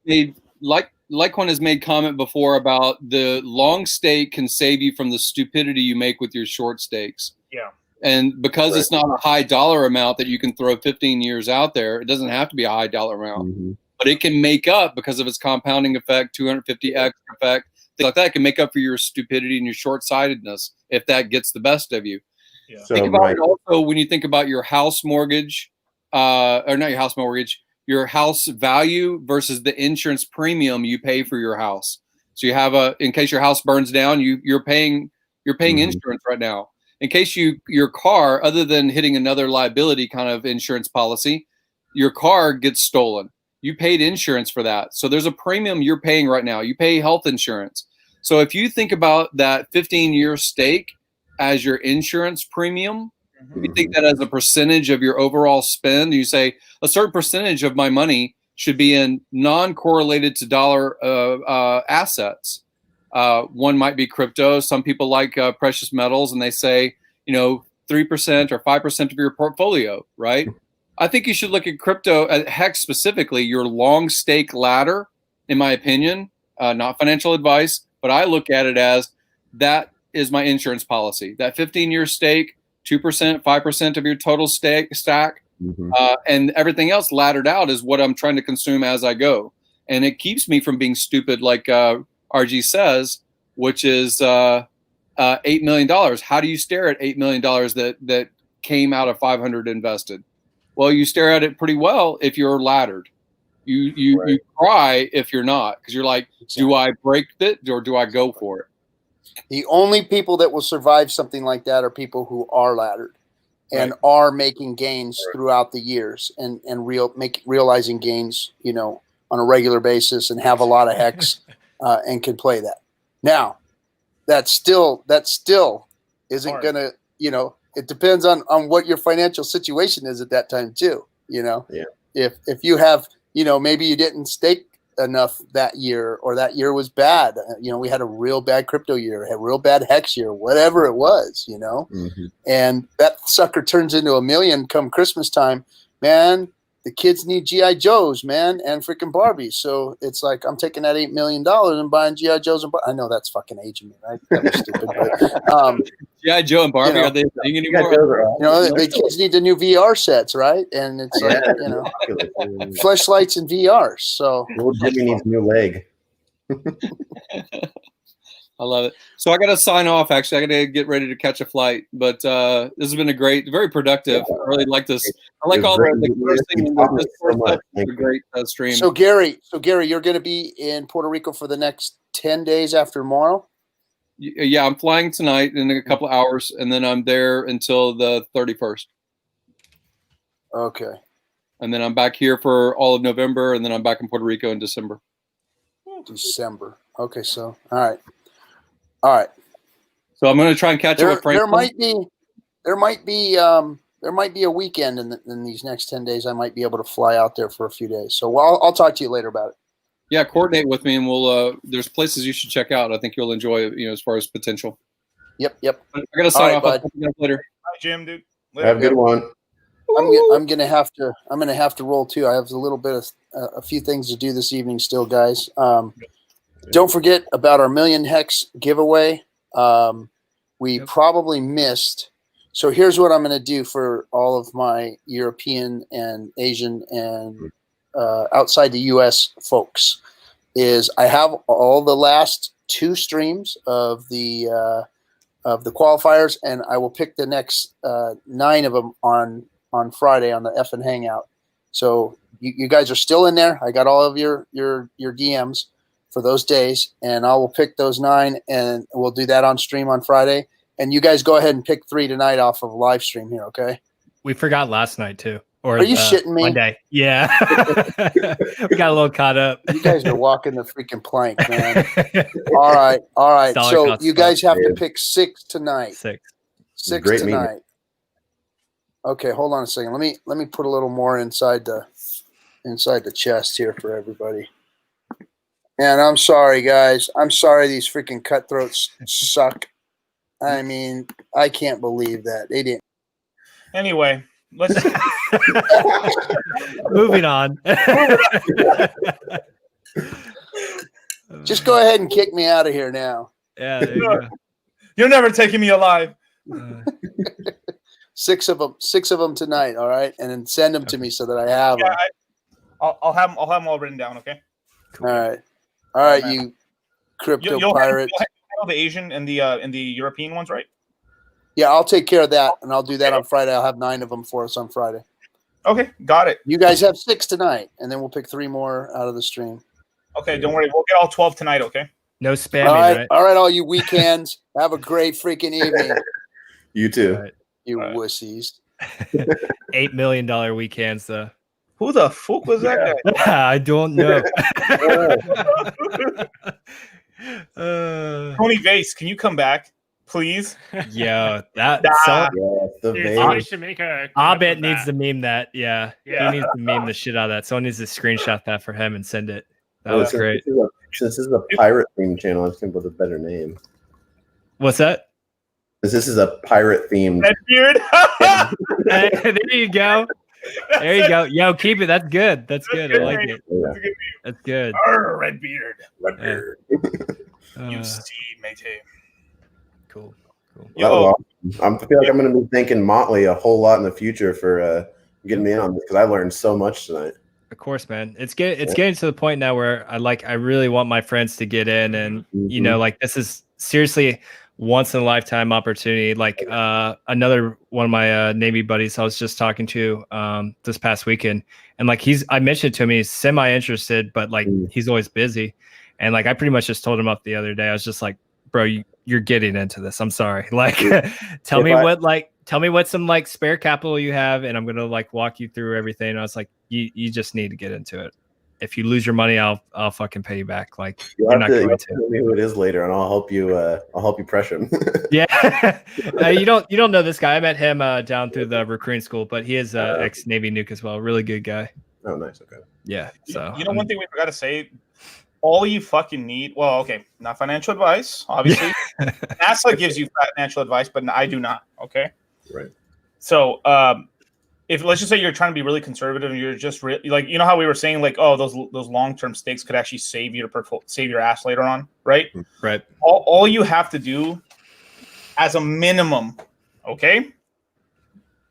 has made comment before about the long stake can save you from the stupidity you make with your short stakes. Yeah. And because it's not a high dollar amount that you can throw 15 years out there, it doesn't have to be a high dollar amount, but it can make up because of its compounding effect, 250x effect, things like that. It can make up for your stupidity and your short-sightedness if that gets the best of you. Yeah. Think about it also when you think about your house mortgage, or not your house mortgage, your house value versus the insurance premium you pay for your house. So you have in case your house burns down, you're paying insurance right now. In case your car, other than hitting another liability kind of insurance policy, your car gets stolen. You paid insurance for that. So there's a premium you're paying right now. You pay health insurance. So if you think about that 15-year stake as your insurance premium, you think that as a percentage of your overall spend, you say a certain percentage of my money should be in non-correlated to dollar assets. One might be crypto. Some people like precious metals, and they say, 3% or 5% of your portfolio, right? I think you should look at crypto, at HEX specifically, your long stake ladder, in my opinion, not financial advice, but I look at it as that is my insurance policy. That 15-year stake, 2%, 5% of your total stack, and everything else laddered out is what I'm trying to consume as I go. And it keeps me from being stupid, like RG says, which is $8 million. How do you stare at $8 million that came out of 500 invested? Well, you stare at it pretty well if you're laddered. You cry if you're not, because you're like, do I break it or do I go for it? The only people that will survive something like that are people who are laddered and are making gains throughout the years and realizing gains, on a regular basis and have a lot of HEX and can play that. Now, that still isn't going to, it depends on what your financial situation is at that time too. If you have, maybe you didn't stake enough that year, or that year was bad. We had a real bad crypto year, a real bad HEX year, whatever it was, and that sucker turns into $1 million come Christmas time, man. The kids need G.I. Joes, man, and freaking Barbies. So it's like, I'm taking that $8 million and buying G.I. Joes and I know that's fucking aging me, right? That was stupid. But, G.I. Joe and Barbie, are they a thing anymore? The kids need the new VR sets, right? And it's fleshlights and VR. So little Jimmy needs a new leg. I love it. So I got to sign off. Actually, I got to get ready to catch a flight. But this has been very productive. I really like this. I like all the cursing. A great stream. So Gary, you're going to be in Puerto Rico for the next 10 days after tomorrow? Yeah, I'm flying tonight in a couple of hours, and then I'm there until the 31st. Okay. And then I'm back here for all of November, and then I'm back in Puerto Rico in December. Okay, so all right. So I'm going to try and catch up with Frank. There might be a weekend in these next 10 days. I might be able to fly out there for a few days. So I'll talk to you later about it. Yeah, coordinate with me, and we'll. There's places you should check out. I think you'll enjoy, as far as potential. Yep. I gotta sign off. Bud. I'll talk to you guys later. Bye, Jim, dude. Have a good one. I'm gonna have to roll too. I have a few things to do this evening still, guys. Don't forget about our Million Hex giveaway. We probably missed. So here's what I'm going to do for all of my European and Asian and outside the U.S. folks is I have all the last 2 streams of the qualifiers, and I will pick the next 9 of them on Friday on the FN Hangout. So you guys are still in there. I got all of your DMs for those days, and I will pick those 9, and we'll do that on stream on Friday. And you guys go ahead and pick 3 tonight off of live stream here, okay? We forgot last night too. Or are you shitting me? Monday. Yeah. We got a little caught up. You guys are walking the freaking plank, man. All right. So you guys have to pick 6 tonight. 6 Great tonight. meeting. Okay, hold on a second. Let me put a little more inside the chest here for everybody. And I'm sorry, guys. I'm sorry these freaking cutthroats suck. I mean, I can't believe that. They didn't. Anyway, let's moving on. Just go ahead and kick me out of here now. Yeah, there you go. You're never taking me alive. 6 of them tonight, all right? And then send them to me so that I have them. I'll have them all written down, okay? All right, you crypto pirates. You'll have the Asian and the European ones, right? Yeah, I'll take care of that, and I'll do that on Friday. I'll have 9 of them for us on Friday. Okay, got it. You guys have 6 tonight, and then we'll pick 3 more out of the stream. Okay, don't worry. We'll get all 12 tonight, okay? No spamming, right? All right, all you weekends. Have a great freaking evening. You too. Right. You wussies. $8 million weekends, though. Who the fuck was that guy? I don't know. Tony Vase, can you come back, please? Yeah, that Somebody should make a. Abed needs to meme that. Yeah, he needs to meme the shit out of that. Someone needs to screenshot that for him and send it. That was great. This is a pirate themed channel. I think with a better name. What's that? This is a pirate themed. Redbeard. Hey, there you go. There you go. Yo, keep it. That's good. That's good. I like it. Yeah. That's good. Redbeard. You see, mate. Cool. Yo, I feel like I'm going to be thanking Motley a whole lot in the future for getting me in on this because I learned so much tonight. Of course, man. It's getting to the point now where I really want my friends to get in, and this is seriously once in a lifetime opportunity. Like another one of my Navy buddies I was just talking to this past weekend, and I mentioned to him he's semi interested, but he's always busy, and I pretty much just told him up the other day. I was just like, bro, you're getting into this. I'm sorry. Tell me what some spare capital you have, and I'm gonna walk you through everything. And I was like, you just need to get into it. If you lose your money, I'll fucking pay you back. You're not going to tell me who it is later, and I'll help you pressure him. Yeah, you don't know this guy. I met him down through the recruiting school, but he is ex Navy nuke as well. Really good guy. Oh, nice. Okay. Yeah. So one thing we forgot to say. All you fucking need, not financial advice, obviously. NASA gives you financial advice, but I do not. Okay. Right. So, if let's just say you're trying to be really conservative and you're just how we were saying, those long-term stakes could actually save your ass later on, right? Right. All you have to do, as a minimum, okay.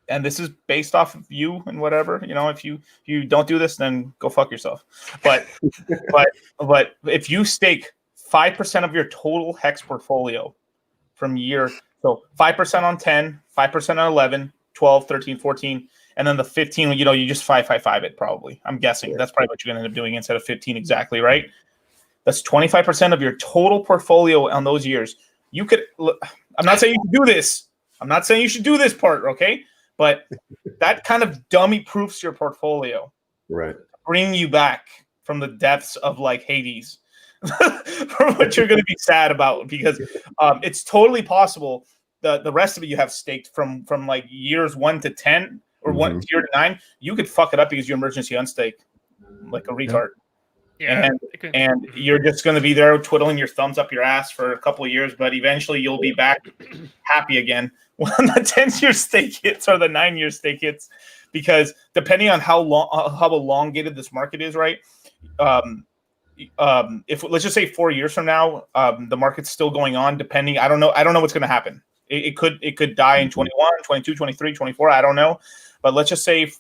And this is based off of you and whatever, if you don't do this, then go fuck yourself. But if you stake 5% of your total Hex portfolio from so 5% on 10, 5% on 11, 12, 13, 14, and then the 15, you just 5 it probably. I'm guessing that's probably what you're going to end up doing instead of 15 exactly, right? That's 25% of your total portfolio on those years. You could, I'm not saying you should do this. I'm not saying you should do this part, okay? But that kind of dummy proofs your portfolio. Right. Bring you back from the depths of Hades. From what you're going to be sad about, because it's totally possible the rest of it you have staked from years 1 to 10 or year to 9. You could fuck it up because you emergency unstake like a retard. Yeah, and you're just going to be there twiddling your thumbs up your ass for a couple of years, but eventually you'll be back happy again when the 10-year stake hits or the 9-year stake hits, because depending on how elongated this market is, right? If let's just say 4 years from now, the market's still going on, depending, I don't know what's going to happen. It could die in 21, 22, 23, 24. I don't know, but let's just say,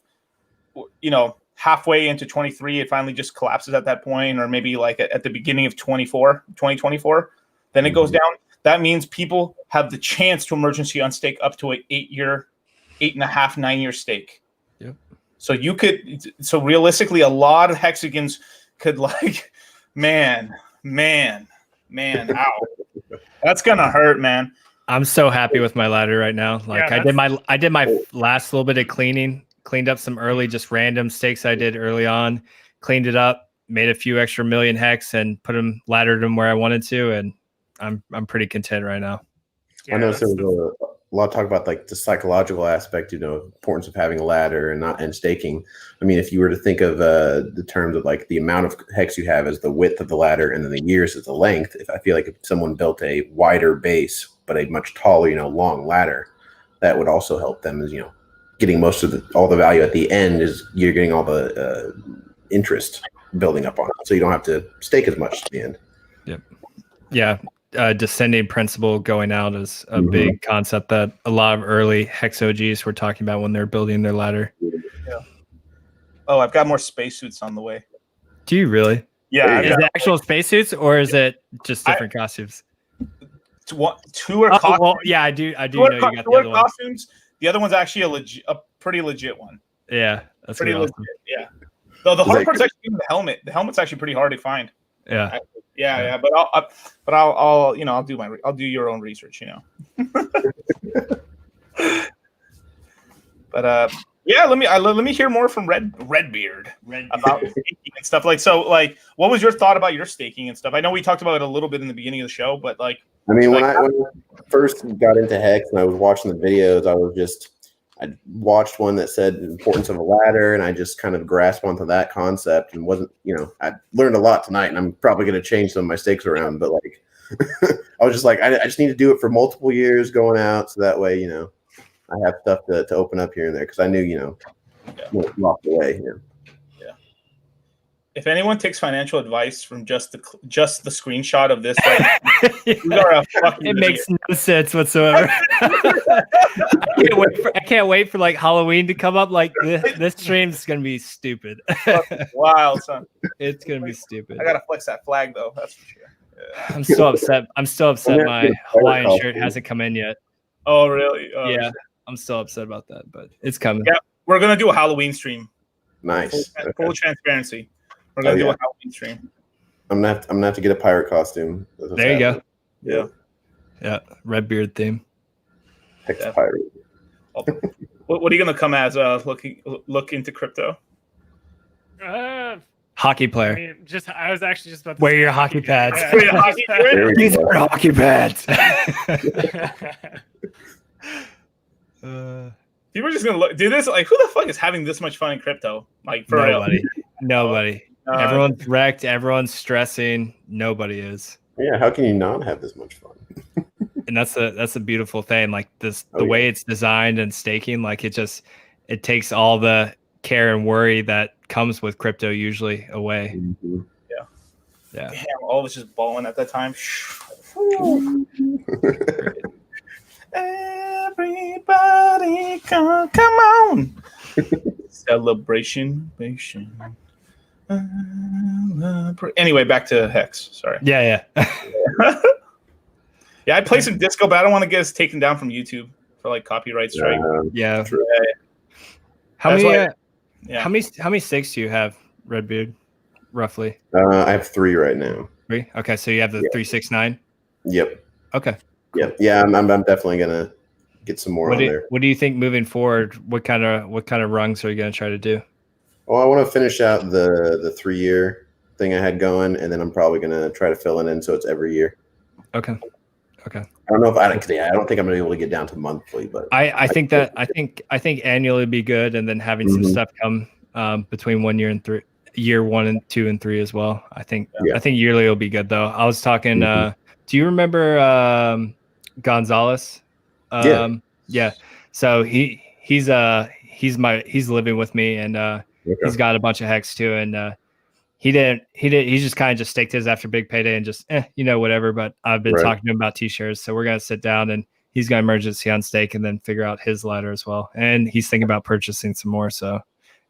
halfway into 23, it finally just collapses at that point, or maybe like at the beginning of 2024, then it goes down. That means people have the chance to emergency unstake up to an 8-year, 8.5, 9-year stake. Yep. So realistically, a lot of hexagons could man, ow. That's gonna hurt, man. I'm so happy with my ladder right now. Like I did my last little bit of cleaned up some early, just random stakes I did early on, cleaned it up, made a few extra million hex, and laddered them where I wanted to, and I'm pretty content right now. Yeah, I know there was a lot of talk about like the psychological aspect, importance of having a ladder and staking. I mean, if you were to think of the terms of like the amount of hex you have as the width of the ladder, and then the years as the length, I feel like if someone built a wider base but a much taller, long ladder, that would also help them as getting most of all the value at the end, is you're getting all the interest building up on it, so you don't have to stake as much at the end. Yep. Yeah. Descending principle going out is a big concept that a lot of early hex OGs were talking about when they're building their ladder. Yeah. Oh, I've got more spacesuits on the way. Do you really? Yeah. Is it actual spacesuits, or is it just different costumes? Two are costumes. Well, yeah, I do know you got the other costumes. The other one's actually a pretty legit one. Yeah, that's pretty legit. Awesome. Yeah. Though the hard part's actually the helmet. The helmet's actually pretty hard to find. Yeah. Yeah. But I'll do your own research. But yeah, let me hear more from Redbeard about staking and stuff. What was your thought about your staking and stuff? I know we talked about it a little bit in the beginning of the show, but when I first got into Hex and I was watching the videos, I watched one that said the importance of a ladder, and I just kind of grasped onto that concept and wasn't, I learned a lot tonight, and I'm probably going to change some of my stakes around, but I was just like, I just need to do it for multiple years going out, so that way, I have stuff to open up here and there, because I knew, locked away. Yeah. If anyone takes financial advice from just the screenshot of this, you are a fucking it makes no sense whatsoever. I can't wait for Halloween to come up. This stream's gonna be stupid. Wild, son. It's gonna be stupid. I gotta flex that flag though. That's for sure. Yeah. I'm still upset. My Hawaiian shirt hasn't come in yet. Oh really? Oh, yeah, shit. I'm still upset about that, but it's coming. Yeah, we're gonna do a Halloween stream. Nice. Full transparency. We're gonna do a Halloween stream. I'm gonna have to get a pirate costume. There you go. Yeah. Redbeard theme. Hex pirate. What are you gonna come as? Look into crypto. Hockey player. I was actually just about to wear say your hockey pads. Yeah. These are hockey pads. People are just gonna do this. Who the fuck is having this much fun in crypto? For nobody. real? Nobody. Everyone's wrecked. Everyone's stressing. Nobody is. Yeah. How can you not have this much fun? And that's a beautiful thing. The way it's designed and staking, it takes all the care and worry that comes with crypto usually away. Mm-hmm. Yeah. Damn, all was just balling at that time. Everybody come on. Celebration. Anyway, back to Hex. Sorry. Yeah. Yeah, I play some disco, but I don't want to get us taken down from YouTube for copyright strike. Yeah. True. How many stakes do you have, Redbeard? Roughly. I have 3 right now. 3? Okay, so you have the 369. Yep. Okay. Yep. Yeah, I'm definitely gonna get some more on there. What do you think moving forward? What kind of rungs are you gonna try to do? Well, I want to finish out the 3-year thing I had going, and then I'm probably gonna try to fill it in so it's every year. Okay. I don't know if I don't think I'm gonna be able to get down to monthly, but I think annually would be good, and then having some stuff come between 1 year and 3 year 1 and 2 and 3 as well. I think Yeah. yearly will be good though. I was talking. Do you remember Gonzalez? Yeah. So he's living with me, and he's got a bunch of hex too, and he just kind of just staked his after big payday and just whatever. But I've been talking to him about t-shirts, so we're gonna sit down and he's gonna emergency on stake and then figure out his ladder as well. And he's thinking about purchasing some more. So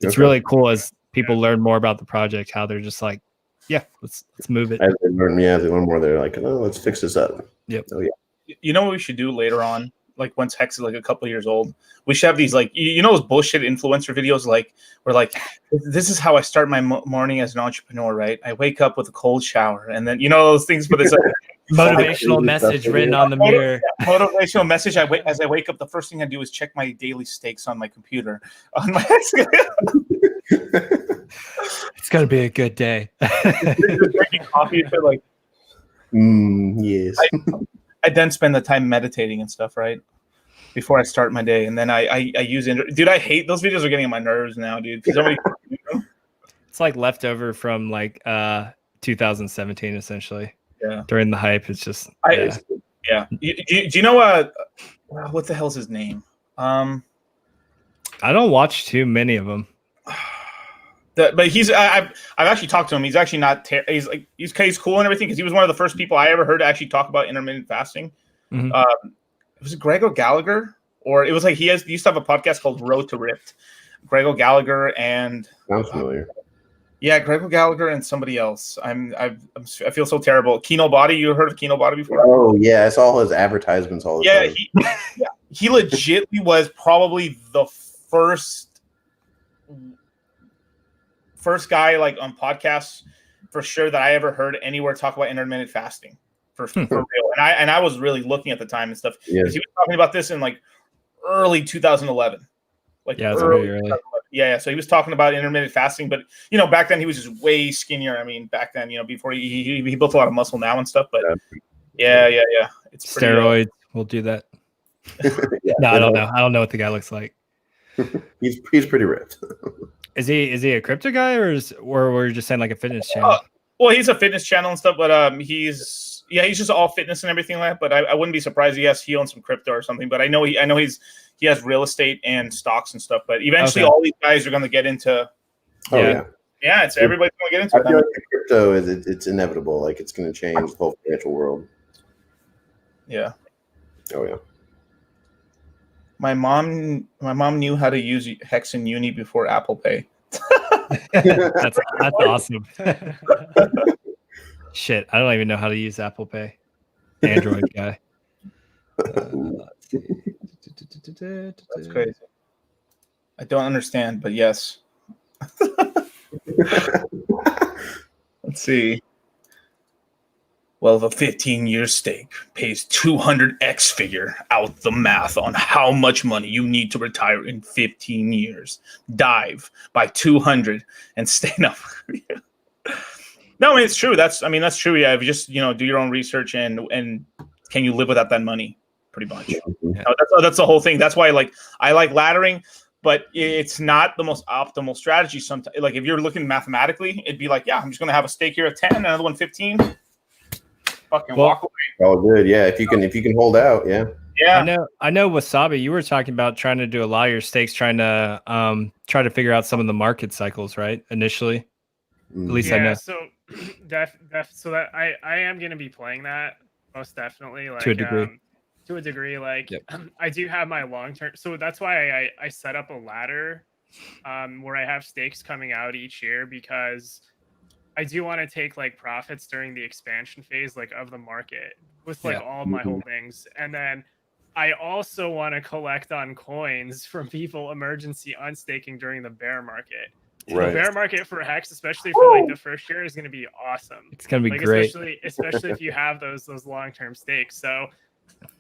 it's really cool as people learn more about the project, how they're just like, yeah, let's move it. As they learn more, they're like, oh, let's fix this up. Yep. Oh yeah. You know what we should do later on? Like once Hex is like a couple of years old, we should have these like those bullshit influencer videos like where like this is how I start my morning as an entrepreneur, right? I wake up with a cold shower and then those things, but it's like motivational message written on the mirror. Motivational message. As I wake up, the first thing I do is check my daily stakes on my computer. On my it's gonna be a good day. Drinking coffee for like yes. I then spend the time meditating and stuff, right? Before I start my day. And then I use dude, I hate those videos are getting on my nerves now, dude. It's like leftover from like 2017 essentially. Yeah. During the hype. It's just yeah. Do you know what the hell's his name? I don't watch too many of them. But he's I've actually talked to him. He's actually not he's cool and everything because he was one of the first people I ever heard to actually talk about intermittent fasting. Mm-hmm. Was it Grego Gallagher or it was like he used to have a podcast called Road to Rift. Grego Gallagher and sounds familiar. Yeah, Grego Gallagher and somebody else. I feel so terrible. Kino Body, you heard of Kino Body before? Oh yeah, I saw his advertisements all the time. He legitimately was probably the first guy like on podcasts for sure that I ever heard anywhere talk about intermittent fasting for real. And I was really looking at the time and stuff because he was talking about this in like early 2011. Like it's very early. Yeah. So he was talking about intermittent fasting, but back then he was just way skinnier. I mean, back then, before he built a lot of muscle now and stuff. But yeah. It's steroids. We'll do that. No, I don't know. I don't know what the guy looks like. He's pretty ripped. Is he a crypto guy or we're just saying like a fitness channel? Well, he's a fitness channel and stuff, but he's just all fitness and everything like that. But I wouldn't be surprised. He owns some crypto or something. But I know he has real estate and stocks and stuff. But eventually, all these guys are going to get into. It's everybody's going to get into. I feel like crypto it's inevitable. Like it's going to change the whole financial world. Yeah. Oh yeah. My mom knew how to use Hex in uni before Apple Pay. That's awesome. Shit, I don't even know how to use Apple Pay. Android guy. That's crazy. I don't understand, but yes. Let's see. Well, the 15-year stake pays 200x figure out the math on how much money you need to retire in 15 years. Dive by 200 and stay up. No, I mean, it's true. That's true. Yeah, if you just do your own research and can you live without that money? Pretty much. That's the whole thing. That's why I like laddering, but it's not the most optimal strategy. Sometimes, like if you're looking mathematically, it'd be like, yeah, I'm just gonna have a stake here at 10, another one 15. Fucking walk away. Oh, good. Yeah, if you can hold out, yeah. Yeah. I know Wasabi, you were talking about trying to do a lot of your stakes, trying to figure out some of the market cycles, right? Initially. At least I know. So so that I am gonna be playing that most definitely. Like to a degree. To a degree. Like I do have my long term, so that's why I set up a ladder where I have stakes coming out each year because I do want to take like profits during the expansion phase, like of the market with like all of my holdings. And then I also want to collect on coins from people emergency unstaking during the bear market. Right. The bear market for Hex, especially for like the first year, is going to be awesome. It's going to be great. Especially if you have those long-term stakes. So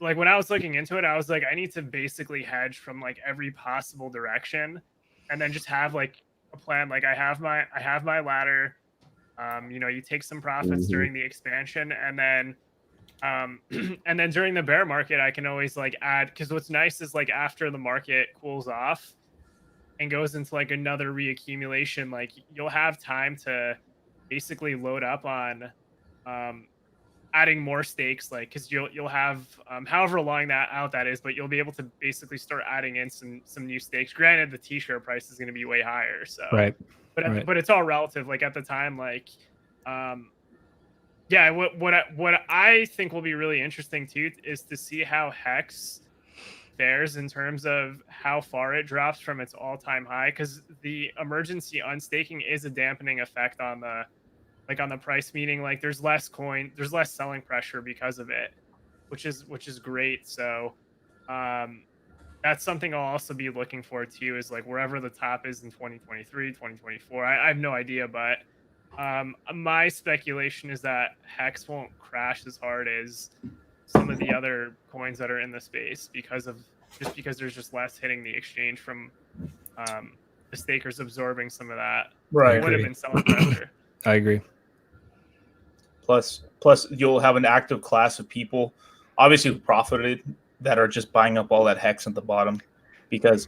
like when I was looking into it, I was like, I need to basically hedge from like every possible direction and then just have like a plan. Like I have my ladder. You take some profits during the expansion and then during the bear market, I can always like add, because what's nice is like after the market cools off, and goes into like another reaccumulation, like you'll have time to basically load up on adding more stakes, like because you'll have however long that is, but you'll be able to basically start adding in some new stakes. Granted, the t-shirt price is going to be way higher, so Right. But it's all relative. Like at the time, like yeah, what I think will be really interesting too is to see how Hex fares in terms of how far it drops from its all-time high, because the emergency unstaking is a dampening effect on the price, meaning like there's less selling pressure because of it, which is great. So that's something I'll also be looking for too, is like wherever the top is in 2023, 2024. I have no idea, but my speculation is that Hex won't crash as hard as some of the other coins that are in the space because there's just less hitting the exchange from the stakers absorbing some of that. Right. It would have been selling pressure. I agree. Plus, you'll have an active class of people, obviously who profited, that are just buying up all that Hex at the bottom, because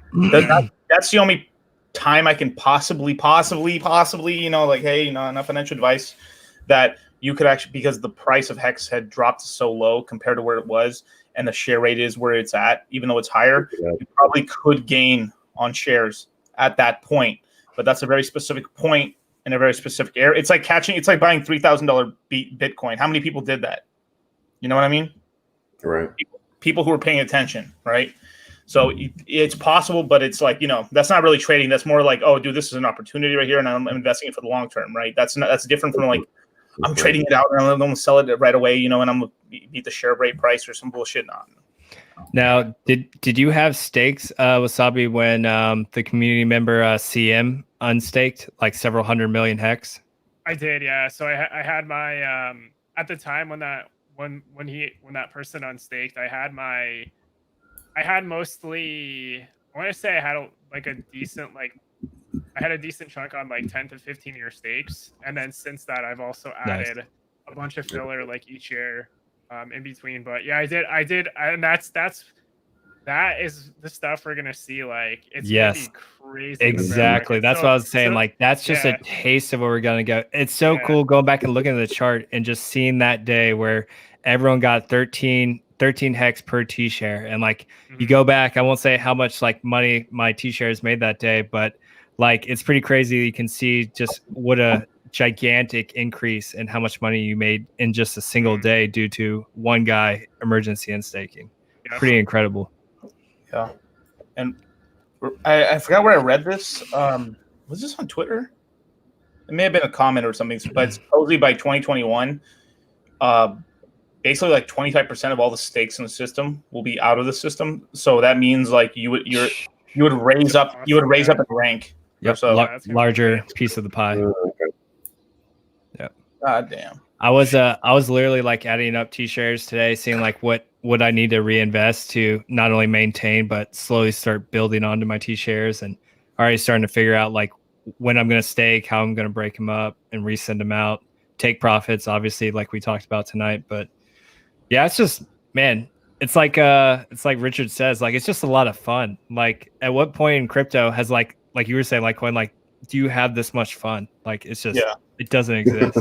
that's the only time I can possibly, like, hey, not financial advice, that you could actually, because the price of Hex had dropped so low compared to where it was, and the share rate is where it's at, even though it's higher, you probably could gain on shares at that point. But that's a very specific point in a very specific area. It's like buying $3,000 Bitcoin. How many people did that? You know what I mean? Right. People who are paying attention, right? So it's possible, but it's like, that's not really trading. That's more like, oh, dude, this is an opportunity right here, and I'm investing it for the long term, right? That's different from like, I'm trading it out and I'm going to sell it right away, and I'm going to beat the share rate price or some bullshit. Now, did you have stakes, Wasabi, when the community member CM unstaked like several hundred million Hex? I did, yeah. So I had my at the time when that person unstaked, I had mostly, I want to say I had a decent chunk on like 10 to 15 year stakes, and then since that I've also added a bunch of filler like each year in between. But yeah, I did, and that is the stuff we're gonna see. Like it's gonna be crazy. Exactly. That's what I was saying. Like that's just a taste of where we're gonna go. It's so cool going back and looking at the chart and just seeing that day where everyone got 13 Hex per T-share, and like you go back, I won't say how much like money my T-shares made that day, but like it's pretty crazy. You can see just what a gigantic increase in how much money you made in just a single day due to one guy emergency and staking. Pretty incredible. Yeah. And I forgot where I read this. Was this on Twitter? It may have been a comment or something, but supposedly by 2021, basically like 25% of all the stakes in the system will be out of the system. So that means like you would raise up in rank. Yep. So larger piece of the pie. Yeah. God damn. I was literally like adding up T-shares today, seeing like what I need to reinvest to not only maintain but slowly start building onto my T-shares, and already starting to figure out like when I'm going to stake, how I'm going to break them up and resend them out, take profits, obviously, like we talked about tonight. But yeah, it's just, man, it's like Richard says, like it's just a lot of fun. Like at what point in crypto has like you were saying, like when like do you have this much fun? Like it's just it doesn't exist.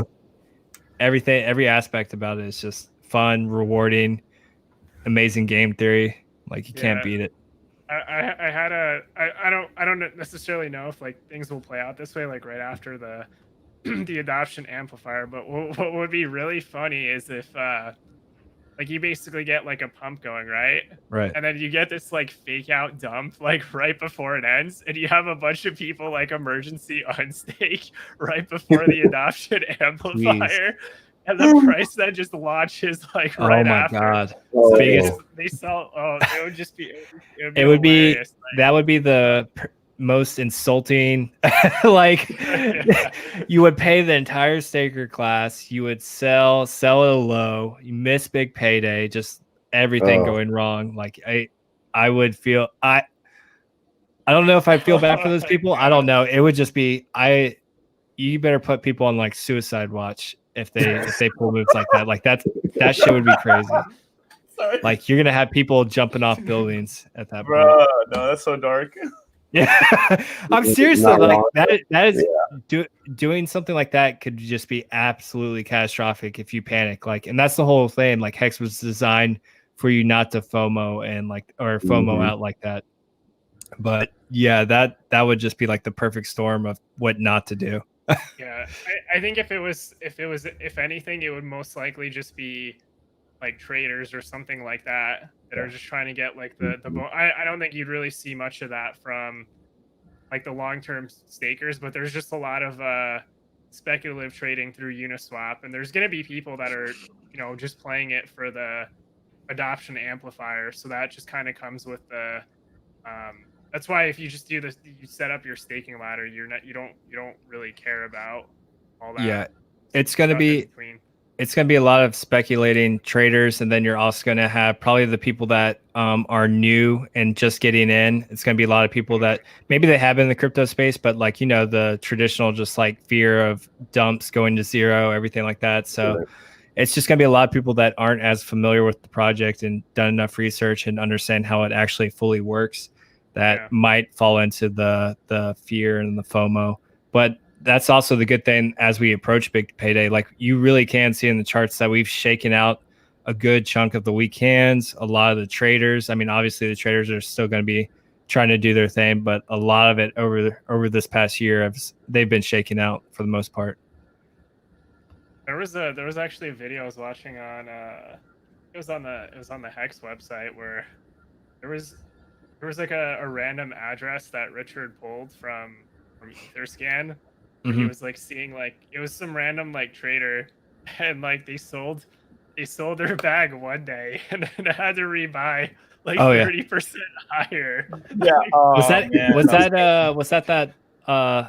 Every aspect about it is just fun, rewarding, amazing game theory. Like you can't beat it. I don't necessarily know if like things will play out this way, like right after the the adoption amplifier. But what would be really funny is if like you basically get like a pump going, right? Right. And then you get this like fake out dump like right before it ends, and you have a bunch of people like emergency unstake right before the adoption amplifier. And the price then just launches like right after. Oh my god! So they sell. Oh, it would just be. It would be. That would be the most insulting. Like you would pay the entire staker class. You would sell it low. You miss big payday. Just everything going wrong. Like I would feel. I don't know if I feel bad for those people. I don't know. It would just be. You better put people on like suicide watch if they pull moves like that. Like that shit would be crazy. Sorry. Like you're gonna have people jumping off buildings at that point. Bro, no, that's so dark. Yeah, I'm serious though. Not Like wrong. that is doing something like that could just be absolutely catastrophic if you panic. Like, and that's the whole thing. Like Hex was designed for you not to FOMO and like or FOMO out like that. But yeah, that would just be like the perfect storm of what not to do. Yeah, I think if anything, it would most likely just be like traders or something like that are just trying to get like the I don't think you'd really see much of that from like the long-term stakers, but there's just a lot of speculative trading through Uniswap, and there's going to be people that are, just playing it for the adoption amplifier. So that just kind of comes with the that's why if you just do this, you set up your staking ladder, you don't really care about all that. Yeah, it's going to be a lot of speculating traders, and then you're also going to have probably the people that are new and just getting in. It's going to be a lot of people that maybe they have been in the crypto space, but like the traditional just like fear of dumps going to zero, everything like that. So it's just going to be a lot of people that aren't as familiar with the project and done enough research and understand how it actually fully works that might fall into the fear and the FOMO. But that's also the good thing as we approach big payday. Like you really can see in the charts that we've shaken out a good chunk of the weak hands. A lot of the traders, I mean, obviously the traders are still going to be trying to do their thing, but a lot of it over this past year, they've been shaken out for the most part. There was actually a video I was watching on it was on the Hex website where there was like a random address that Richard pulled from Etherscan. He was like seeing like it was some random like trader, and like they sold their bag one day and then had to rebuy like 30% higher. Yeah. Was that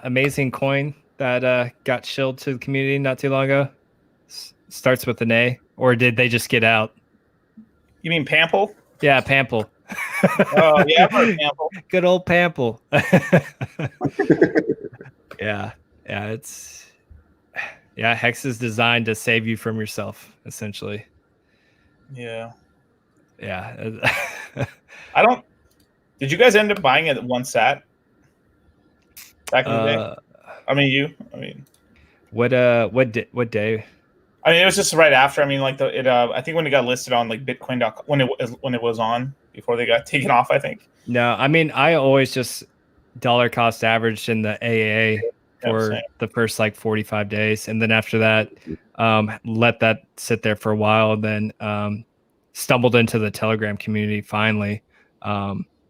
amazing coin that got shilled to the community not too long ago? Starts with an A, or did they just get out? You mean Pample? Yeah, Pample. Oh yeah, I've heard Pample. Good old Pample. Yeah, Hex is designed to save you from yourself, essentially. Yeah. Did you guys end up buying it at one sat back in the day? What day? I mean, it was just right after. I mean, like I think when it got listed on like Bitcoin.com when it was on before they got taken off. I think. No, I mean, I always just dollar cost averaged in the AA for the first like 45 days, and then after that, let that sit there for a while. And then stumbled into the Telegram community finally,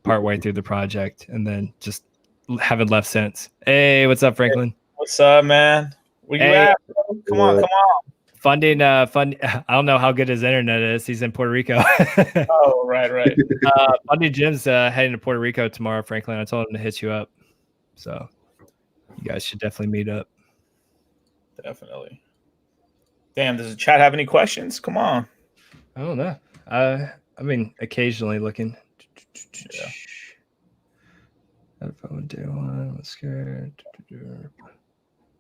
partway through the project, and then just haven't left since. Hey, what's up, Franklin? What's up, man? Where you at? Come on. Funding. I don't know how good his internet is. He's in Puerto Rico. Oh, right. Funding Jim's heading to Puerto Rico tomorrow, Franklin. I told him to hit you up. So you guys should definitely meet up. Definitely. Damn, does the chat have any questions? Come on. I don't know. I mean, occasionally looking. Yeah. If I would do one, I'm scared.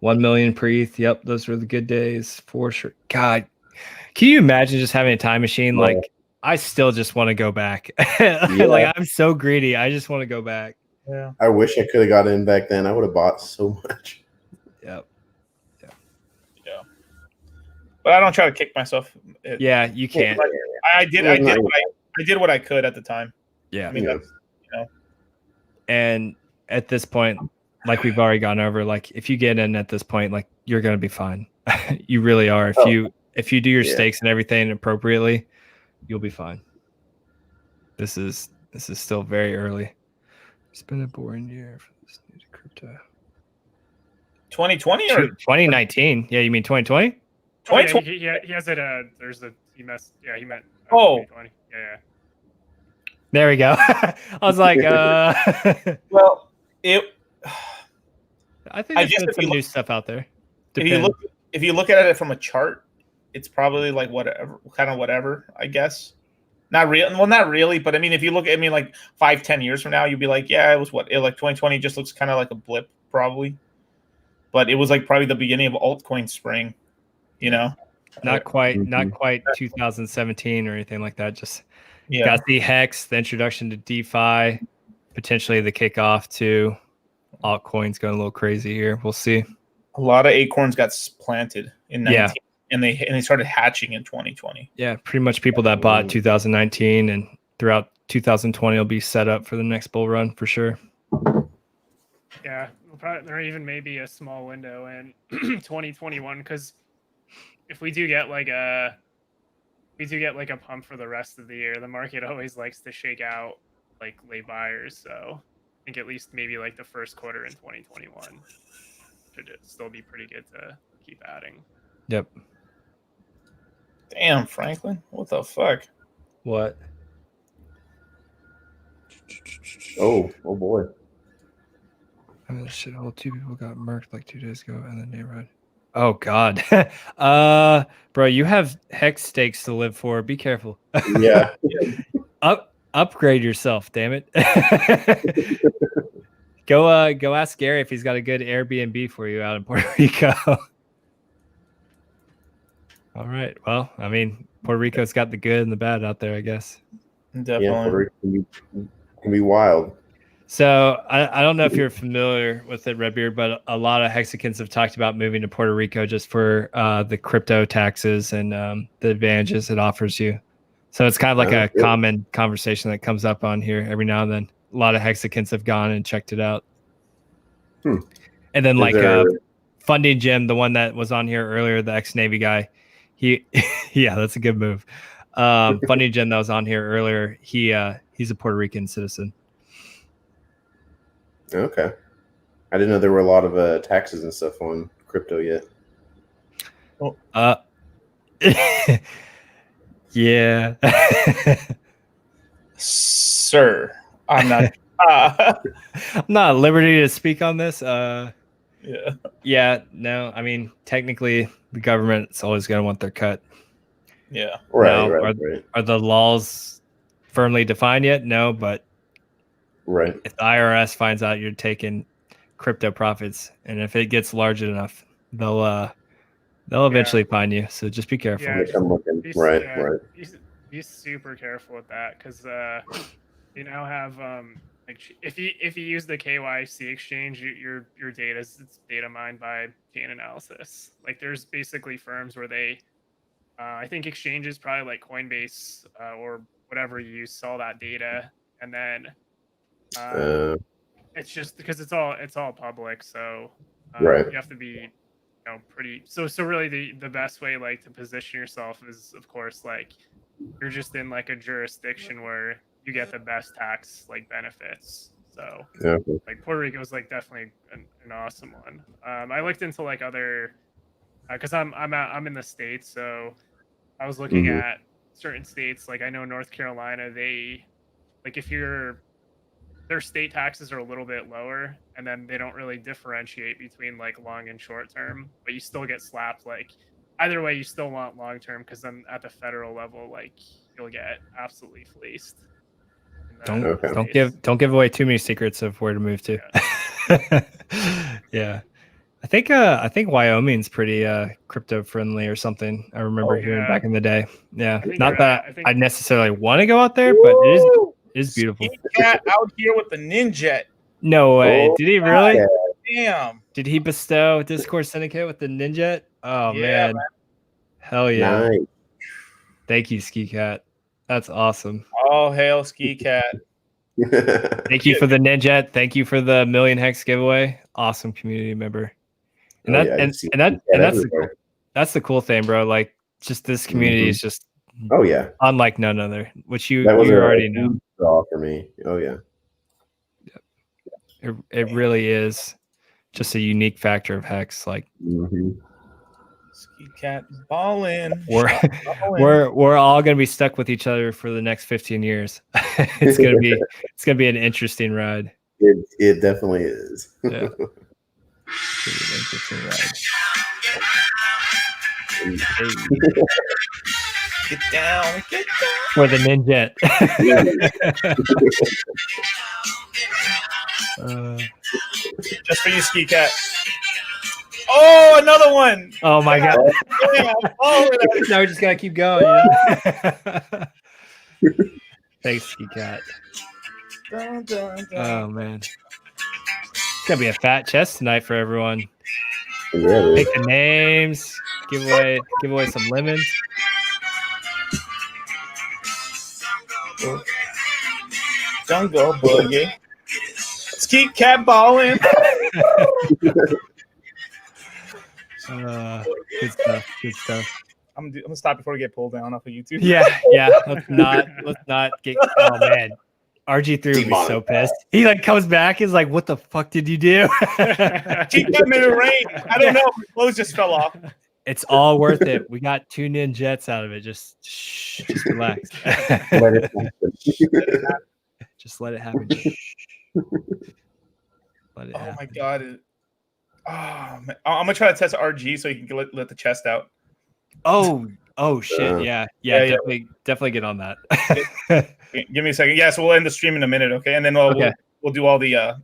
1 million per ETH. Yep, those were the good days for sure. God, can you imagine just having a time machine? Yeah. Like, I still just want to go back. Like, I'm so greedy. I just want to go back. Yeah. I wish I could have got in back then. I would have bought so much. Yep. Yeah. But I don't try to kick myself. Yeah, you can't. I did what I could at the time. Yeah. I mean, that's, And at this point, like we've already gone over, like if you get in at this point, like you're gonna be fine. You really are. If you do your stakes and everything appropriately, you'll be fine. This is still very early. It's been a boring year for this new crypto. 2020 or 2019? Yeah, you mean 2020? 2020. He has it. He meant. Oh. 2020. Yeah. There we go. I was like, well, I think there's some new stuff out there. If you look at it from a chart, it's probably like whatever, I guess. Not really, but I mean, if you look at like 5-10 years from now, you'd be like, yeah, it was like 2020 just looks kind of like a blip, probably. But it was like probably the beginning of altcoin spring, Not quite 2017 or anything like that. Just got the Hex, the introduction to DeFi, potentially the kickoff to altcoins going a little crazy here. We'll see. A lot of acorns got planted in 19, Yeah. and they started hatching in 2020. Yeah, pretty much people that bought 2019 and throughout 2020 will be set up for the next bull run for sure. Yeah, there even may be a small window in 2021 because if we do get like a pump for the rest of the year, the market always likes to shake out like late buyers. So I think at least maybe like the first quarter in 2021 should still be pretty good to keep adding. Yep. Damn, Franklin, what the fuck? What? Oh boy. I mean, shit, all 2 people got murked like 2 days ago in the neighborhood. Oh God. Bro, you have hex stakes to live for. Be careful. Yeah. Upgrade yourself, damn it. Go ask Gary if he's got a good Airbnb for you out in Puerto Rico. All right. Well, I mean, Puerto Rico's got the good and the bad out there, I guess. Definitely. Yeah, Puerto Rico can be wild. So I don't know if you're familiar with it, Redbeard, but a lot of Hexicans have talked about moving to Puerto Rico just for the crypto taxes and the advantages it offers you. So it's kind of like a common conversation that comes up on here every now and then. A lot of Hexicans have gone and checked it out. And then Funding Jim, the one that was on here earlier, the ex-Navy guy, yeah, that's a good move. Funding Jim that was on here earlier, he's a Puerto Rican citizen. Okay. I didn't know there were a lot of taxes and stuff on crypto yet. Yeah. Sir, I'm not I'm not at liberty to speak on this. yeah. Yeah, no, I mean, technically the government's always going to want their cut. Yeah. Right. Are the laws firmly defined yet? No, but right. If the IRS finds out you're taking crypto profits, and if it gets large enough, they'll eventually find you. So just be careful. Yeah, I'm looking. Right. Be super careful with that because you now have like if you use the KYC exchange, your data it's data mined by chain analysis. Like there's basically firms where they I think exchanges probably like Coinbase or whatever you use sell that data, and then it's just because it's all public, so right. You have to be pretty so really the best way like to position yourself is of course like you're just in like a jurisdiction where you get the best tax like benefits. So like Puerto Rico is like definitely an awesome one. I looked into like other because I'm in the States, so I was looking at certain states. Like I know North Carolina, they like if their state taxes are a little bit lower, and then they don't really differentiate between like long and short term, but you still get slapped. Like either way, you still want long term because then at the federal level, like you'll get absolutely fleeced. Don't give away too many secrets of where to move to. Yeah. I think Wyoming's pretty crypto friendly or something. I remember hearing back in the day. Yeah, not that I necessarily want to go out there, but it is beautiful. Cat out here with the Ninja. No way. Did he really? Damn. Did he bestow Discourse Syndicate with the Ninja? Oh man. Hell yeah. Nice. Thank you, Ski Cat. That's awesome. All hail Ski Cat. Thank you for the Ninja. Thank you for the Million Hex giveaway. Awesome community member. And that's the cool thing, bro. Like just this community is just unlike none other, which you already know. For me. Oh yeah. It really is just a unique factor of Hex. Like Ski Cat balling. We're all gonna be stuck with each other for the next 15 years. It's gonna be an interesting ride. It definitely is. Yeah. It's gonna be an interesting ride. Get down. For the Ninja. Just for you, Ski Cat. Oh, another one. Oh my god. Now we just gotta keep going. Thanks, Ski Cat. Oh man, it's gonna be a fat chest tonight for everyone. Yeah, Pick the names, give away some lemons. Jungle boogie. Skeet cat balling. Good stuff. Good stuff. I'm gonna stop before we get pulled down off of YouTube. Yeah. Let's not get. Oh man, RG3 would be so pissed. He like comes back. He's like, "What the fuck did you do?" Keep them in the rain. I don't know. My clothes just fell off. It's all worth it. We got 2 ninjets out of it. Just relax. Just let it happen. Let it happen. My god. I'm gonna try to test RG so you can let the chest out. Oh shit. Yeah. Definitely get on that. Give me a second. Yeah, so we'll end the stream in a minute, okay? And then we'll do all the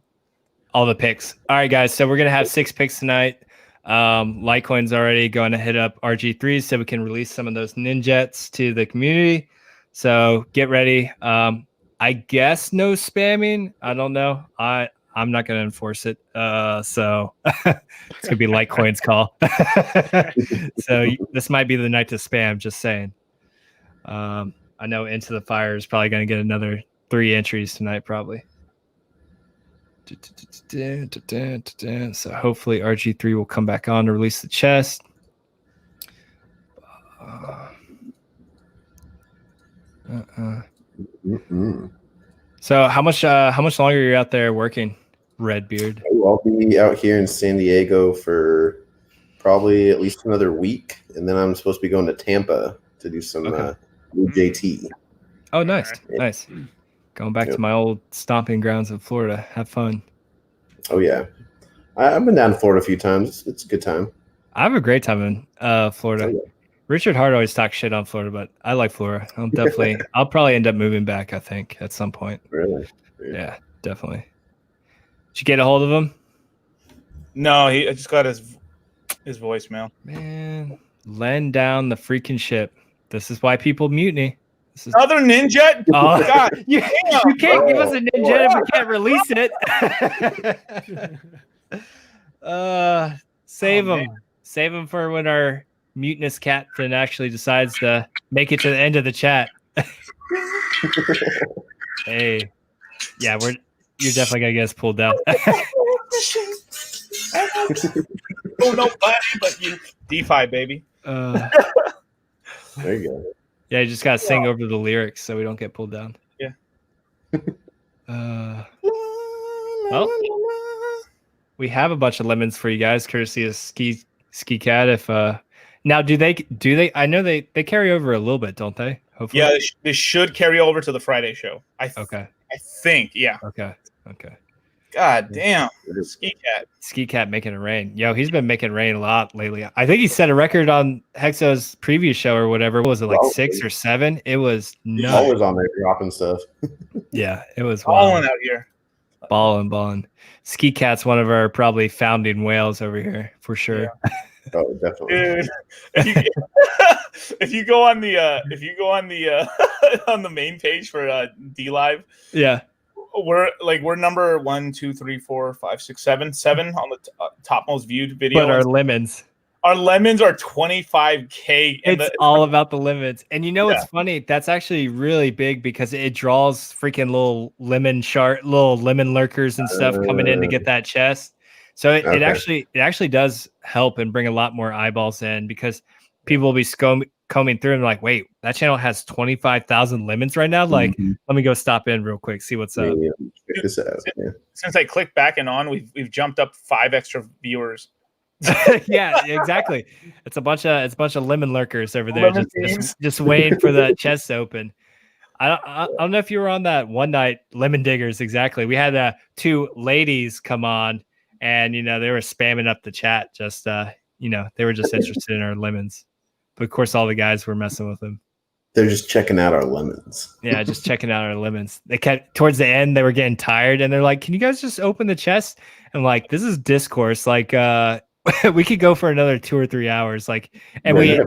picks. All right, guys. So we're gonna have 6 picks tonight. Litecoin's already going to hit up RG3 so we can release some of those ninjets to the community. So get ready. I guess no spamming. I don't know. I'm not going to enforce it. So it's going to be Litecoin's call. So this might be the night to spam, just saying. I know Into the Fire is probably going to get another 3 entries tonight, probably. So hopefully RG3 will come back on to release the chest. So how much longer are you out there working, Redbeard? I'll be out here in San Diego for probably at least another week, and then I'm supposed to be going to Tampa to do some JT. Oh, nice. Going back to my old stomping grounds in Florida. Have fun. Oh yeah, I've been down to Florida a few times. It's a good time. I have a great time in Florida. Oh, yeah. Richard Hart always talks shit on Florida, but I like Florida. I'll probably end up moving back, I think, at some point. Really? Yeah, definitely. Did you get a hold of him? No, I just got his voicemail. Man, lend down the freaking ship. This is why people mutiny. This is other ninja. Oh God, you can't give us a ninja if we can't release it. Save him. Save him for when our mutinous captain actually decides to make it to the end of the chat. Hey, yeah, you're definitely gonna get us pulled down. Oh, nobody but you. DeFi, baby. There you go. Yeah, you just gotta sing over the lyrics so we don't get pulled down. Yeah. Well, we have a bunch of lemons for you guys, courtesy of Ski Cat. If now, do they? I know they carry over a little bit, don't they? Hopefully. Yeah, they should carry over to the Friday show. I think. Yeah. Okay. God damn. Ski Cat making it rain. Yo, he's been making rain a lot lately. I think he set a record on Hexo's previous show or whatever. What was it, like 6 or 7? It was nuts. Always on there dropping stuff. Yeah, it was balling out here. Balling. Ski Cat's one of our probably founding whales over here for sure. Yeah. Oh, definitely. Dude, if you go on the on the main page for Dlive, yeah, we're number 1, 2, 3, 4, 5, 6, 7 on the top most viewed video. But our lemons are 25K. It's all about the lemons. And you know what's funny? That's actually really big because it draws freaking little lemon lurkers and stuff coming in to get that chest. So it actually does help and bring a lot more eyeballs in because people will be combing through and like, wait, that channel has 25,000 lemons right now. Like, let me go stop in real quick, see what's up. Check this out. Since I clicked back and on, we've jumped up 5 extra viewers. Yeah, exactly. It's a bunch of lemon lurkers over there just waiting for the chest to open. I don't know if you were on that one night, Lemon Diggers. Exactly. We had 2 ladies come on. And, they were spamming up the chat. Just, they were just interested in our lemons. But, of course, all the guys were messing with them. They're just checking out our lemons. Yeah, just checking out our lemons. They kept, towards the end, they were getting tired. And they're like, can you guys just open the chest? And, like, this is Discourse. Like, we could go for another 2 or 3 hours. Like, and we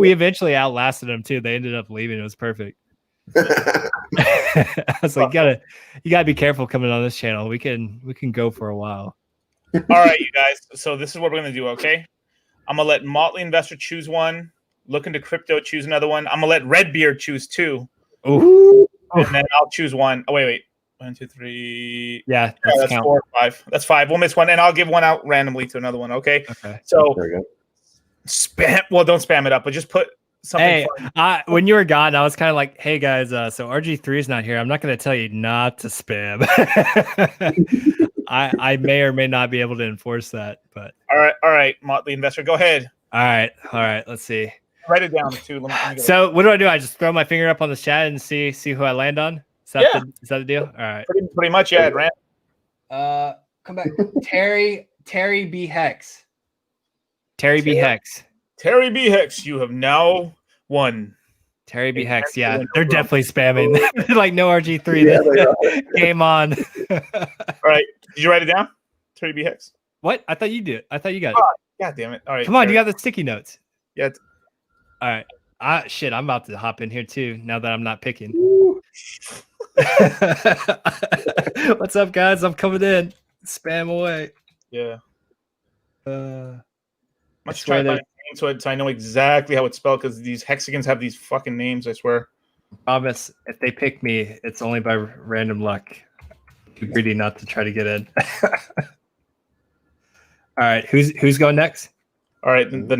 eventually outlasted them, too. They ended up leaving. It was perfect. I was like, you gotta be careful coming on this channel. We can go for a while. All right, you guys. So this is what we're gonna do. Okay, I'm gonna let Motley Investor choose one. Look into Crypto choose another one. I'm gonna let Redbeard choose two. Ooh. And then I'll choose one. Oh wait. 1, 2, 3. Yeah, that's 4, 5. That's 5. We'll miss one, and I'll give one out randomly to another one. Okay. Okay. So spam. Well, don't spam it up, but just put something. Hey, when you were gone, I was kind of like, "Hey guys, so RG3 is not here. I'm not going to tell you not to spam." I may or may not be able to enforce that, but all right, Motley Investor, go ahead. All right. Let's see. Write it down too. Let me so what do? I just throw my finger up on the chat and see who I land on? Is that the deal? All right. Pretty much, yeah, Rand. Come back. Terry B. Hex. Terry B. Hex. Terry B. Hex, you have now won. Terry B. Hex, yeah. They're definitely spamming. Like no RG3. Game on. All right. Did you write it down? Terry B. Hex. What? I thought you did. I thought you got it. God damn it. All right. Come on, you got the sticky notes. Yeah. All right. Shit, I'm about to hop in here too now that I'm not picking. What's up, guys? I'm coming in. Spam away. Yeah. Let's try that so I know exactly how it's spelled because these hexagons have these fucking names, I swear. Promise, if they pick me, it's only by random luck. Too greedy not to try to get in. All right, who's going next? All right, the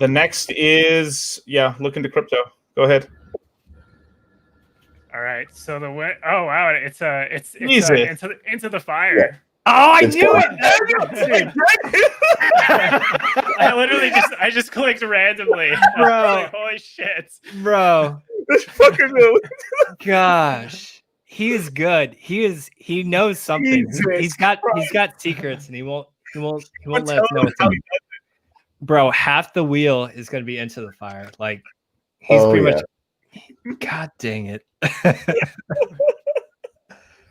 next is look into Crypto. Go ahead. All right, so the way. Oh wow, it's Easy. into the fire. Yeah. Oh, I knew it! I just clicked randomly. Bro. Like, holy shit. Bro. That's fucking good. Gosh. He is good. He knows something. He's got secrets and he won't let us know what's up. Bro, half the wheel is gonna be into the fire. Like he's pretty much God dang it.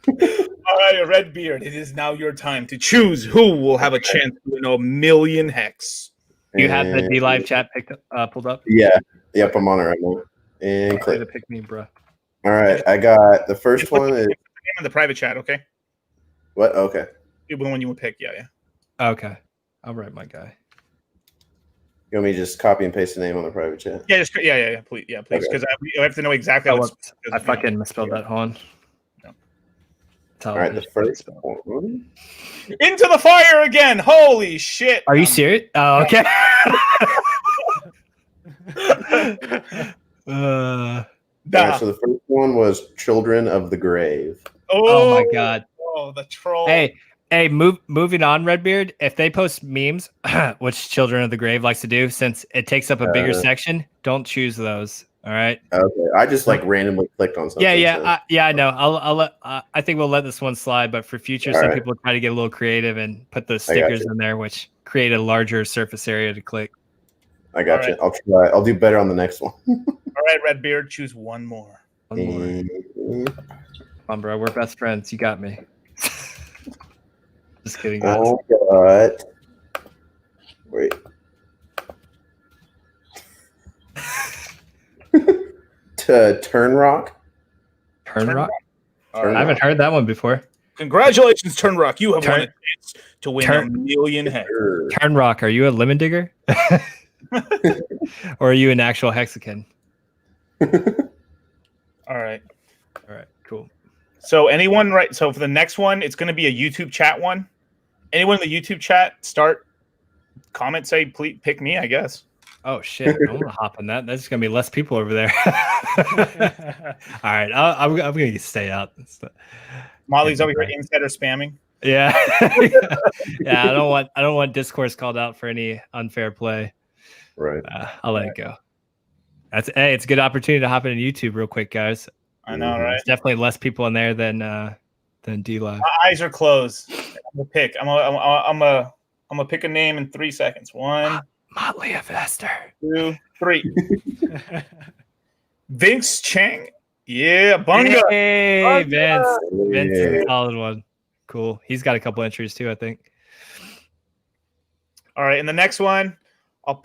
All right, Redbeard, it is now your time to choose who will have a chance to win a million hex. You have the Dlive chat pulled up? Yeah. Yep, I'm on it right now. And Click click. to pick me, bro. All right, I got the first one. Is Name in the private chat, okay? what? Okay. The one you would pick, yeah. Okay. I'll write my guy. You want me to just copy and paste the name on the private chat? Yeah, please, because I have to know exactly. I fucking misspelled that. Hold on. All right, the first one. Into the fire again! Holy shit! Are you serious? Oh, okay. All right, so the first one was Children of the Grave. Oh my god! Oh, the troll! Hey, moving on, Redbeard. If they post memes, which Children of the Grave likes to do, since it takes up a bigger section, don't choose those. All right. Okay, I just like randomly clicked on something. Yeah. I know. I'll let. I think we'll let this one slide, but for future, some people try to get a little creative and put those stickers in there, which create a larger surface area to click. I got you. I'll try. I'll do better on the next one. All right, Redbeard, choose one more. Come on, bro. We're best friends. You got me. Just kidding, guys. I got. Wait. Turn Rock. Turn Rock? I haven't heard that one before. Congratulations, Turn Rock. You have won a chance to win a million hex. Turn Rock, are you a lemon digger? Or are you an actual hexagon? All right, cool. So so for the next one, it's going to be a YouTube chat one. Anyone in the YouTube chat, comment, say, please pick me, I guess. Oh shit! I want to hop on that. There's gonna be less people over there. All right, I'm gonna stay out. Molly's over here insider spamming. Yeah, yeah. I don't want Discourse called out for any unfair play. Right. I'll let it go. It's a good opportunity to hop into YouTube real quick, guys. I know, right? There's definitely less people in there than Dlive. My eyes are closed. I'm gonna pick. I'm gonna pick a name in 3 seconds. 1. Motley Investor. 2, 3. Vince Chang. Yeah, Bunga. Hey, Vince. Vince is a solid one. Cool. He's got a couple entries too, I think. All right, and the next one, I'll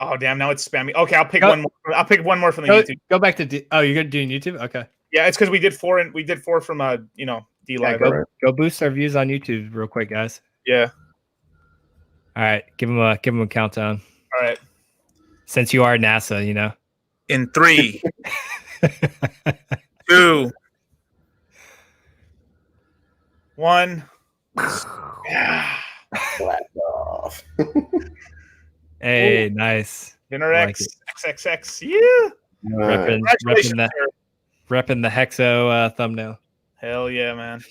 Oh damn! Now it's spammy. Okay, I'll pick one more. I'll pick one more from the YouTube. Go back to. You're gonna do YouTube? Okay. Yeah, it's because we did 4 and we did 4 from Dlive. Go boost our views on YouTube real quick, guys. Yeah. All right, give him a countdown. All right. Since you are NASA, you know. In 3, 2, 1. Yeah. Blast off. Hey, nice. Dinner I X, XXX. Yeah. Repping the Hexo thumbnail. Hell yeah, man.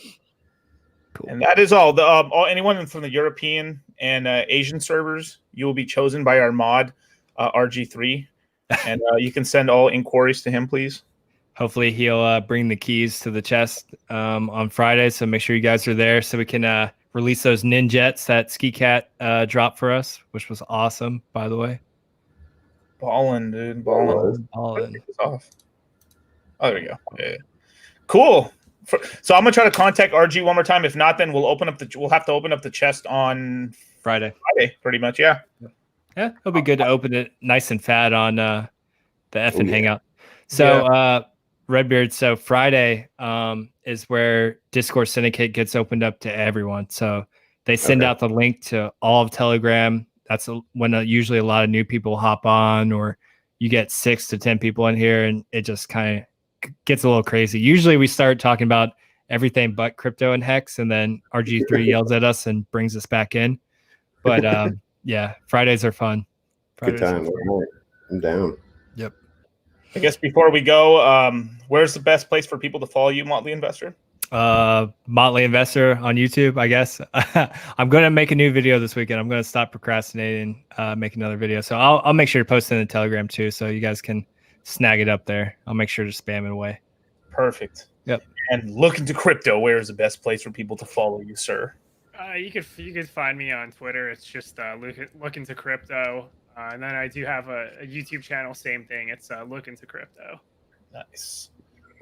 Cool. And that is all. Anyone from the European and Asian servers, you will be chosen by our mod, RG3. And you can send all inquiries to him, please. Hopefully he'll bring the keys to the chest on Friday. So make sure you guys are there so we can release those ninjets that Ski Cat dropped for us, which was awesome, by the way. Ballin', dude. Ballin'. Off. Oh, there we go. Yeah. Cool. So I'm gonna try to contact RG one more time. If not, then we'll have to open up the chest on Friday, pretty much. Yeah. Yeah, it'll be good to open it nice and fat on the FN Hangout. So Redbeard, so Friday is where Discourse Syndicate gets opened up to everyone. So they send out the link to all of Telegram. That's when usually a lot of new people hop on, or you get 6 to 10 people in here, and it just kind of gets a little crazy. Usually we start talking about everything but crypto and Hex, and then RG3 yells at us and brings us back in. But yeah, Fridays are fun. Good time. I'm down. Yep. I guess before we go, where's the best place for people to follow you, Motley Investor? Motley Investor on YouTube, I guess. I'm going to make a new video this weekend. I'm going to stop procrastinating, make another video. So I'll make sure to post it in the Telegram too, so you guys can snag it up there. I'll make sure to spam it away. Perfect. Yep. And look into crypto. Where is the best place for people to follow you, sir? You could find me on Twitter. It's just look into crypto. And then I do have a YouTube channel. Same thing. It's look into crypto. Nice.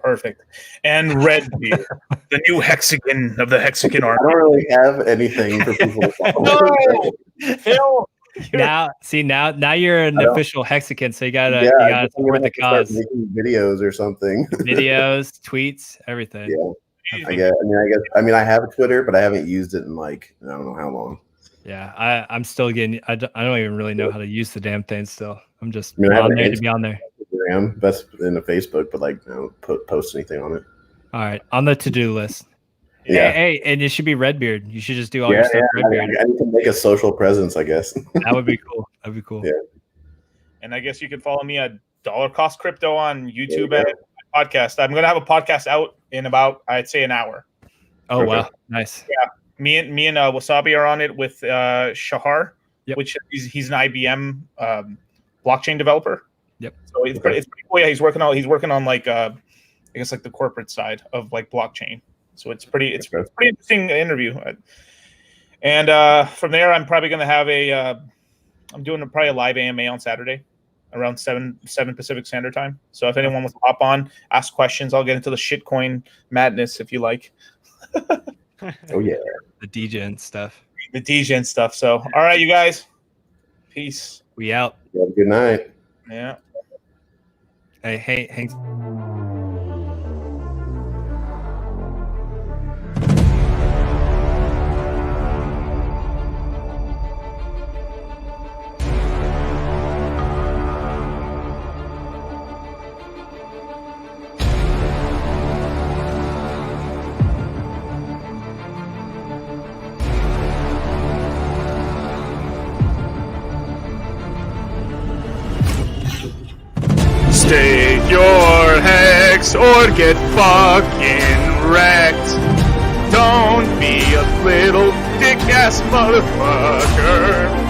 Perfect. And Redbeard, the new hexagon of the hexagon army. I don't really have anything for people to follow. No, Phil. Now you're an official hexagon, so you gotta support the cause. Making videos or something. Videos, tweets, everything. Yeah. I mean, I have a Twitter, but I haven't used it in I don't know how long. Yeah, I'm still getting. I don't even really know how to use the damn thing. Still, I'm just on there to be on there. Instagram, best in the Facebook, but I don't post anything on it. All right, on the to-do list. Yeah. Hey, and it should be Redbeard. You should just do all your stuff. Redbeard. I need to make a social presence, I guess. That would be cool. That'd be cool. Yeah. And I guess you could follow me at Dollar Cost Crypto on YouTube and podcast. I'm gonna have a podcast out in about, I'd say, an hour. Oh wow, nice. Yeah, me and Wasabi are on it with Shahar, which he's an IBM blockchain developer. Yep. So it's pretty cool. Yeah, he's working on I guess the corporate side of blockchain. So it's pretty interesting interview. And from there, I'm probably going to have I'm doing probably a live AMA on Saturday around 7 Pacific Standard Time. So if anyone wants to hop on, ask questions, I'll get into the shitcoin madness if you like. Oh yeah, the DJ stuff. The DJ stuff. So all right, you guys, peace. We out. Have a good night. Yeah. Hey, Hank. Stake your hex or get fucking wrecked. Don't be a little dick-ass motherfucker.